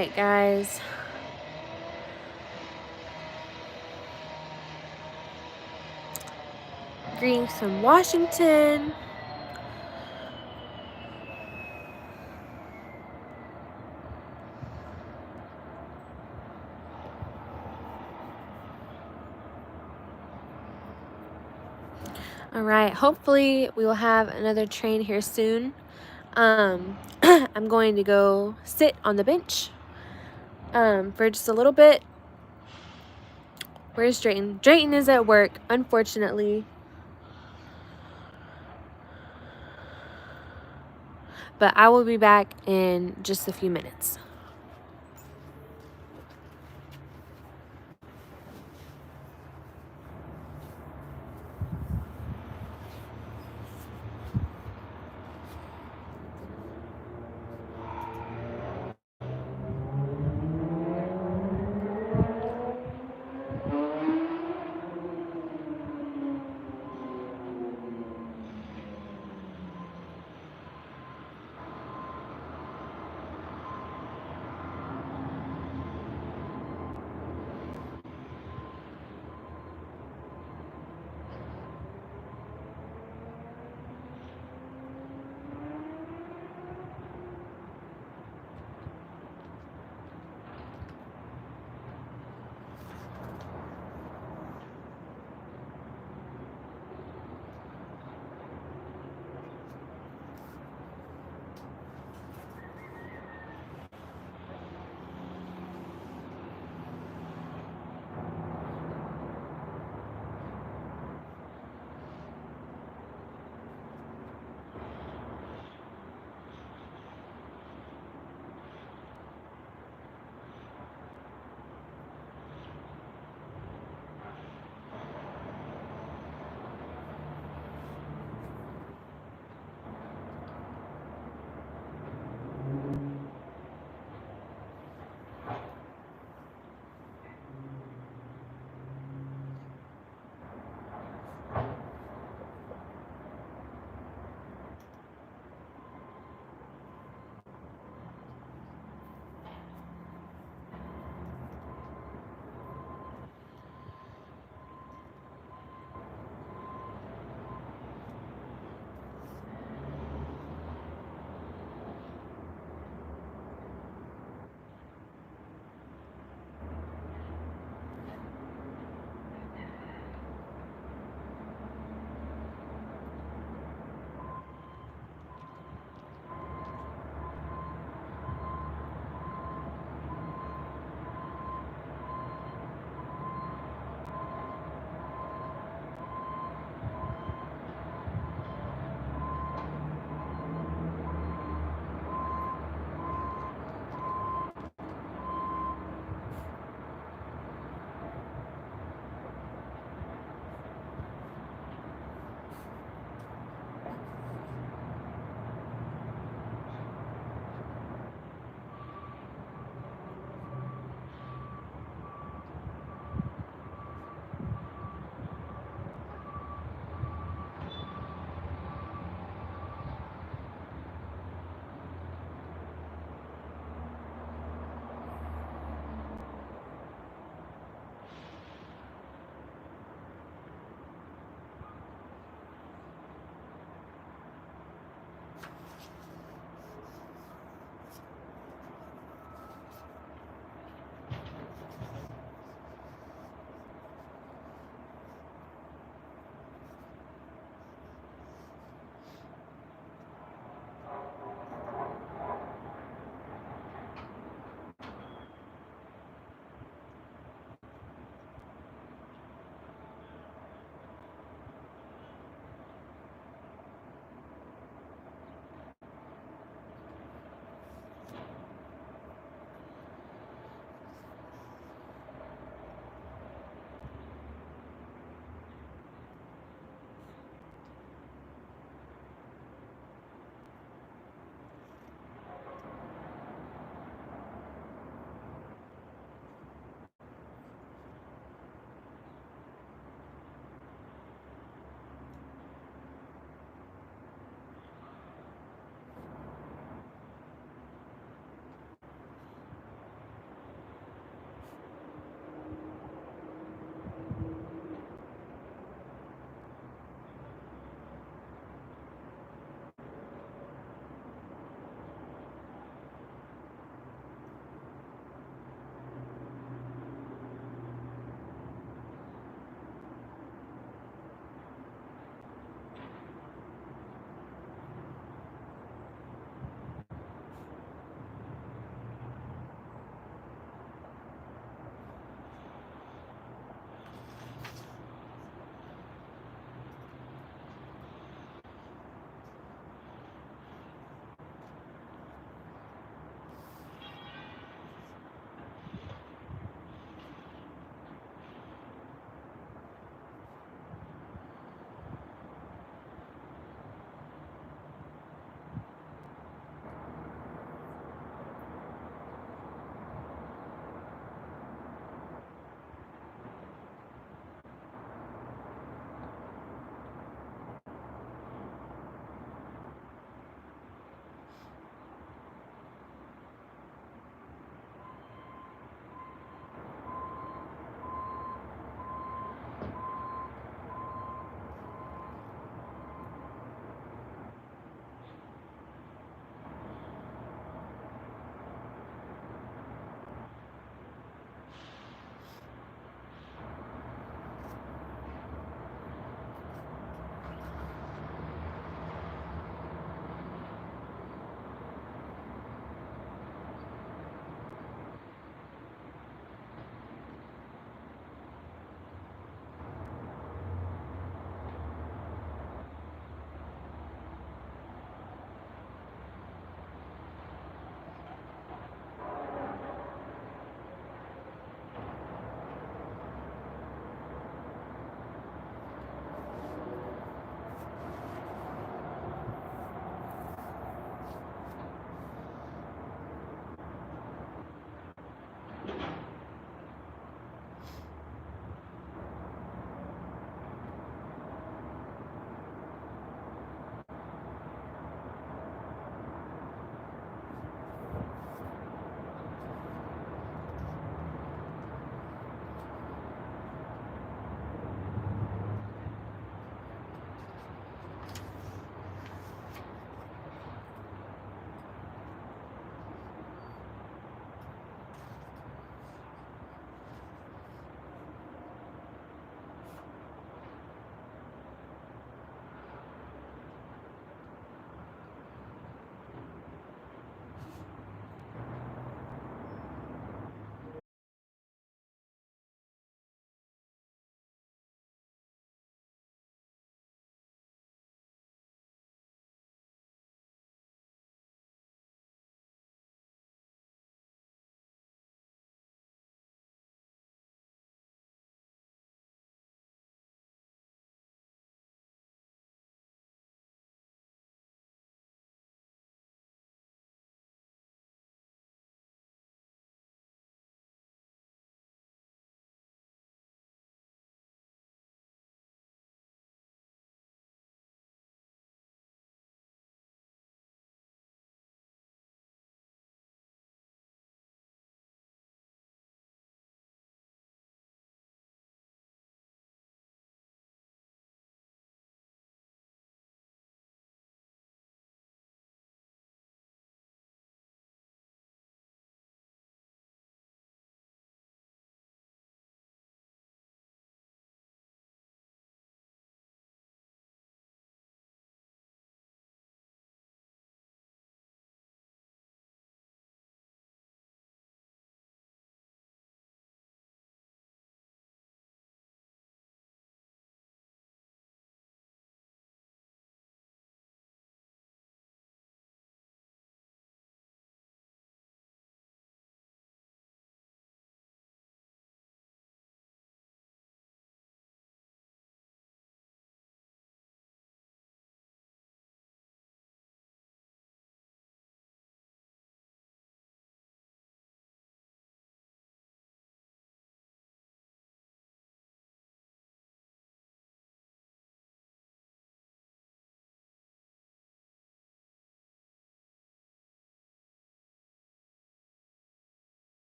right, guys. Greetings from Washington. All right, hopefully we will have another train here soon. I'm going to go sit on the bench for just a little bit. Where's Drayton? Drayton is at work, unfortunately. But I will be back in just a few minutes.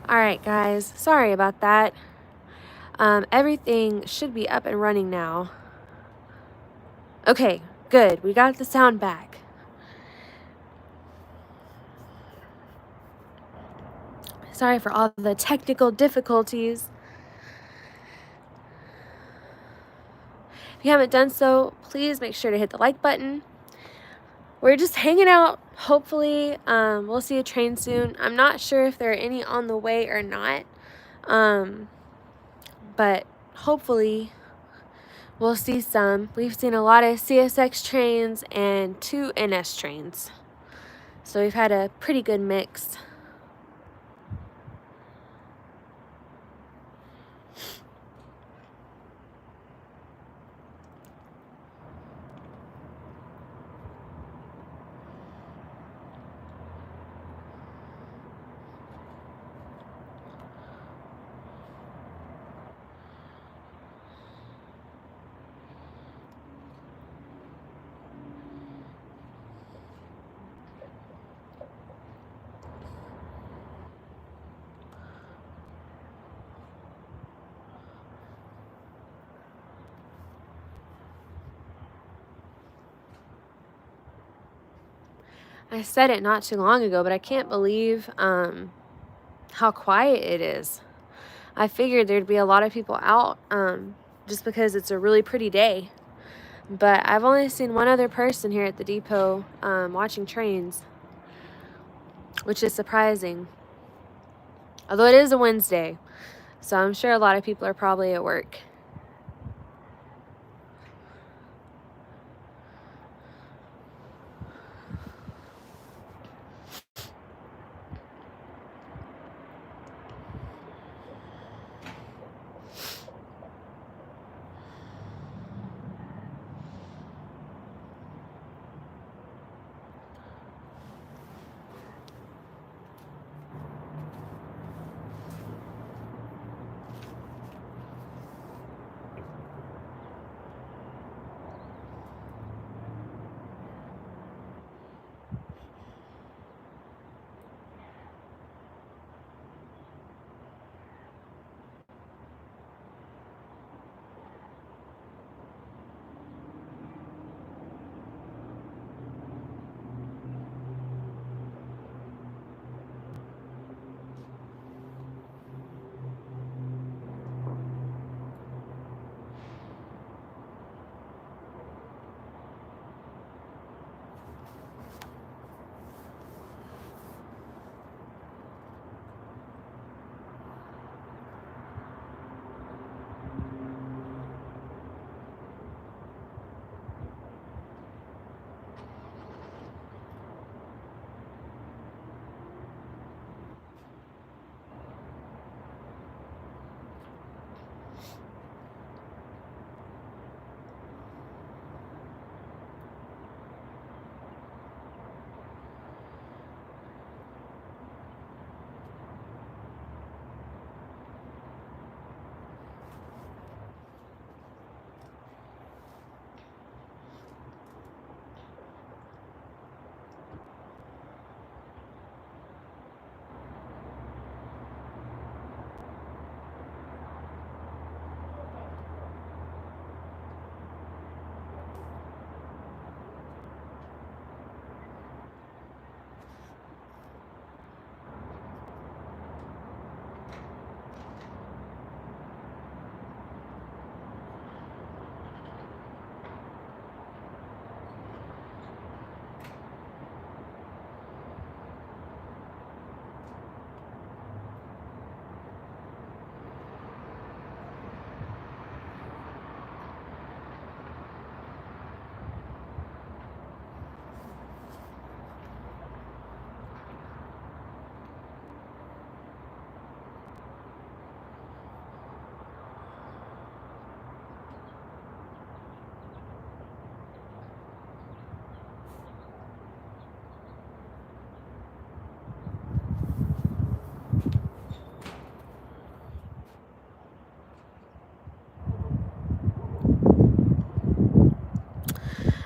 All right, guys. Sorry about that. Everything should be up and running now. Okay, good. We got the sound back. Sorry for all the technical difficulties. If you haven't done so, please make sure to hit the like button. We're just hanging out. Hopefully, we'll see a train soon. I'm not sure if there are any on the way or not. But hopefully we'll see some. We've seen a lot of CSX trains and 2 NS trains. So we've had a pretty good mix. I said it not too long ago, but I can't believe how quiet it is. I figured there'd be a lot of people out just because it's a really pretty day. But I've only seen one other person here at the depot watching trains, which is surprising. Although it is a Wednesday, so I'm sure a lot of people are probably at work.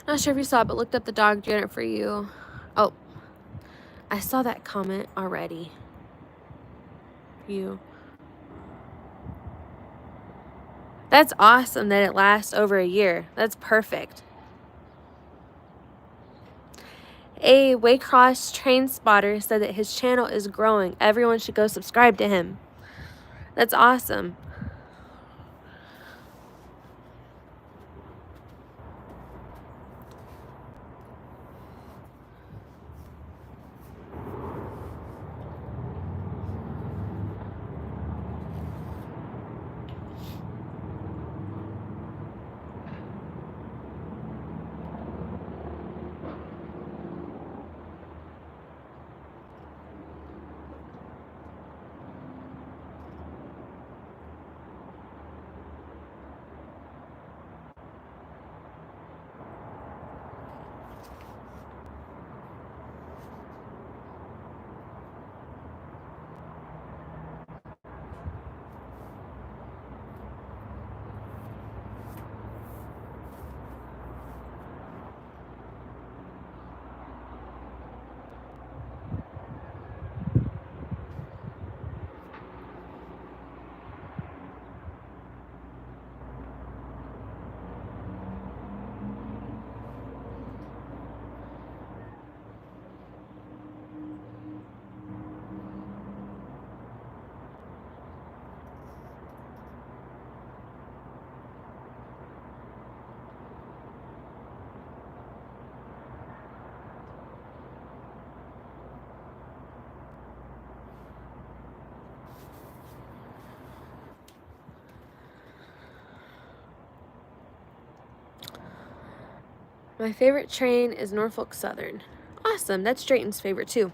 Not sure if you saw it, but looked up the dog dinner for you. Oh, I saw that comment already. you. That's awesome that it lasts over a year. That's perfect. A Waycross train spotter said that his channel is growing. Everyone should go subscribe to him. That's awesome. My favorite train is Norfolk Southern. Awesome. That's Drayton's favorite too.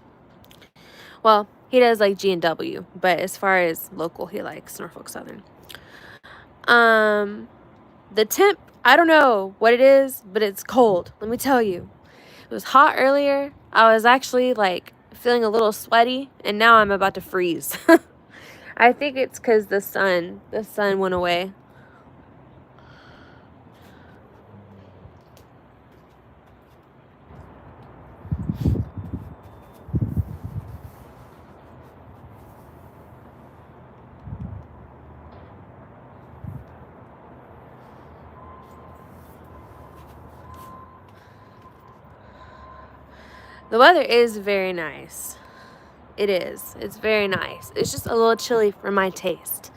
Well, he does like G&W, but as far as local, he likes Norfolk Southern. The temp, I don't know what it is, but it's cold. Let me tell you. It was hot earlier. I was actually like feeling a little sweaty, and now I'm about to freeze. I think it's because the sun went away. The weather is very nice. It is. It's very nice. It's just a little chilly for my taste.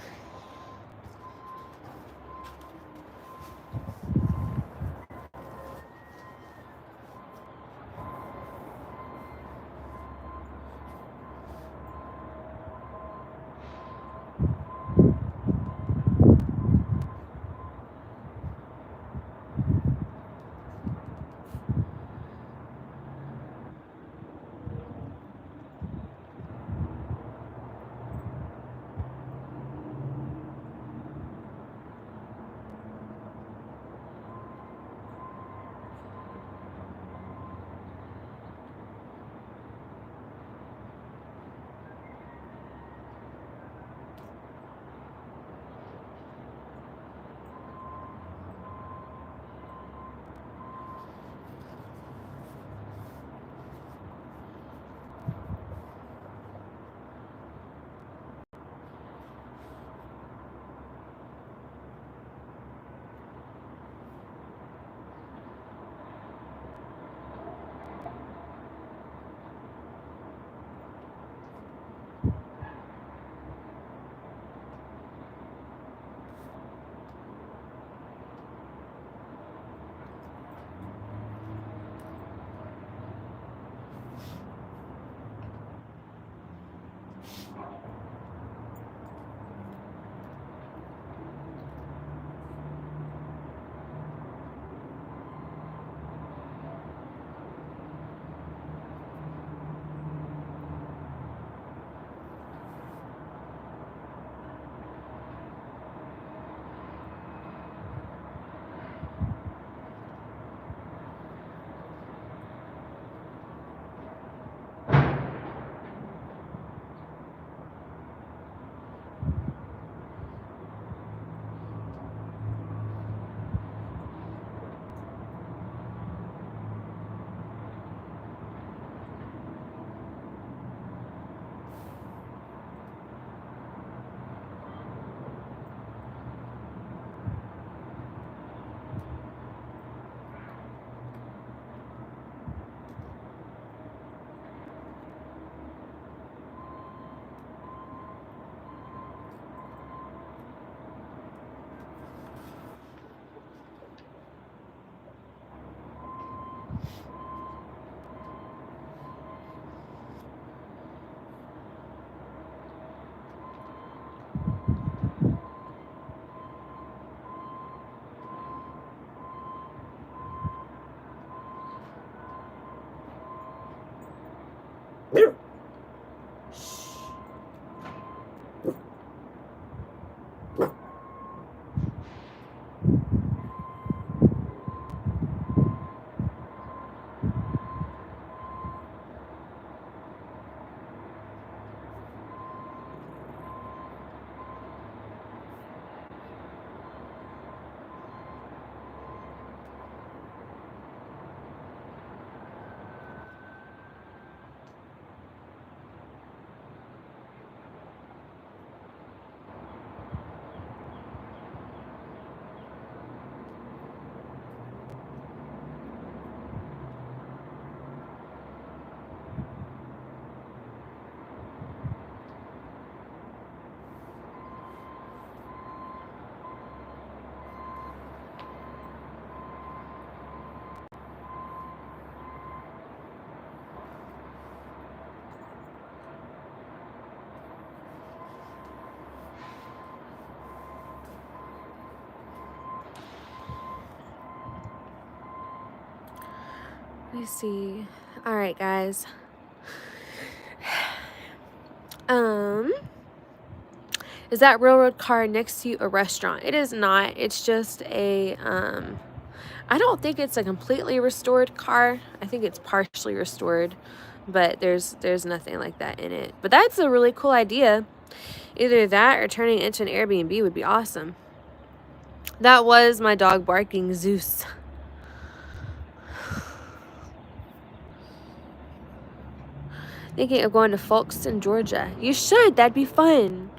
Let me see. All right, guys. Is that railroad car next to you a restaurant? It is not. It's just a, I don't think it's a completely restored car. I think it's partially restored, but there's nothing like that in it. But that's a really cool idea. Either that or turning it into an Airbnb would be awesome. That was my dog barking, Zeus. Thinking of going to Folkston, Georgia. You should. That'd be fun.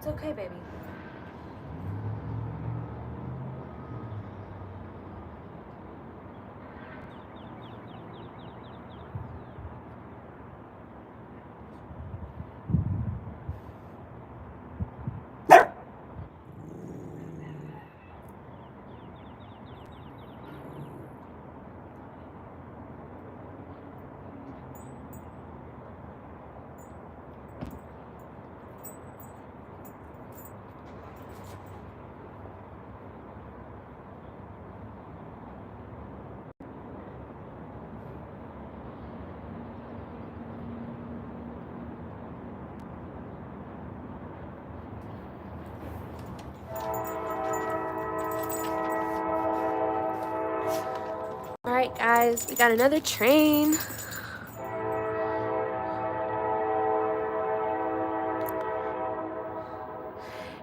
It's okay, baby. Alright guys, we got another train.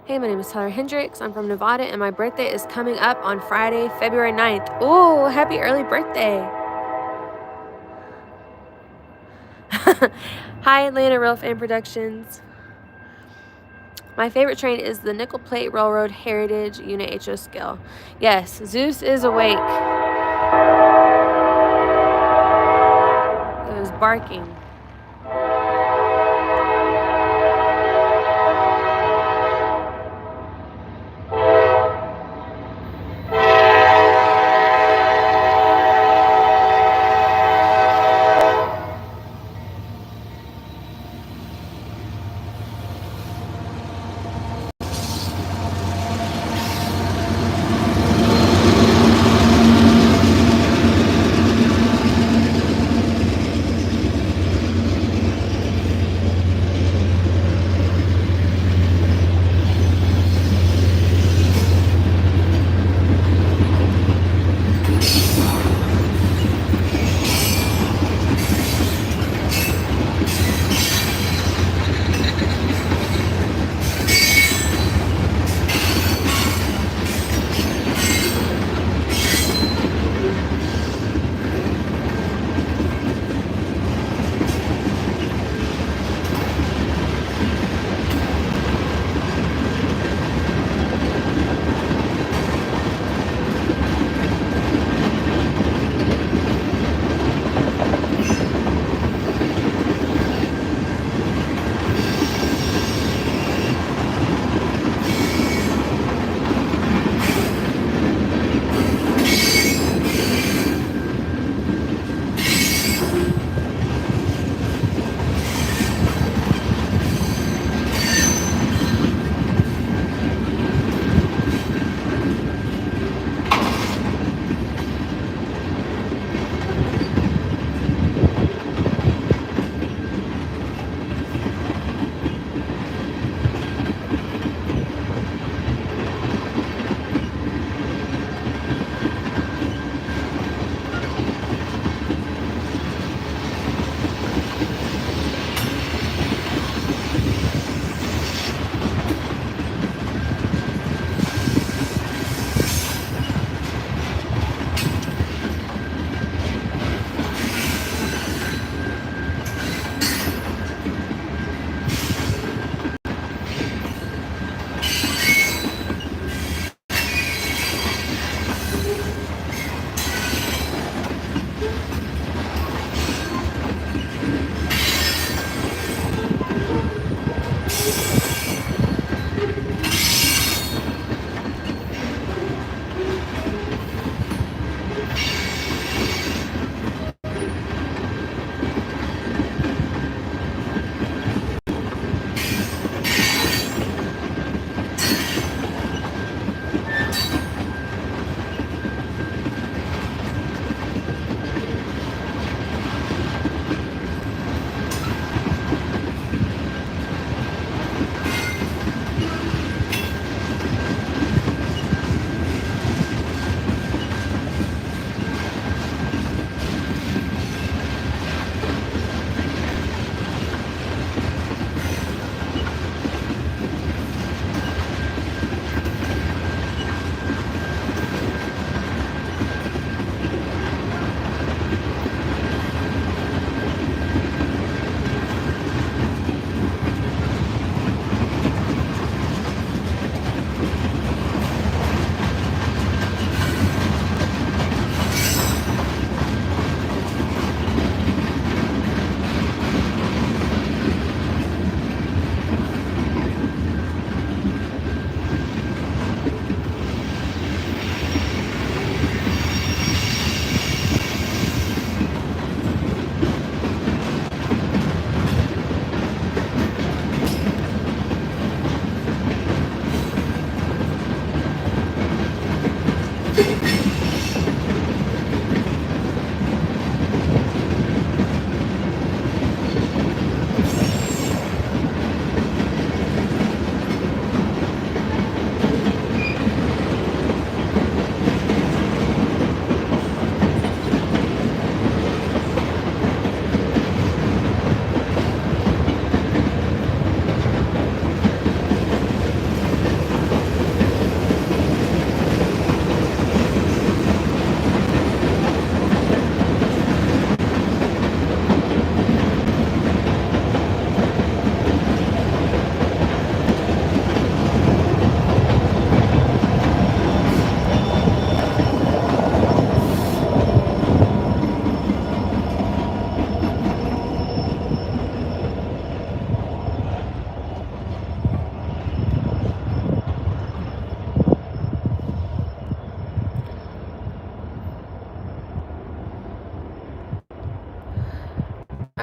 Hey, my name is Tyler Hendricks. I'm from Nevada and my birthday is coming up on Friday, February 9th. Ooh, happy early birthday. Hi, Atlanta Rail Fan Productions. My favorite train is the Nickel Plate Railroad Heritage Unit HO scale. Yes, Zeus is awake. It was barking.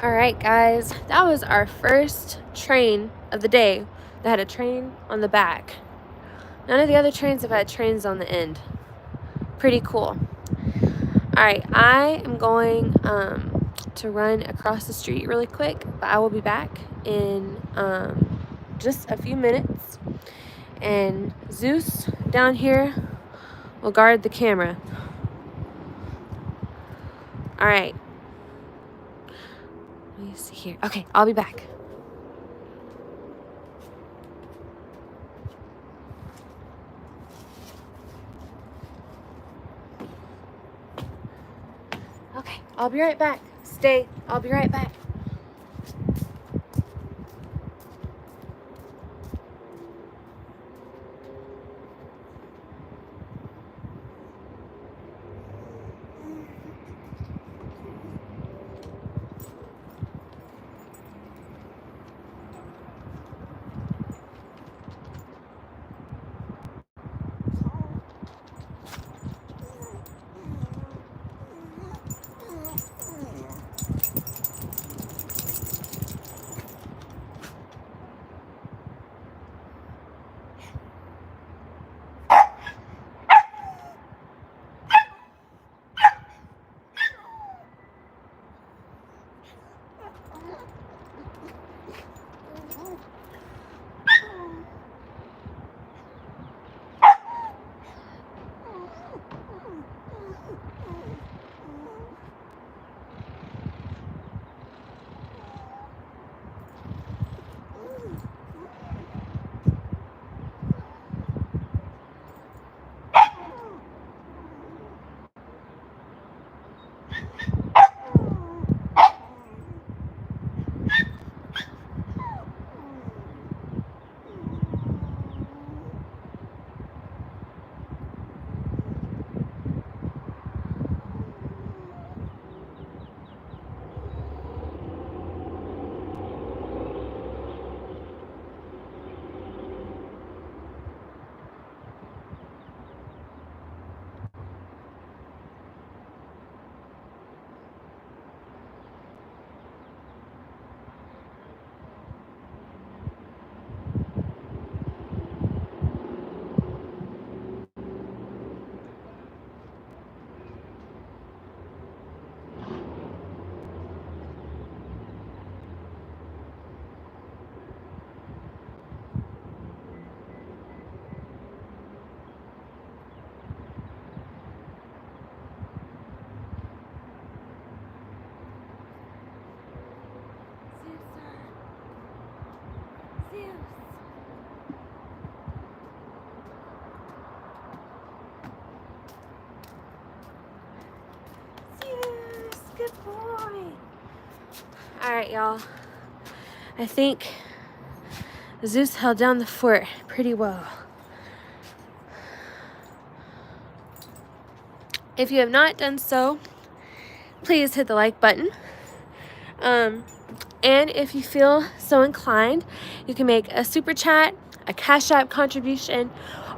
All right, guys, that was our first train of the day that had a train on the back. None of the other trains have had trains on the end. Pretty cool. All right, I am going to run across the street really quick, but I will be back in just a few minutes. And Zeus down here will guard the camera. All right. Let me see here. Okay, I'll be back. Okay, I'll be right back. Stay. I'll be right back. Good boy. All right, y'all. I think Zeus held down the fort pretty well. If you have not done so, please hit the like button. And if you feel so inclined, you can make a super chat, a Cash App contribution,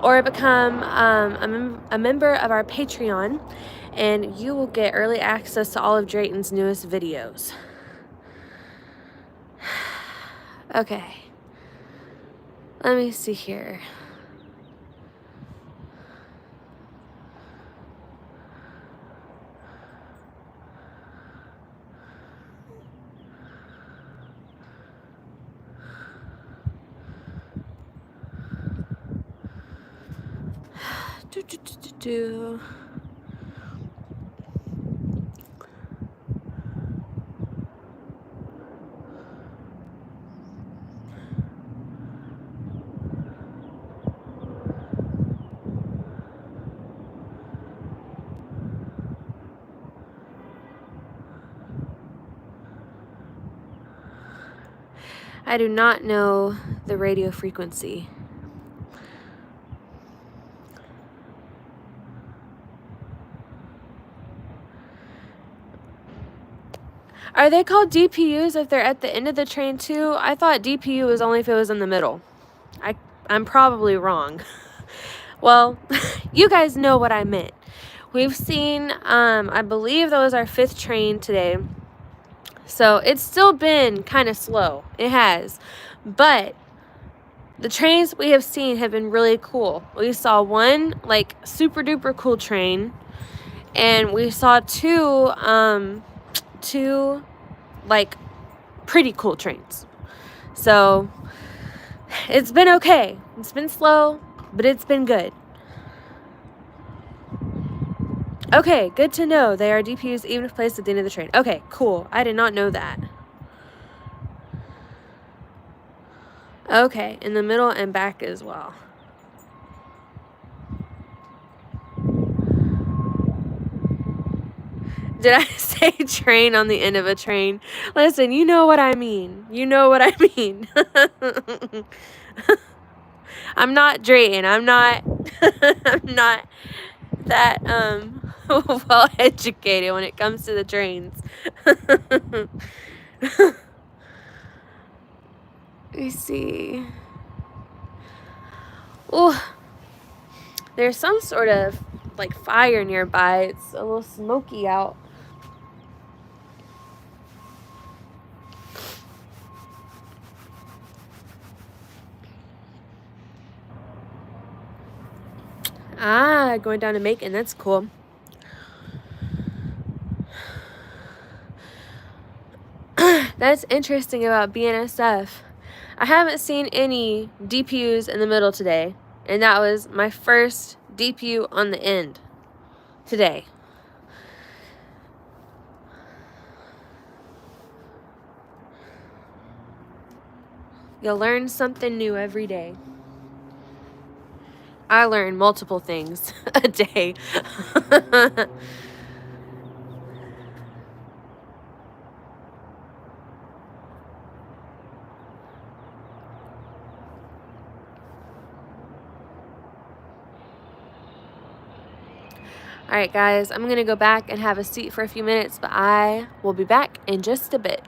or become a member of our Patreon, and you will get early access to all of Drayton's newest videos. Okay. Let me see here. Do. I do not know the radio frequency. Are they called DPUs if they're at the end of the train too? I thought DPU was only if it was in the middle. I'm probably wrong. Well, you guys know what I meant. We've seen, I believe that was our 5th train today. So it's still been kind of slow. It has. But the trains we have seen have been really cool. We saw one like super duper cool train, and we saw two like pretty cool trains. So it's been okay. It's been slow, but it's been good. Okay, good to know. They are DPUs even if placed at the end of the train. Okay, cool. I did not know that. Okay, in the middle and back as well. Did I say train on the end of a train? Listen, you know what I mean. You know what I mean. I'm not Drayton. I'm not I'm not that well educated when it comes to the trains. Let me see. Oh, there's some sort of like fire nearby. It's a little smoky out. Ah, going down to Macon. That's cool. That's interesting about BNSF. I haven't seen any DPUs in the middle today, and that was my first DPU on the end today. You'll learn something new every day. I learn multiple things a day. All right, guys, I'm going to go back and have a seat for a few minutes, but I will be back in just a bit.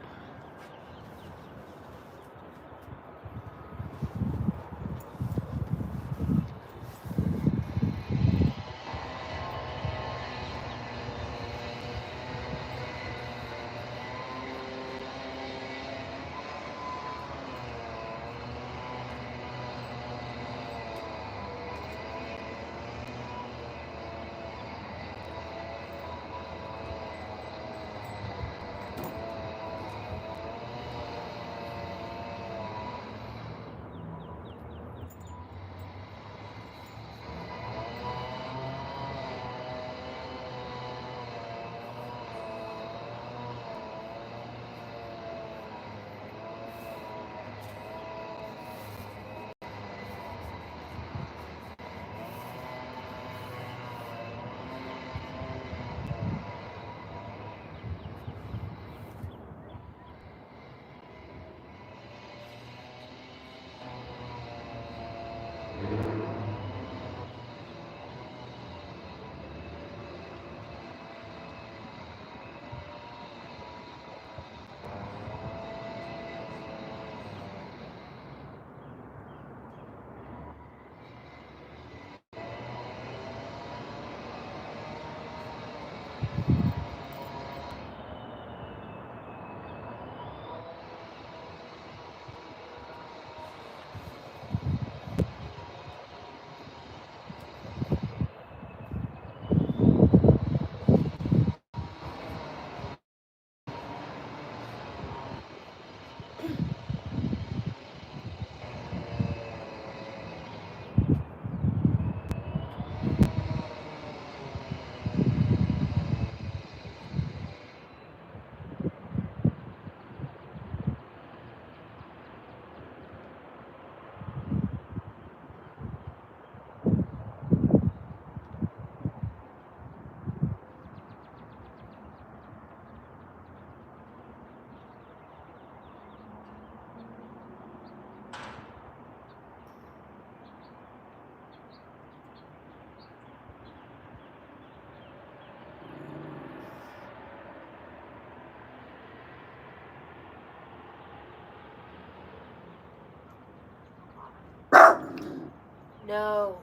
No.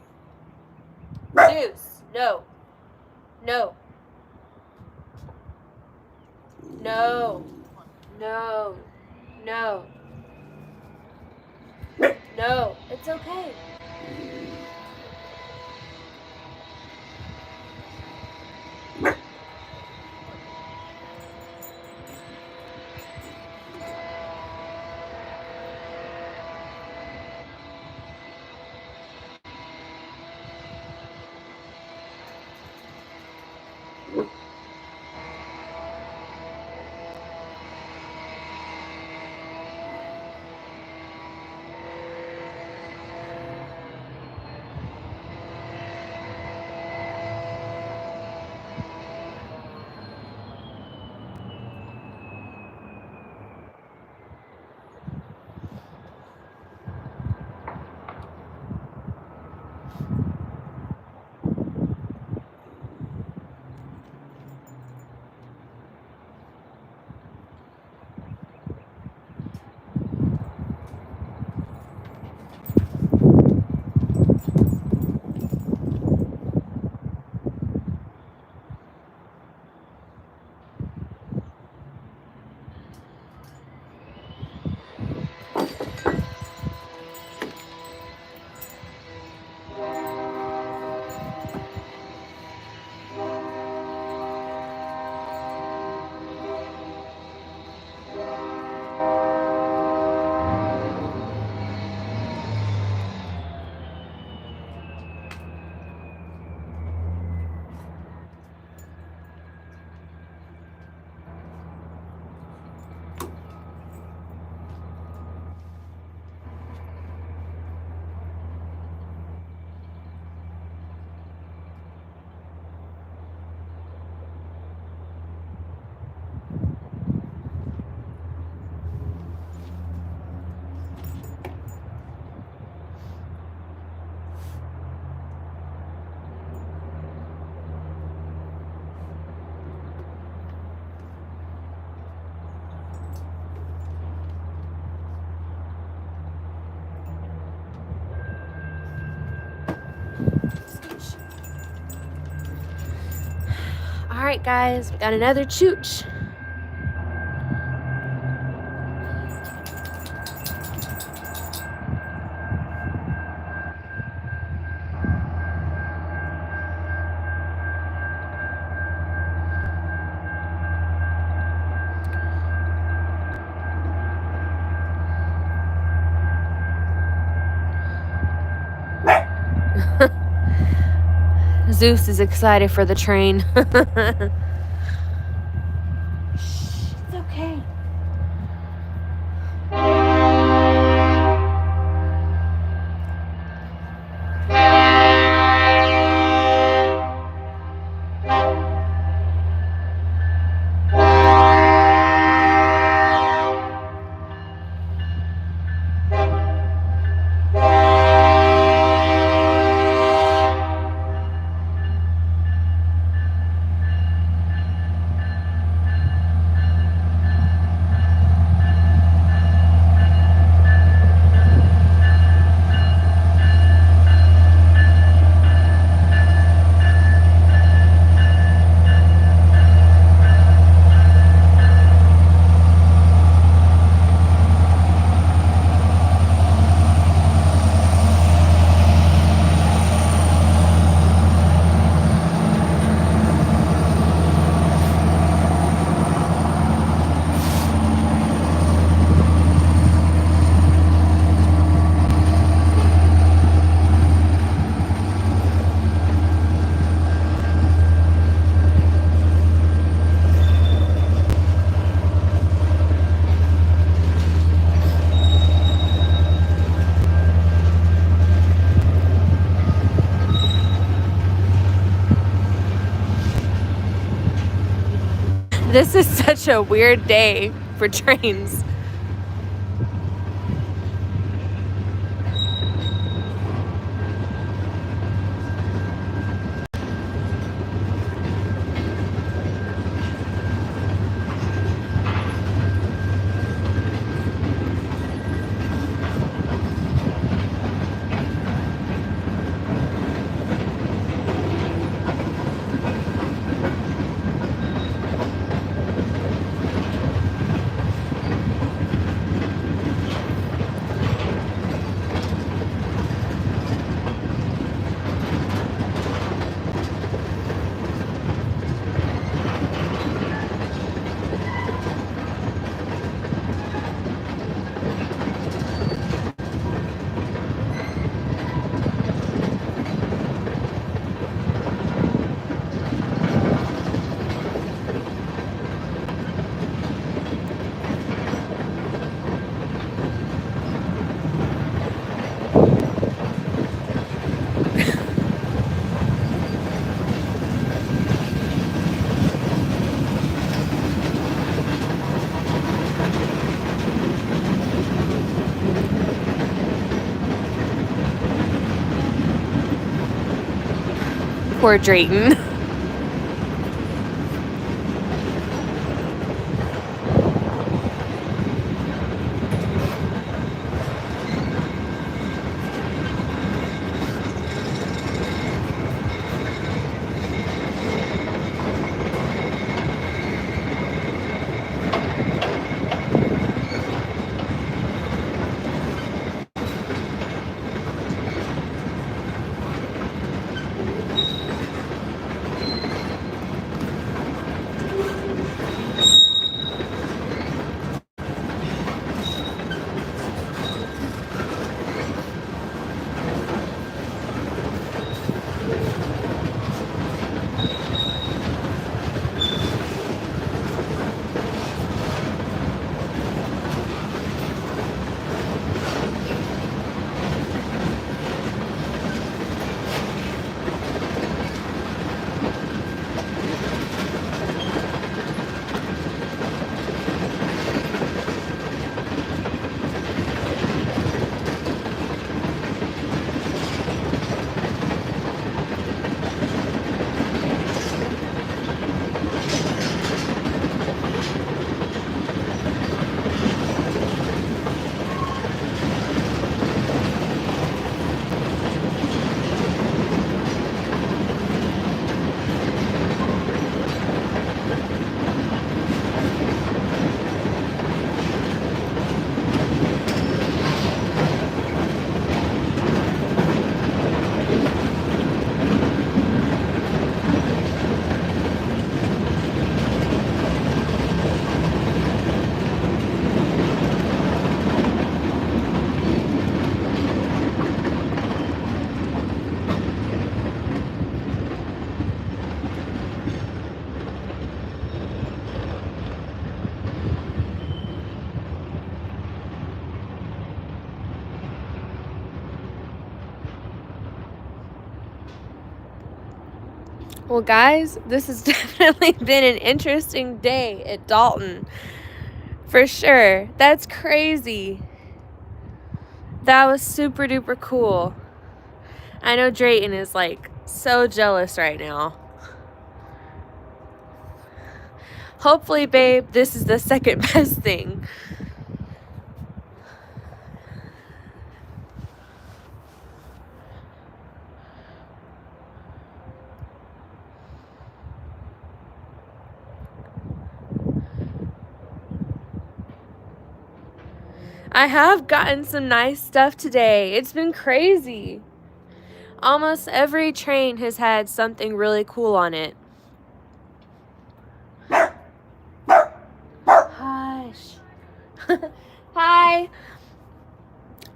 Zeus, no. No. No. No. No. No. It's okay. All right, guys, we got another chooch. Zeus is excited for the train. Shh, it's okay. This is such a weird day for trains. Poor Drayton. Well, guys, this has definitely been an interesting day at Dalton. For sure. That's crazy. That was super duper cool. I know Drayton is like so jealous right now. Hopefully, babe, this is the second best thing. I have gotten some nice stuff today. It's been crazy. Almost every train has had something really cool on it. Hush. Hi.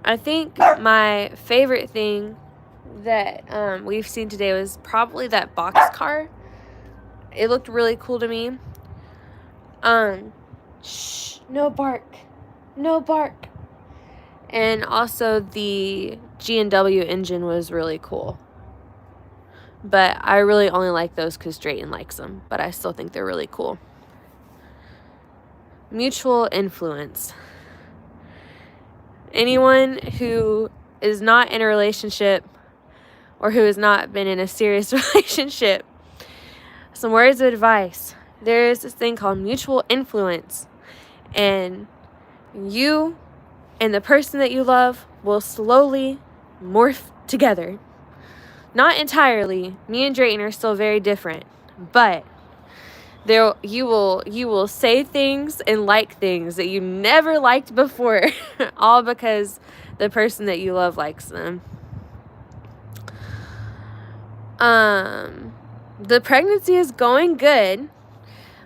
I think my favorite thing that we've seen today was probably that boxcar. It looked really cool to me. Shh, no bark. No bark. And also the G&W engine was really cool. But I really only like those because Drayton likes them. But I still think they're really cool. Mutual influence. Anyone who is not in a relationship or who has not been in a serious relationship, some words of advice. There's this thing called mutual influence. And you and the person that you love will slowly morph together. Not entirely. Me and Drayton are still very different. But you will say things and like things that you never liked before. All because the person that you love likes them. The pregnancy is going good.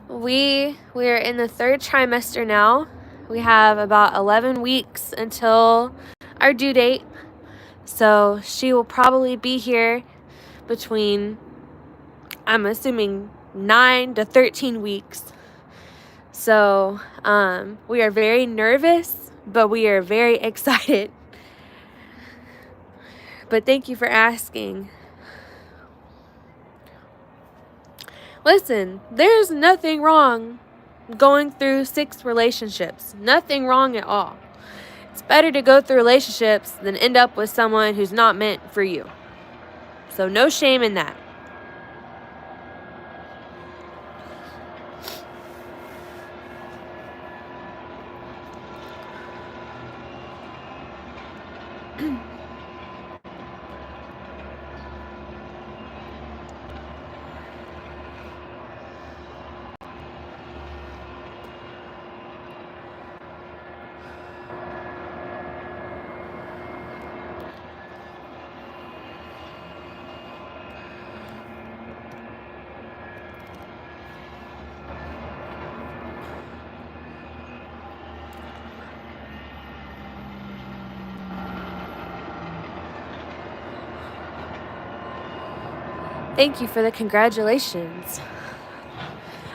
We're in the 3rd trimester now. We have about 11 weeks until our due date. So she will probably be here between, I'm assuming, 9 to 13 weeks. So we are very nervous, but we are very excited. But thank you for asking. Listen, there's nothing wrong going through 6 relationships. Nothing wrong at all. It's better to go through relationships than end up with someone who's not meant for you. So no shame in that. Thank you for the congratulations.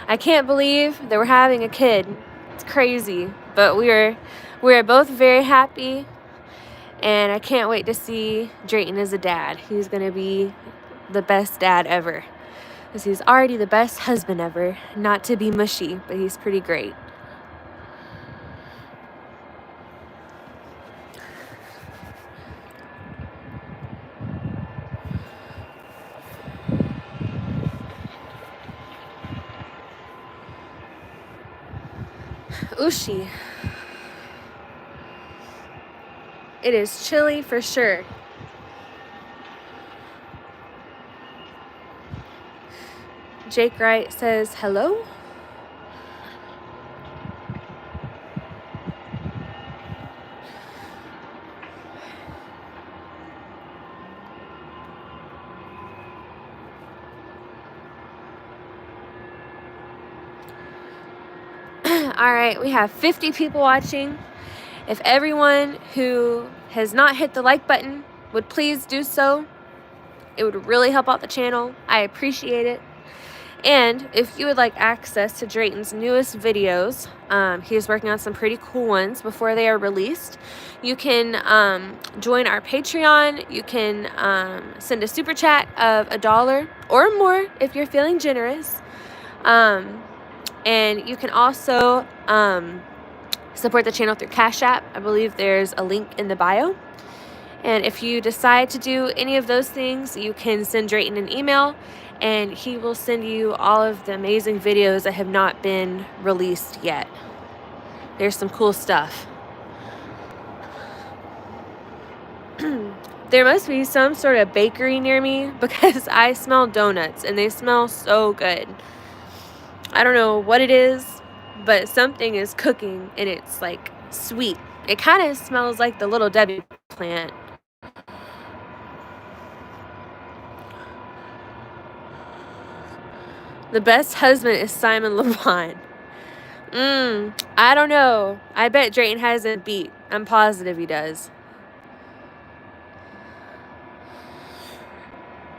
I can't believe that we're having a kid. It's crazy, but we are both very happy, and I can't wait to see Drayton as a dad. He's going to be the best dad ever, because he's already the best husband ever. Not to be mushy, but he's pretty great. Ushi. It is chilly for sure. Jake Wright says hello. All right, we have 50 people watching. If everyone who has not hit the like button would please do so, it would really help out the channel. I appreciate it. And if you would like access to Drayton's newest videos, he's working on some pretty cool ones before they are released. You can join our Patreon. You can send a super chat of $1 or more if you're feeling generous. And you can also support the channel through Cash App. I believe there's a link in the bio. And if you decide to do any of those things, you can send Drayton an email, and he will send you all of the amazing videos that have not been released yet. There's some cool stuff. There must be some sort of bakery near me, because I smell donuts, and they smell so good. I don't know what it is, but something is cooking, and it's like sweet. It kind of smells like the Little Debbie plant. The best husband is Simon LeBron. I don't know. I bet Drayton hasn't beat. I'm positive he does.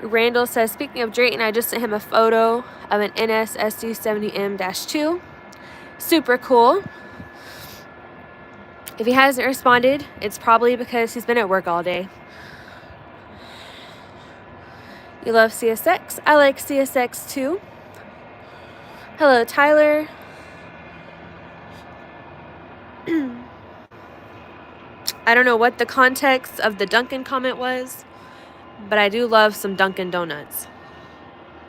Randall says, speaking of Drayton, I just sent him a photo of an NS SC70M-2. Super cool. If he hasn't responded, it's probably because he's been at work all day. You love CSX? I like CSX too. Hello, Tyler. I don't know what the context of the Dunkin' comment was, but I do love some Dunkin' Donuts.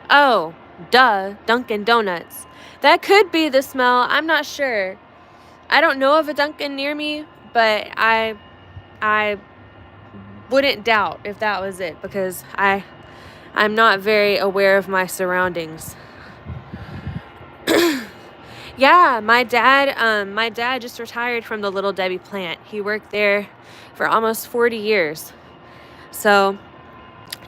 Oh, duh, Dunkin' Donuts. That could be the smell. I'm not sure. I don't know of a Dunkin' near me, but I wouldn't doubt if that was it, because I'm not very aware of my surroundings. Yeah, my dad just retired from the Little Debbie plant. He worked there for almost 40 years. So,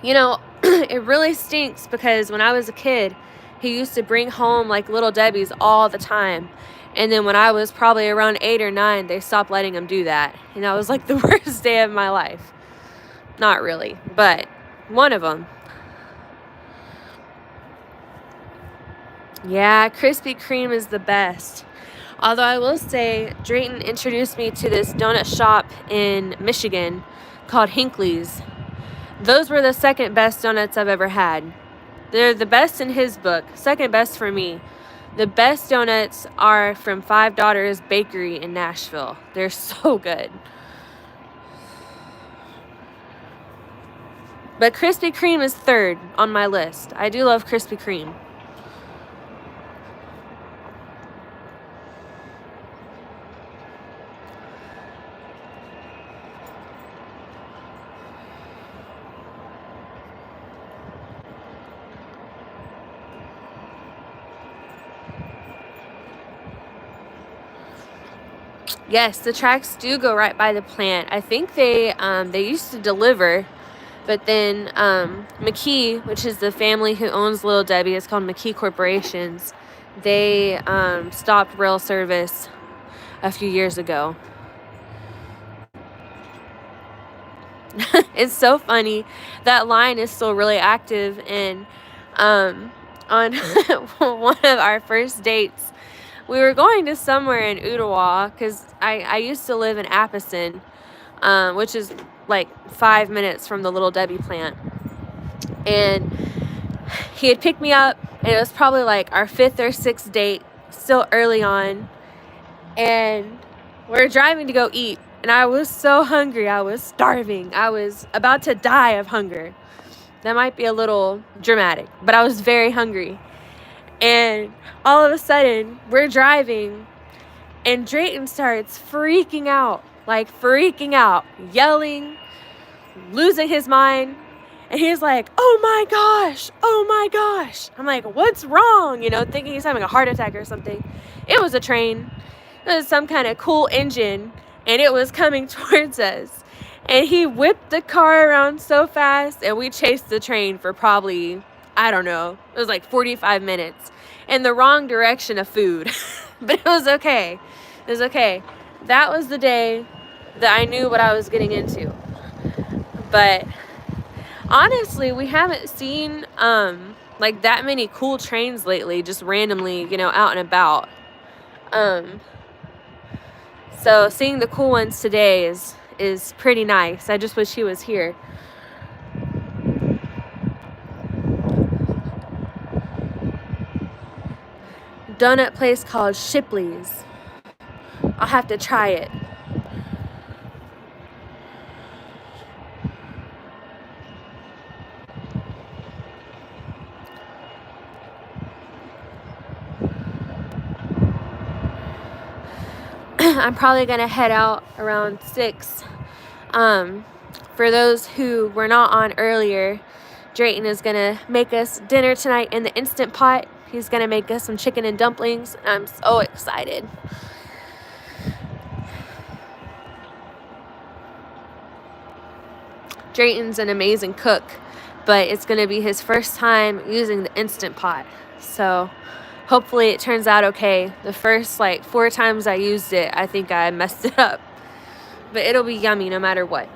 you know, it really stinks, because when I was a kid, he used to bring home like Little Debbie's all the time. And then when I was probably around 8 or 9, they stopped letting him do that. And that was like the worst day of my life. Not really, but one of them. Yeah, Krispy Kreme is the best. Although I will say, Drayton introduced me to this donut shop in Michigan called Hinckley's. Those were the second best donuts I've ever had. They're the best in his book, second best for me. The best donuts are from Five Daughters Bakery in Nashville. They're so good. But Krispy Kreme is third on my list. I do love Krispy Kreme. Yes, the tracks do go right by the plant. I think they used to deliver, but then McKee, which is the family who owns Little Debbie, it's called McKee Corporations, they stopped rail service a few years ago. It's so funny. That line is still really active, and On one of our first dates, we were going to somewhere in Ottawa because I used to live in Appleton, which is like 5 minutes from the Little Debbie plant. And he had picked me up, and it was probably like our 5th or 6th date, still early on. And we're driving to go eat. And I was so hungry. I was starving. I was about to die of hunger. That might be a little dramatic, but I was very hungry. And all of a sudden, we're driving, and Drayton starts freaking out, yelling, losing his mind. And he's like, oh my gosh, oh my gosh. I'm like, what's wrong? Thinking he's having a heart attack or something. It was a train. It was some kind of cool engine, and it was coming towards us. And he whipped the car around so fast, and we chased the train for probably, I don't know, it was like 45 minutes in the wrong direction of food. But it was okay. It was okay. That was the day that I knew what I was getting into. But honestly, we haven't seen like that many cool trains lately, just randomly, out and about. So seeing the cool ones today is pretty nice. I just wish he was here. Donut place called Shipley's. I'll have to try it. I'm probably going to head out around 6. For those who were not on earlier, Drayton is going to make us dinner tonight in the Instant Pot. He's going to make us some chicken and dumplings. I'm so excited. Drayton's an amazing cook, but it's going to be his first time using the Instant Pot. So hopefully it turns out okay. The first 4 times I used it, I think I messed it up. But it'll be yummy no matter what.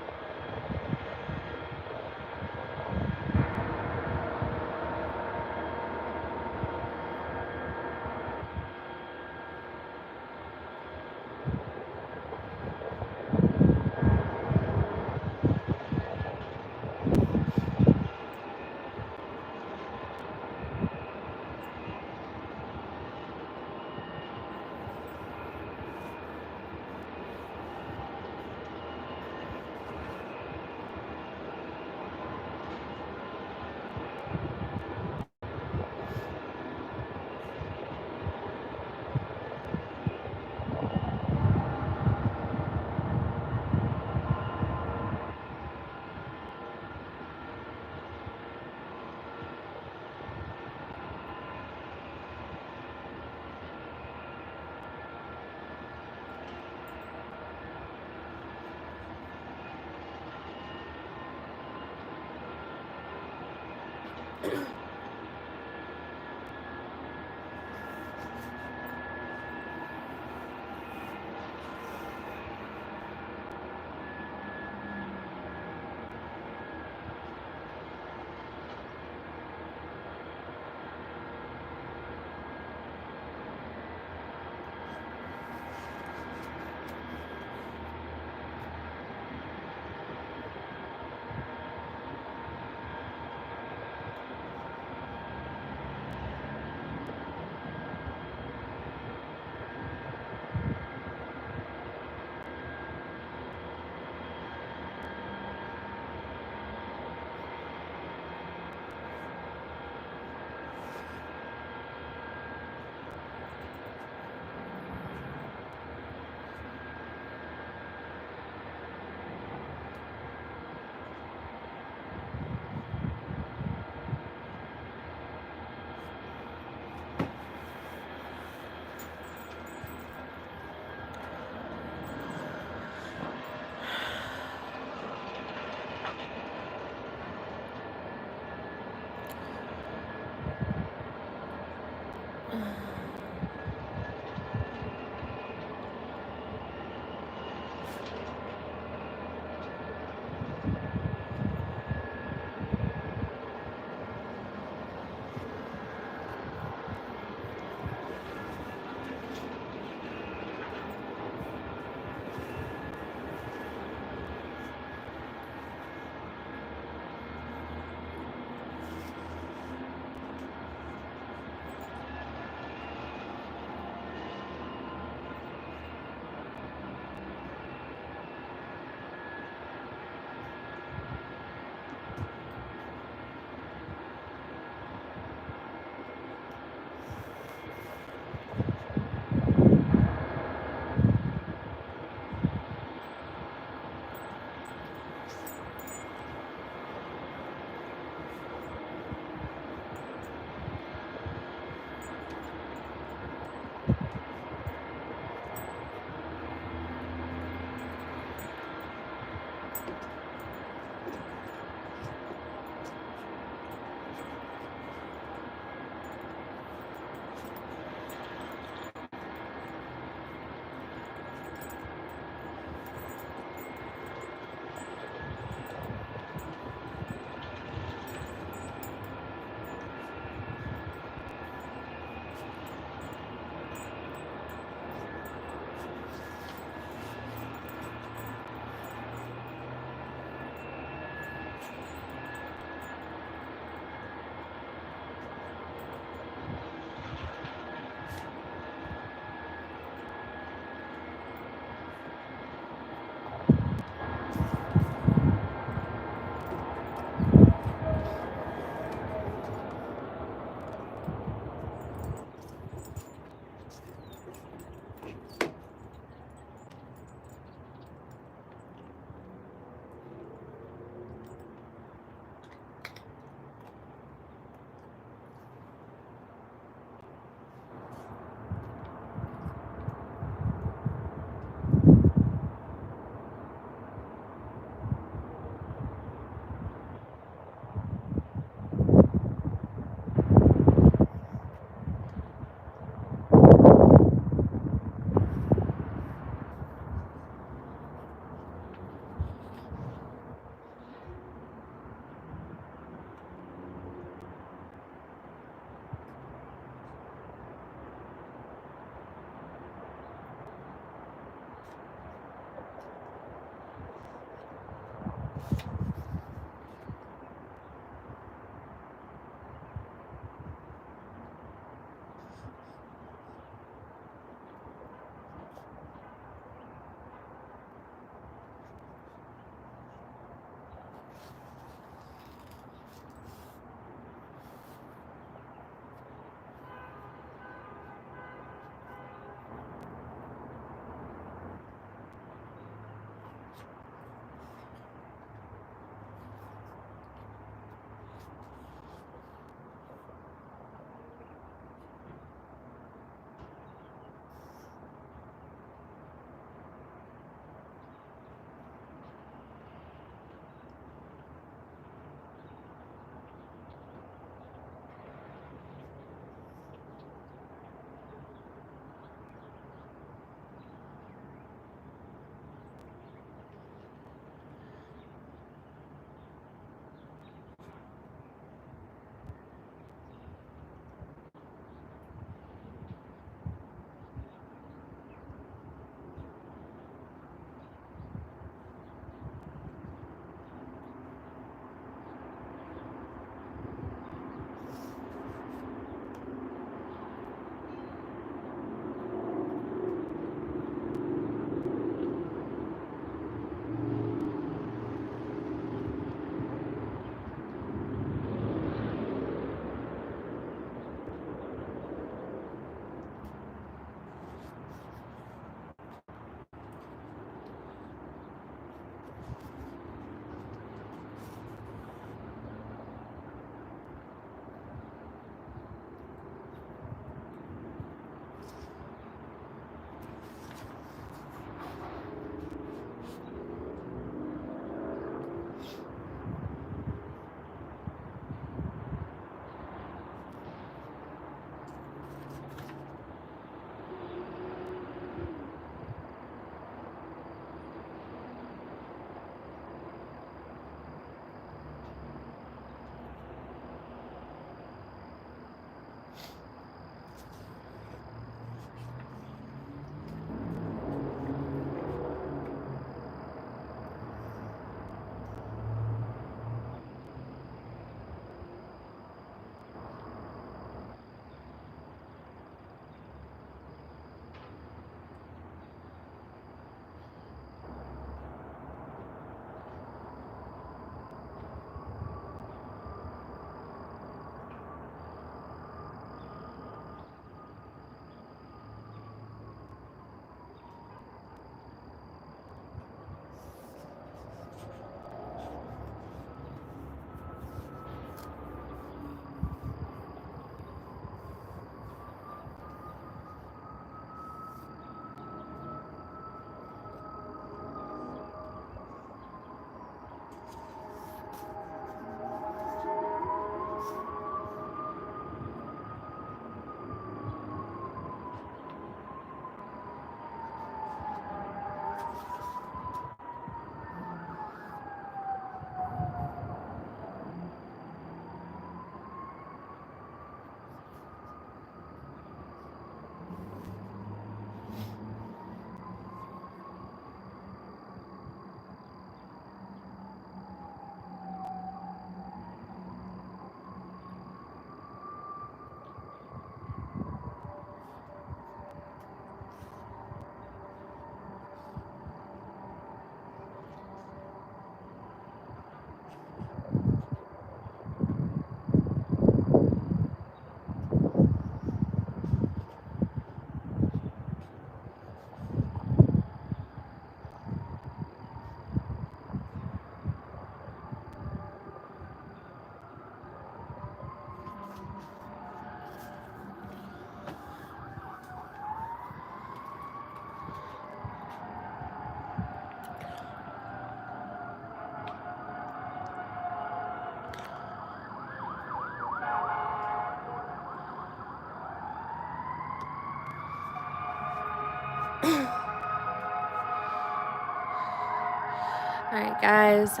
All right, guys.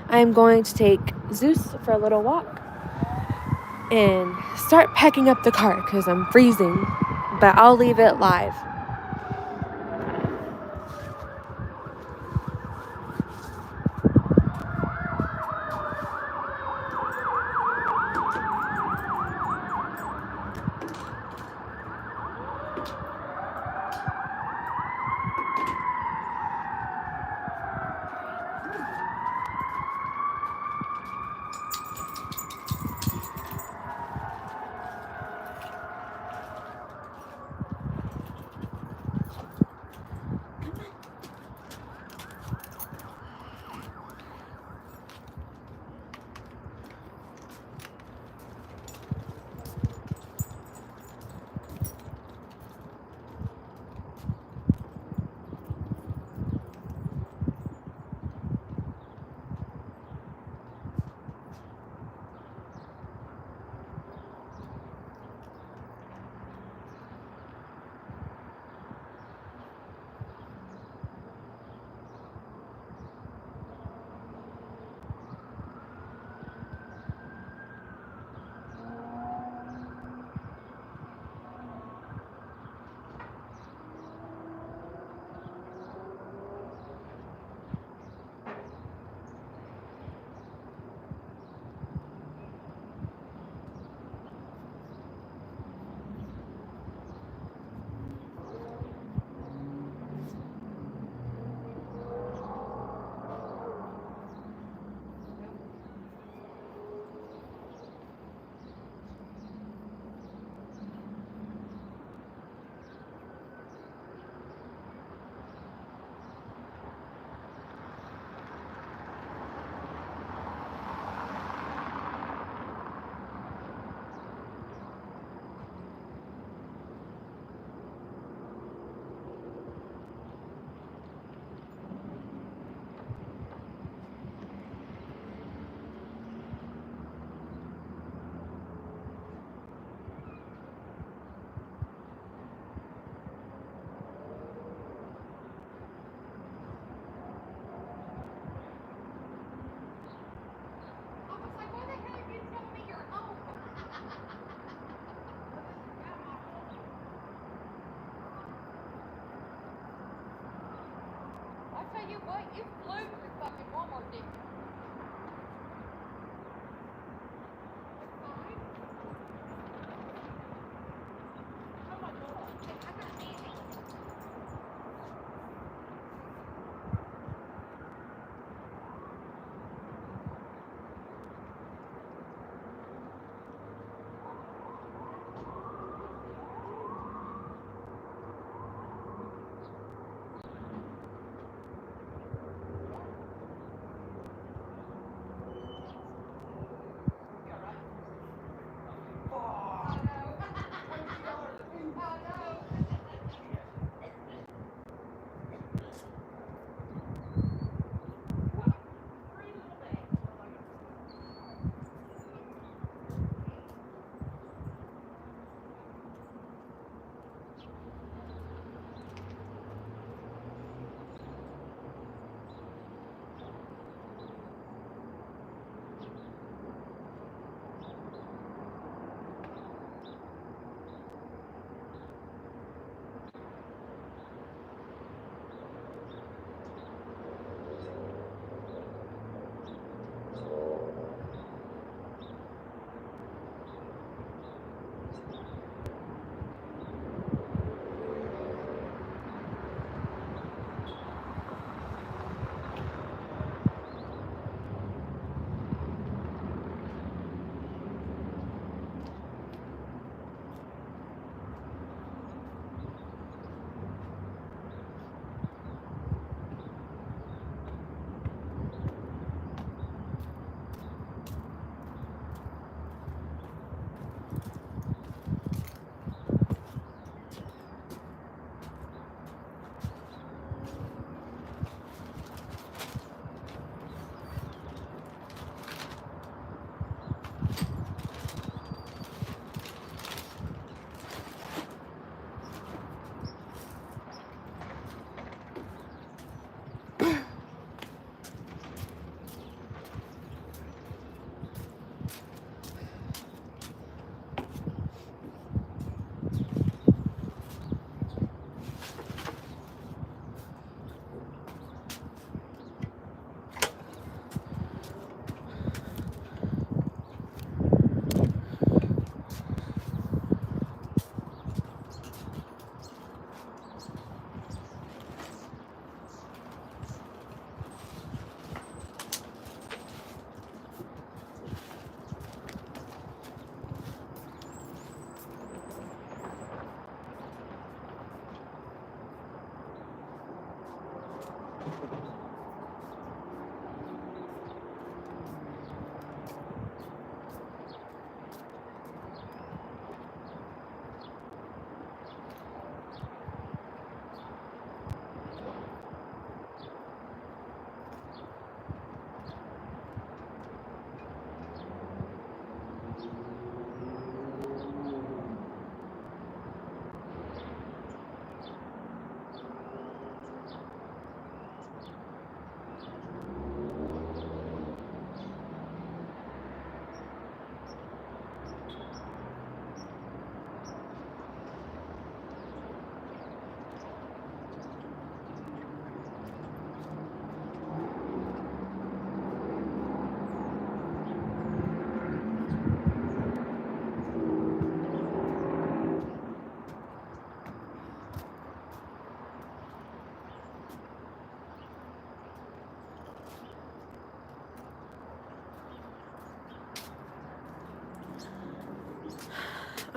I'm going to take Zeus for a little walk and start packing up the car because I'm freezing. But I'll leave it live.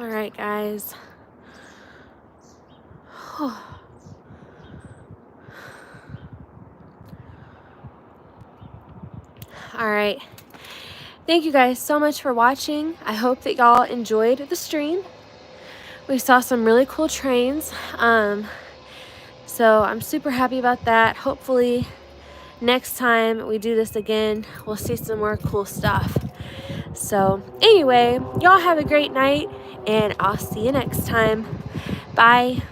All right, guys. All right. Thank you guys so much for watching. I hope that y'all enjoyed the stream. We saw some really cool trains. So I'm super happy about that. Hopefully next time we do this again, we'll see some more cool stuff. So anyway, y'all have a great night, and I'll see you next time. Bye.